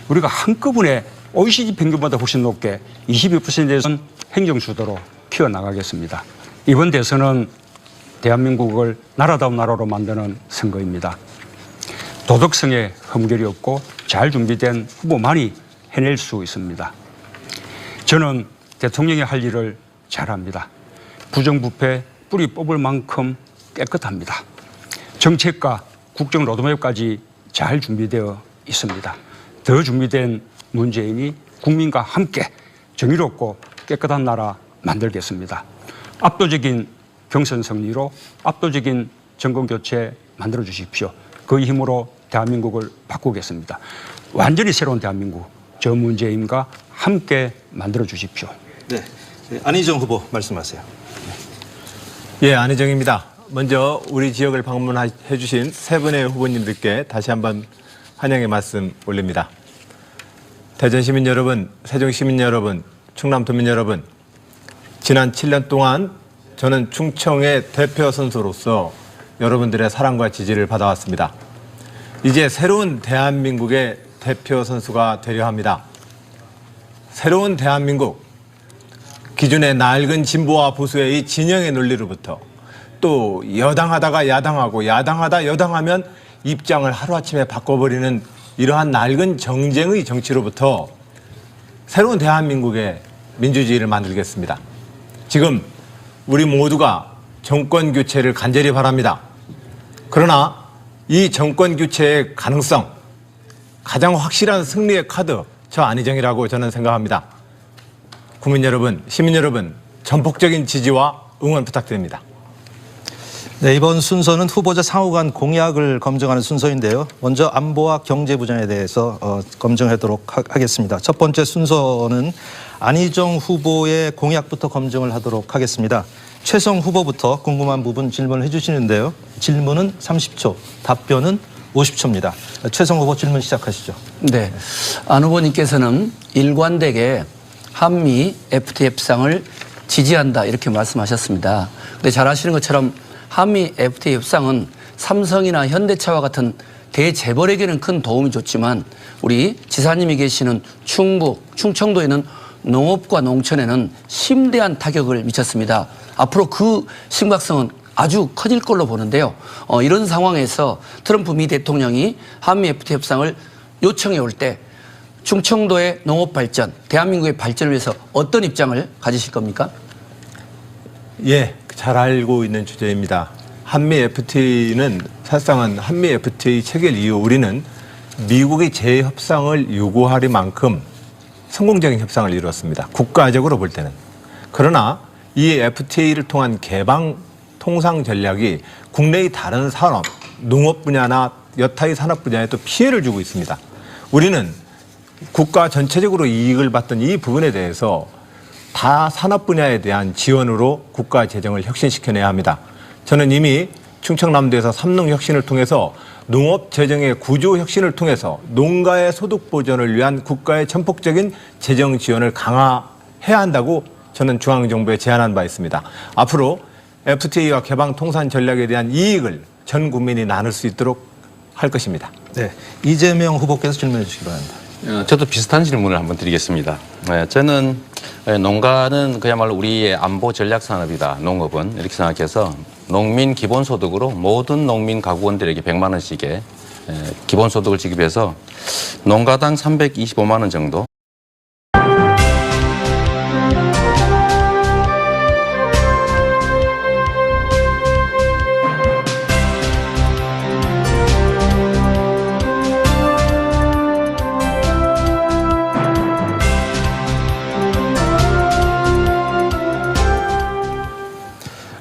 우리가 한꺼번에 OECD 평균보다 훨씬 높게 22%에서는 행정수도로 키워나가겠습니다. 이번 대선은 대한민국을 나라다운 나라로 만드는 선거입니다. 도덕성에 흠결이 없고 잘 준비된 후보만이 해낼 수 있습니다. 저는 대통령이 할 일을 잘합니다. 부정부패 뿌리 뽑을 만큼 깨끗합니다. 정책과 국정 로드맵까지 잘 준비되어 있습니다. 더 준비된 문재인이 국민과 함께 정의롭고 깨끗한 나라 만들겠습니다. 압도적인 경선 승리로 압도적인 정권 교체 만들어 주십시오. 그 힘으로 대한민국을 바꾸겠습니다. 완전히 새로운 대한민국, 저 문재인과 함께 만들어 주십시오. 네. 안희정 후보 말씀하세요. 예, 안희정입니다. 먼저 우리 지역을 방문해 주신 세 분의 후보님들께 다시 한번 환영의 말씀 올립니다. 대전 시민 여러분, 세종 시민 여러분, 충남 도민 여러분, 지난 7년 동안 저는 충청의 대표 선수로서 여러분들의 사랑과 지지를 받아왔습니다. 이제 새로운 대한민국의 대표 선수가 되려 합니다. 새로운 대한민국, 기존의 낡은 진보와 보수의 이 진영의 논리로부터 또 여당하다가 야당하고 야당하다 여당하면 입장을 하루아침에 바꿔버리는 이러한 낡은 정쟁의 정치로부터 새로운 대한민국의 민주주의를 만들겠습니다. 지금 우리 모두가 정권 교체를 간절히 바랍니다. 그러나 이 정권 교체의 가능성, 가장 확실한 승리의 카드, 저 안희정이라고 저는 생각합니다. 국민 여러분, 시민 여러분, 전폭적인 지지와 응원 부탁드립니다. 네, 이번 순서는 후보자 상호 간 공약을 검증하는 순서인데요. 먼저 안보와 경제 분야에 대해서 검증하도록 하겠습니다. 첫 번째 순서는 안희정 후보의 공약부터 검증을 하도록 하겠습니다. 최성 후보부터 궁금한 부분 질문을 해주시는데요. 질문은 30초, 답변은 50초입니다. 최성 후보 질문 시작하시죠. 네. 안 후보님께서는 일관되게 한미 FTA 협상을 지지한다 이렇게 말씀하셨습니다. 근데 잘 아시는 것처럼 한미 FTA 협상은 삼성이나 현대차와 같은 대재벌에게는 큰 도움이 줬지만 우리 지사님이 계시는 충북, 충청도에는 농업과 농촌에는 심대한 타격을 미쳤습니다. 앞으로 그 심각성은 아주 커질 걸로 보는데요. 이런 상황에서 트럼프 미 대통령이 한미 FTA 협상을 요청해 올 때 충청도의 농업 발전, 대한민국의 발전을 위해서 어떤 입장을 가지실 겁니까? 예, 잘 알고 있는 주제입니다. 한미 FTA는 사실상은 한미 FTA 체결 이후 우리는 미국의 재협상을 요구하리만큼 성공적인 협상을 이루었습니다. 국가적으로 볼 때는. 그러나 이 FTA를 통한 개방 통상 전략이 국내의 다른 산업, 농업 분야나 여타의 산업 분야에 또 피해를 주고 있습니다. 우리는 국가 전체적으로 이익을 받던 이 부분에 대해서 다 산업 분야에 대한 지원으로 국가 재정을 혁신시켜내야 합니다. 저는 이미 충청남도에서 삼농혁신을 통해서 농업 재정의 구조 혁신을 통해서 농가의 소득 보전을 위한 국가의 전폭적인 재정 지원을 강화해야 한다고 저는 중앙정부에 제안한 바 있습니다. 앞으로 FTA와 개방 통산 전략에 대한 이익을 전 국민이 나눌 수 있도록 할 것입니다. 네, 이재명 후보께서 질문해 주시기 바랍니다. 저도 비슷한 질문을 한번 드리겠습니다. 저는 농가는 그야말로 우리의 안보 전략 산업이다. 농업은 이렇게 생각해서 농민 기본소득으로 모든 농민 가구원들에게 100만 원씩의 기본소득을 지급해서 농가당 325만 원 정도.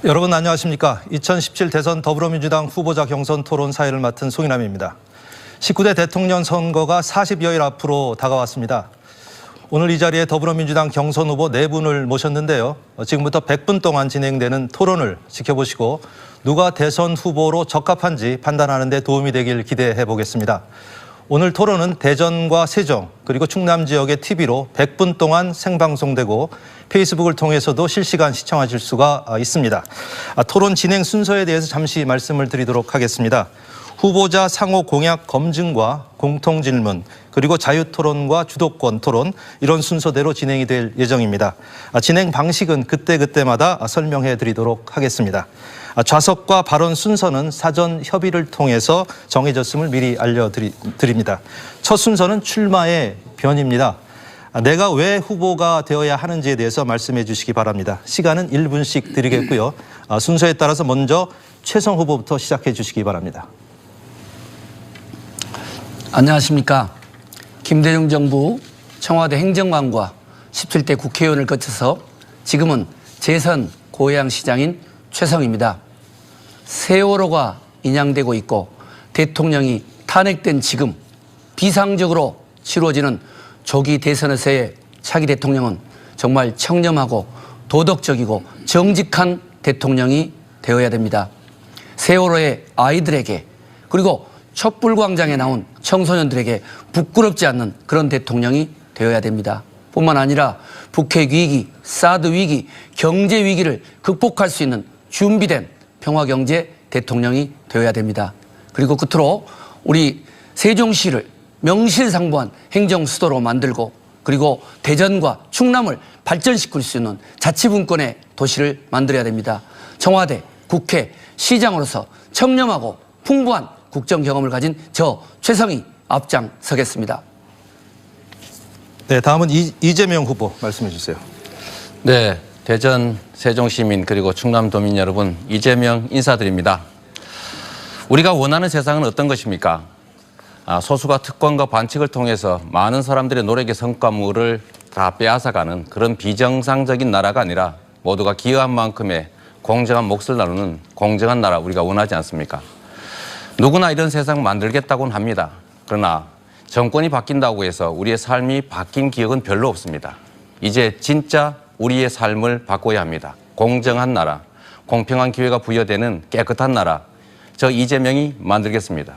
여러분 안녕하십니까. 2017 대선 더불어민주당 후보자 경선 토론 사회를 맡은 송인남입니다. 19대 대통령 선거가 40여일 앞으로 다가왔습니다. 오늘 이 자리에 더불어민주당 경선 후보 4분을 모셨는데요. 지금부터 100분 동안 진행되는 토론을 지켜보시고 누가 대선 후보로 적합한지 판단하는 데 도움이 되길 기대해 보겠습니다. 오늘 토론은 대전과 세종 그리고 충남 지역의 TV로 100분 동안 생방송되고 페이스북을 통해서도 실시간 시청하실 수가 있습니다. 토론 진행 순서에 대해서 잠시 말씀을 드리도록 하겠습니다. 후보자 상호 공약 검증과 공통 질문 그리고 자유토론과 주도권 토론 이런 순서대로 진행이 될 예정입니다. 진행 방식은 그때그때마다 설명해 드리도록 하겠습니다. 좌석과 발언 순서는 사전 협의를 통해서 정해졌음을 미리 알려드립니다. 첫 순서는 출마의 변입니다. 내가 왜 후보가 되어야 하는지에 대해서 말씀해 주시기 바랍니다. 시간은 1분씩 드리겠고요. 순서에 따라서 먼저 최성 후보부터 시작해 주시기 바랍니다. 안녕하십니까. 김대중 정부 청와대 행정관과 17대 국회의원을 거쳐서 지금은 재선 고양시장인 최성입니다. 세월호가 인양되고 있고 대통령이 탄핵된 지금 비상적으로 치루어지는 조기 대선에서의 차기 대통령은 정말 청렴하고 도덕적이고 정직한 대통령이 되어야 됩니다. 세월호의 아이들에게 그리고 촛불광장에 나온 청소년들에게 부끄럽지 않는 그런 대통령이 되어야 됩니다. 뿐만 아니라 북핵 위기, 사드 위기, 경제 위기를 극복할 수 있는 준비된 평화경제 대통령이 되어야 됩니다. 그리고 끝으로 우리 세종시를 명실상부한 행정수도로 만들고 그리고 대전과 충남을 발전시킬 수 있는 자치분권의 도시를 만들어야 됩니다. 청와대, 국회, 시장으로서 청렴하고 풍부한 국정 경험을 가진 저 최성희 앞장서겠습니다. 네, 다음은 이재명 후보 말씀해 주세요. 네, 대전 세종시민 그리고 충남도민 여러분, 이재명 인사드립니다. 우리가 원하는 세상은 어떤 것입니까? 소수가 특권과 반칙을 통해서 많은 사람들의 노력의 성과물을 다 빼앗아가는 그런 비정상적인 나라가 아니라 모두가 기여한 만큼의 공정한 몫을 나누는 공정한 나라 우리가 원하지 않습니까? 누구나 이런 세상 만들겠다고는 합니다. 그러나 정권이 바뀐다고 해서 우리의 삶이 바뀐 기억은 별로 없습니다. 이제 진짜 우리의 삶을 바꿔야 합니다. 공정한 나라, 공평한 기회가 부여되는 깨끗한 나라, 저 이재명이 만들겠습니다.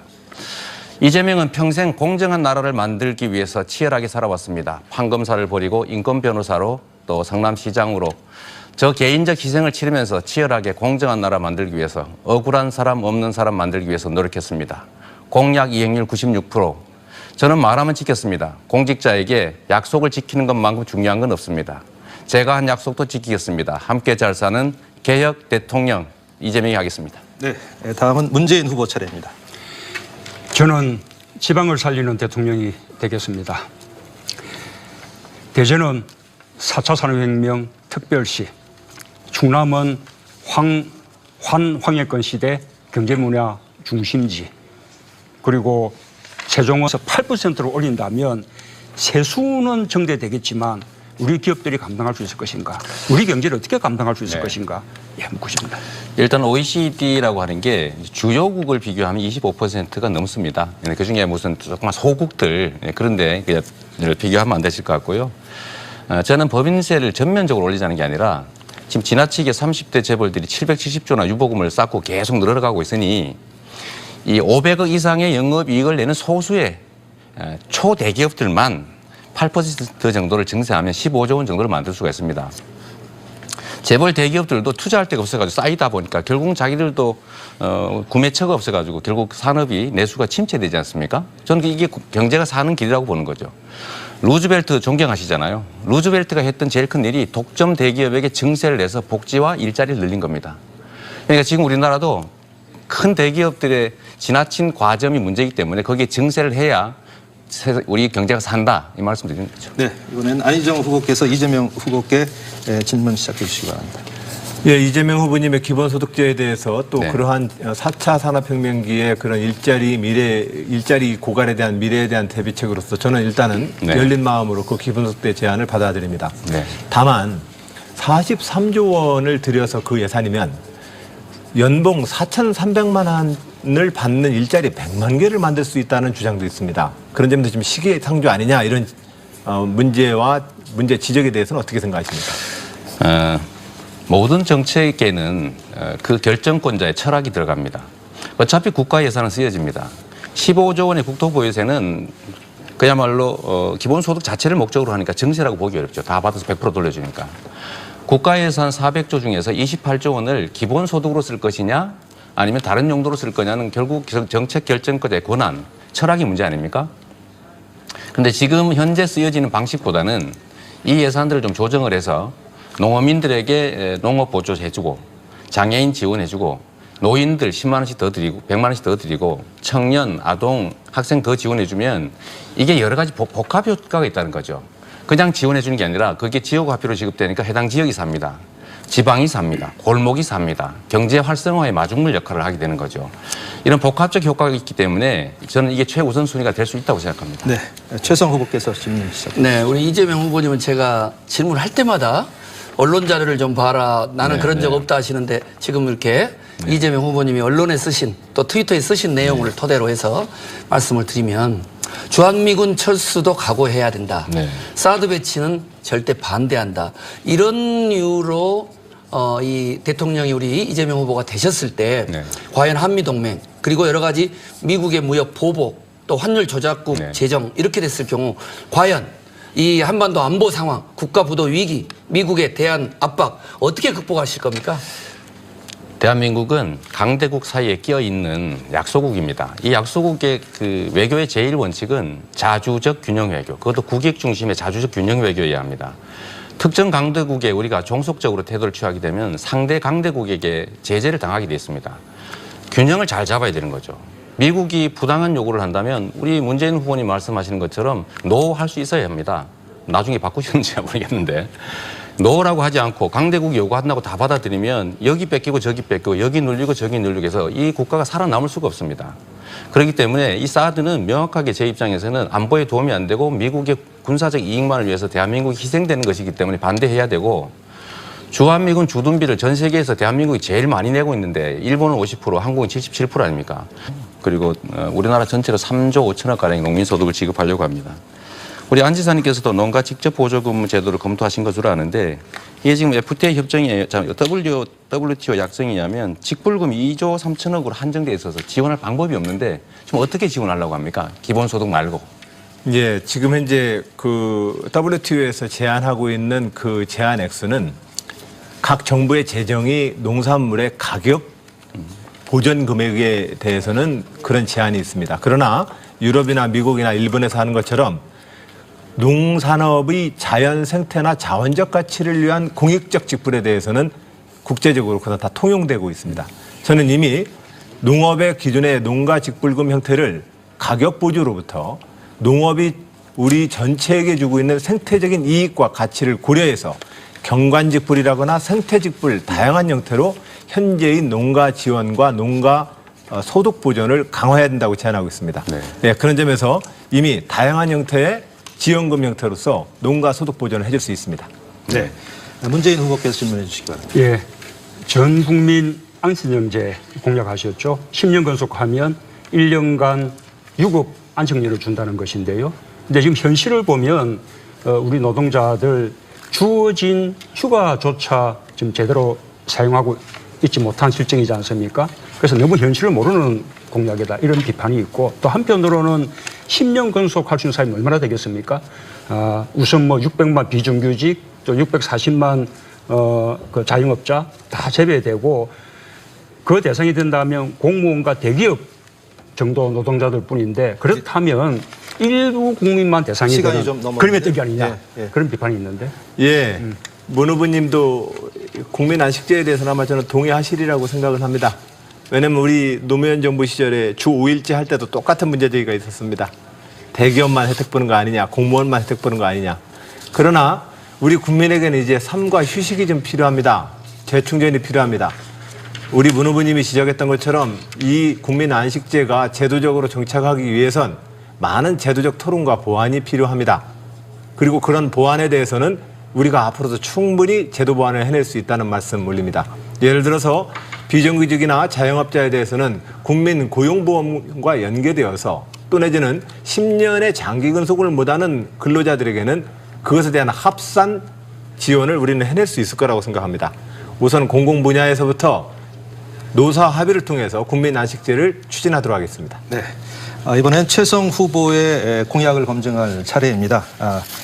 이재명은 평생 공정한 나라를 만들기 위해서 치열하게 살아왔습니다. 판검사를 벌이고 인권 변호사로 또 성남시장으로 저 개인적 희생을 치르면서 치열하게 공정한 나라 만들기 위해서 억울한 사람 없는 사람 만들기 위해서 노력했습니다. 공약 이행률 96%. 저는 말하면 지켰습니다. 공직자에게 약속을 지키는 것만큼 중요한 건 없습니다. 제가 한 약속도 지키겠습니다. 함께 잘 사는 개혁 대통령 이재명이 하겠습니다. 네, 다음은 문재인 후보 차례입니다. 저는 지방을 살리는 대통령이 되겠습니다. 대전은 4차 산업혁명 특별시, 충남은 황해권 시대 경제문화 중심지, 그리고 세종에서 8%로 올린다면 세수는 정대되겠지만 우리 기업들이 감당할 수 있을 것인가? 우리 경제를 어떻게 감당할 수 있을 것인가? 예, 묻고 싶습니다. 일단 OECD라고 하는 게 주요국을 비교하면 25%가 넘습니다. 그중에 무슨 조그만 소국들 그런데 비교하면 안 되실 것 같고요. 저는 법인세를 전면적으로 올리자는 게 아니라 지금 지나치게 30대 재벌들이 770조나 유보금을 쌓고 계속 늘어가고 있으니 이 500억 이상의 영업이익을 내는 소수의 초대기업들만 8% 정도를 증세하면 15조 원 정도를 만들 수가 있습니다. 재벌 대기업들도 투자할 데가 없어가지고 쌓이다 보니까 결국 자기들도 구매처가 없어가지고 결국 산업이 내수가 침체되지 않습니까? 저는 이게 경제가 사는 길이라고 보는 거죠. 루즈벨트 존경하시잖아요. 루즈벨트가 했던 제일 큰 일이 독점 대기업에게 증세를 내서 복지와 일자리를 늘린 겁니다. 그러니까 지금 우리나라도 큰 대기업들의 지나친 과점이 문제이기 때문에 거기에 증세를 해야 우리 경제가 산다 이 말씀 드리는 거죠. 네, 이번엔 안희정 후보께서 이재명 후보께 질문 시작해 주시기 바랍니다. 예, 이재명 후보님의 기본소득제에 대해서 또 네. 그러한 4차 산업혁명기의 그런 일자리 고갈에 대한 미래에 대한 대비책으로서 저는 일단은 네. 열린 마음으로 그 기본소득세 제안을 받아들입니다. 네. 다만 43조 원을 들여서 그 예산이면 연봉 4,300만 원을 받는 일자리 100만 개를 만들 수 있다는 주장도 있습니다. 그런 점에서 지금 시기상조 아니냐 이런 문제 지적에 대해서는 어떻게 생각하십니까? 모든 정책에는 그 결정권자의 철학이 들어갑니다. 어차피 국가 예산은 쓰여집니다. 15조 원의 국토부 예산은 그야말로 기본소득 자체를 목적으로 하니까 증세라고 보기 어렵죠. 다 받아서 100% 돌려주니까. 국가 예산 400조 중에서 28조 원을 기본소득으로 쓸 것이냐 아니면 다른 용도로 쓸 거냐는 결국 정책 결정권자의 권한, 철학이 문제 아닙니까? 그런데 지금 현재 쓰여지는 방식보다는 이 예산들을 좀 조정을 해서 농어민들에게 농업 보조 해주고 장애인 지원해주고 노인들 10만 원씩 더 드리고 100만 원씩 더 드리고 청년, 아동, 학생 더 지원해주면 이게 여러 가지 복합 효과가 있다는 거죠. 그냥 지원해주는 게 아니라 그게 지역화폐로 지급되니까 해당 지역이 삽니다. 지방이 삽니다. 골목이 삽니다. 경제 활성화의 마중물 역할을 하게 되는 거죠. 이런 복합적 효과가 있기 때문에 저는 이게 최우선 순위가 될 수 있다고 생각합니다. 네, 최성 후보께서 질문 시작. 네, 우리 이재명 후보님은 제가 질문할 때마다 언론 자료를 좀 봐라. 나는 네, 그런 적 네. 없다 하시는데 지금 이렇게 이재명 후보님이 언론에 쓰신 또 트위터에 쓰신 내용을 토대로 해서 말씀을 드리면 주한미군 철수도 각오해야 된다. 네. 사드 배치는 절대 반대한다. 이런 이유로 이 대통령이 우리 이재명 후보가 되셨을 때 네. 과연 한미동맹 그리고 여러 가지 미국의 무역 보복 또 환율 조작국 네. 제정 이렇게 됐을 경우 과연 이 한반도 안보 상황, 국가 부도 위기, 미국에 대한 압박 어떻게 극복하실 겁니까? 대한민국은 강대국 사이에 끼어 있는 약소국입니다. 이 약소국의 그 외교의 제일 원칙은 자주적 균형 외교, 그것도 국익 중심의 자주적 균형 외교여야 합니다. 특정 강대국에 우리가 종속적으로 태도를 취하게 되면 상대 강대국에게 제재를 당하게 돼 있습니다. 균형을 잘 잡아야 되는 거죠. 미국이 부당한 요구를 한다면 우리 문재인 후보님 말씀하시는 것처럼 노 할 수 있어야 합니다. 나중에 바꾸시는지 모르겠는데 노라고 하지 않고 강대국이 요구한다고 다 받아들이면 여기 뺏기고 저기 뺏기고 여기 눌리고 저기 눌리고 해서 이 국가가 살아남을 수가 없습니다. 그렇기 때문에 이 사드는 명확하게 제 입장에서는 안보에 도움이 안 되고 미국의 군사적 이익만을 위해서 대한민국이 희생되는 것이기 때문에 반대해야 되고 주한미군 주둔비를 전 세계에서 대한민국이 제일 많이 내고 있는데 일본은 50%, 한국은 77% 아닙니까? 그리고 우리나라 전체로 3조 5천억 가량의 농민소득을 지급하려고 합니다. 우리 안 지사님께서도 농가 직접 보조근무 제도를 검토하신 것으로 아는데 이게 지금 FTA 협정이 WTO 약정이냐면 직불금 2조 3천억으로 한정돼 있어서 지원할 방법이 없는데 지금 어떻게 지원하려고 합니까? 기본소득 말고. 예, 지금 현재 그 WTO에서 제한하고 있는 그 제한 액수는 각 정부의 재정이 농산물의 가격 보전 금액에 대해서는 그런 제한이 있습니다. 그러나 유럽이나 미국이나 일본에서 하는 것처럼 농산업의 자연 생태나 자원적 가치를 위한 공익적 직불에 대해서는 국제적으로 그건 다 통용되고 있습니다. 저는 이미 농업의 기존의 농가 직불금 형태를 가격 보조로부터 농업이 우리 전체에게 주고 있는 생태적인 이익과 가치를 고려해서 경관직불이라거나 생태직불 다양한 형태로 현재의 농가 지원과 농가 소득 보전을 강화해야 된다고 제안하고 있습니다. 네. 네, 그런 점에서 이미 다양한 형태의 지원금 형태로서 농가 소득 보전을 해줄 수 있습니다. 네, 문재인 후보께서 질문해 주시기 바랍니다. 예, 전 국민 안신영제 공약하셨죠. 10년 건속하면 1년간 6억 안식년을 준다는 것인데요. 근데 지금 현실을 보면 우리 노동자들 주어진 휴가조차 지금 제대로 사용하고 있지 못한 실정이지 않습니까? 그래서 너무 현실을 모르는 공약이다 이런 비판이 있고 또 한편으로는 10년 근속할 수 있는 사람이 얼마나 되겠습니까? 우선 뭐 600만 비정규직 또 640만 그 자영업자 다 제외되고 그 대상이 된다면 공무원과 대기업 정도 노동자들 뿐인데 그렇다면 일부 국민만 대상이 시간이 되는 좀 넘었는데? 그림의 떡이 아니냐 예, 예. 그런 비판이 있는데 예, 문 후보님도 국민 안식제에 대해서는 아마 저는 동의하시리라고 생각을 합니다. 왜냐하면 우리 노무현 정부 시절에 주 5일제 할 때도 똑같은 문제제기가 있었습니다. 대기업만 혜택 보는 거 아니냐, 공무원만 혜택 보는 거 아니냐. 그러나 우리 국민에게는 이제 삶과 휴식이 좀 필요합니다. 재충전이 필요합니다. 우리 문 후보님이 지적했던 것처럼 이 국민 안식제가 제도적으로 정착하기 위해선 많은 제도적 토론과 보완이 필요합니다. 그리고 그런 보완에 대해서는 우리가 앞으로도 충분히 제도 보완을 해낼 수 있다는 말씀 올립니다. 예를 들어서 비정규직이나 자영업자에 대해서는 국민 고용보험과 연계되어서 또 내지는 10년의 장기 근속을 못하는 근로자들에게는 그것에 대한 합산 지원을 우리는 해낼 수 있을 거라고 생각합니다. 우선 공공 분야에서부터 노사 합의를 통해서 국민 안식제를 추진하도록 하겠습니다. 네. 이번엔 최성 후보의 공약을 검증할 차례입니다.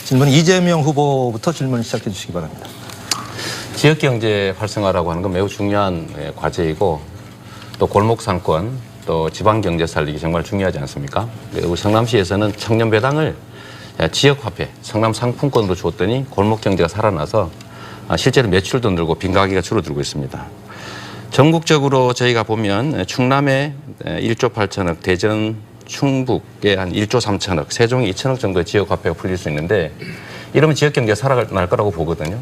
질문 이재명 후보부터 질문 시작해 주시기 바랍니다. 지역경제 활성화라고 하는 건 매우 중요한 과제이고 또 골목상권 또 지방경제 살리기 정말 중요하지 않습니까? 그리고 성남시에서는 청년배당을 지역화폐, 성남상품권으로 줬더니 골목경제가 살아나서 실제로 매출도 늘고 빈가게가 줄어들고 있습니다. 전국적으로 저희가 보면 충남에 1조 8천억, 대전, 충북에 한 1조 3천억, 세종에 2천억 정도의 지역화폐가 풀릴 수 있는데 이러면 지역경제가 살아날 거라고 보거든요.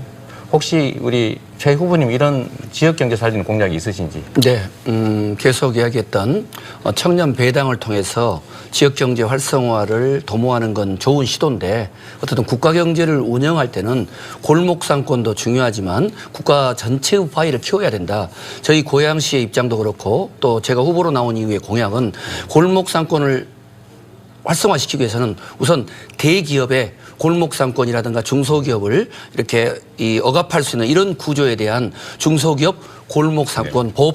혹시 우리 최 후보님 이런 지역 경제 살리는 공약이 있으신지? 네, 계속 이야기했던 청년 배당을 통해서 지역 경제 활성화를 도모하는 건 좋은 시도인데 어쨌든 국가 경제를 운영할 때는 골목 상권도 중요하지만 국가 전체의 파이를 키워야 된다. 저희 고양시의 입장도 그렇고 또 제가 후보로 나온 이후의 공약은 골목 상권을 활성화시키기 위해서는 우선 대기업의 골목상권이라든가 중소기업을 이렇게 억압할 수 있는 이런 구조에 대한 중소기업 골목상권 보호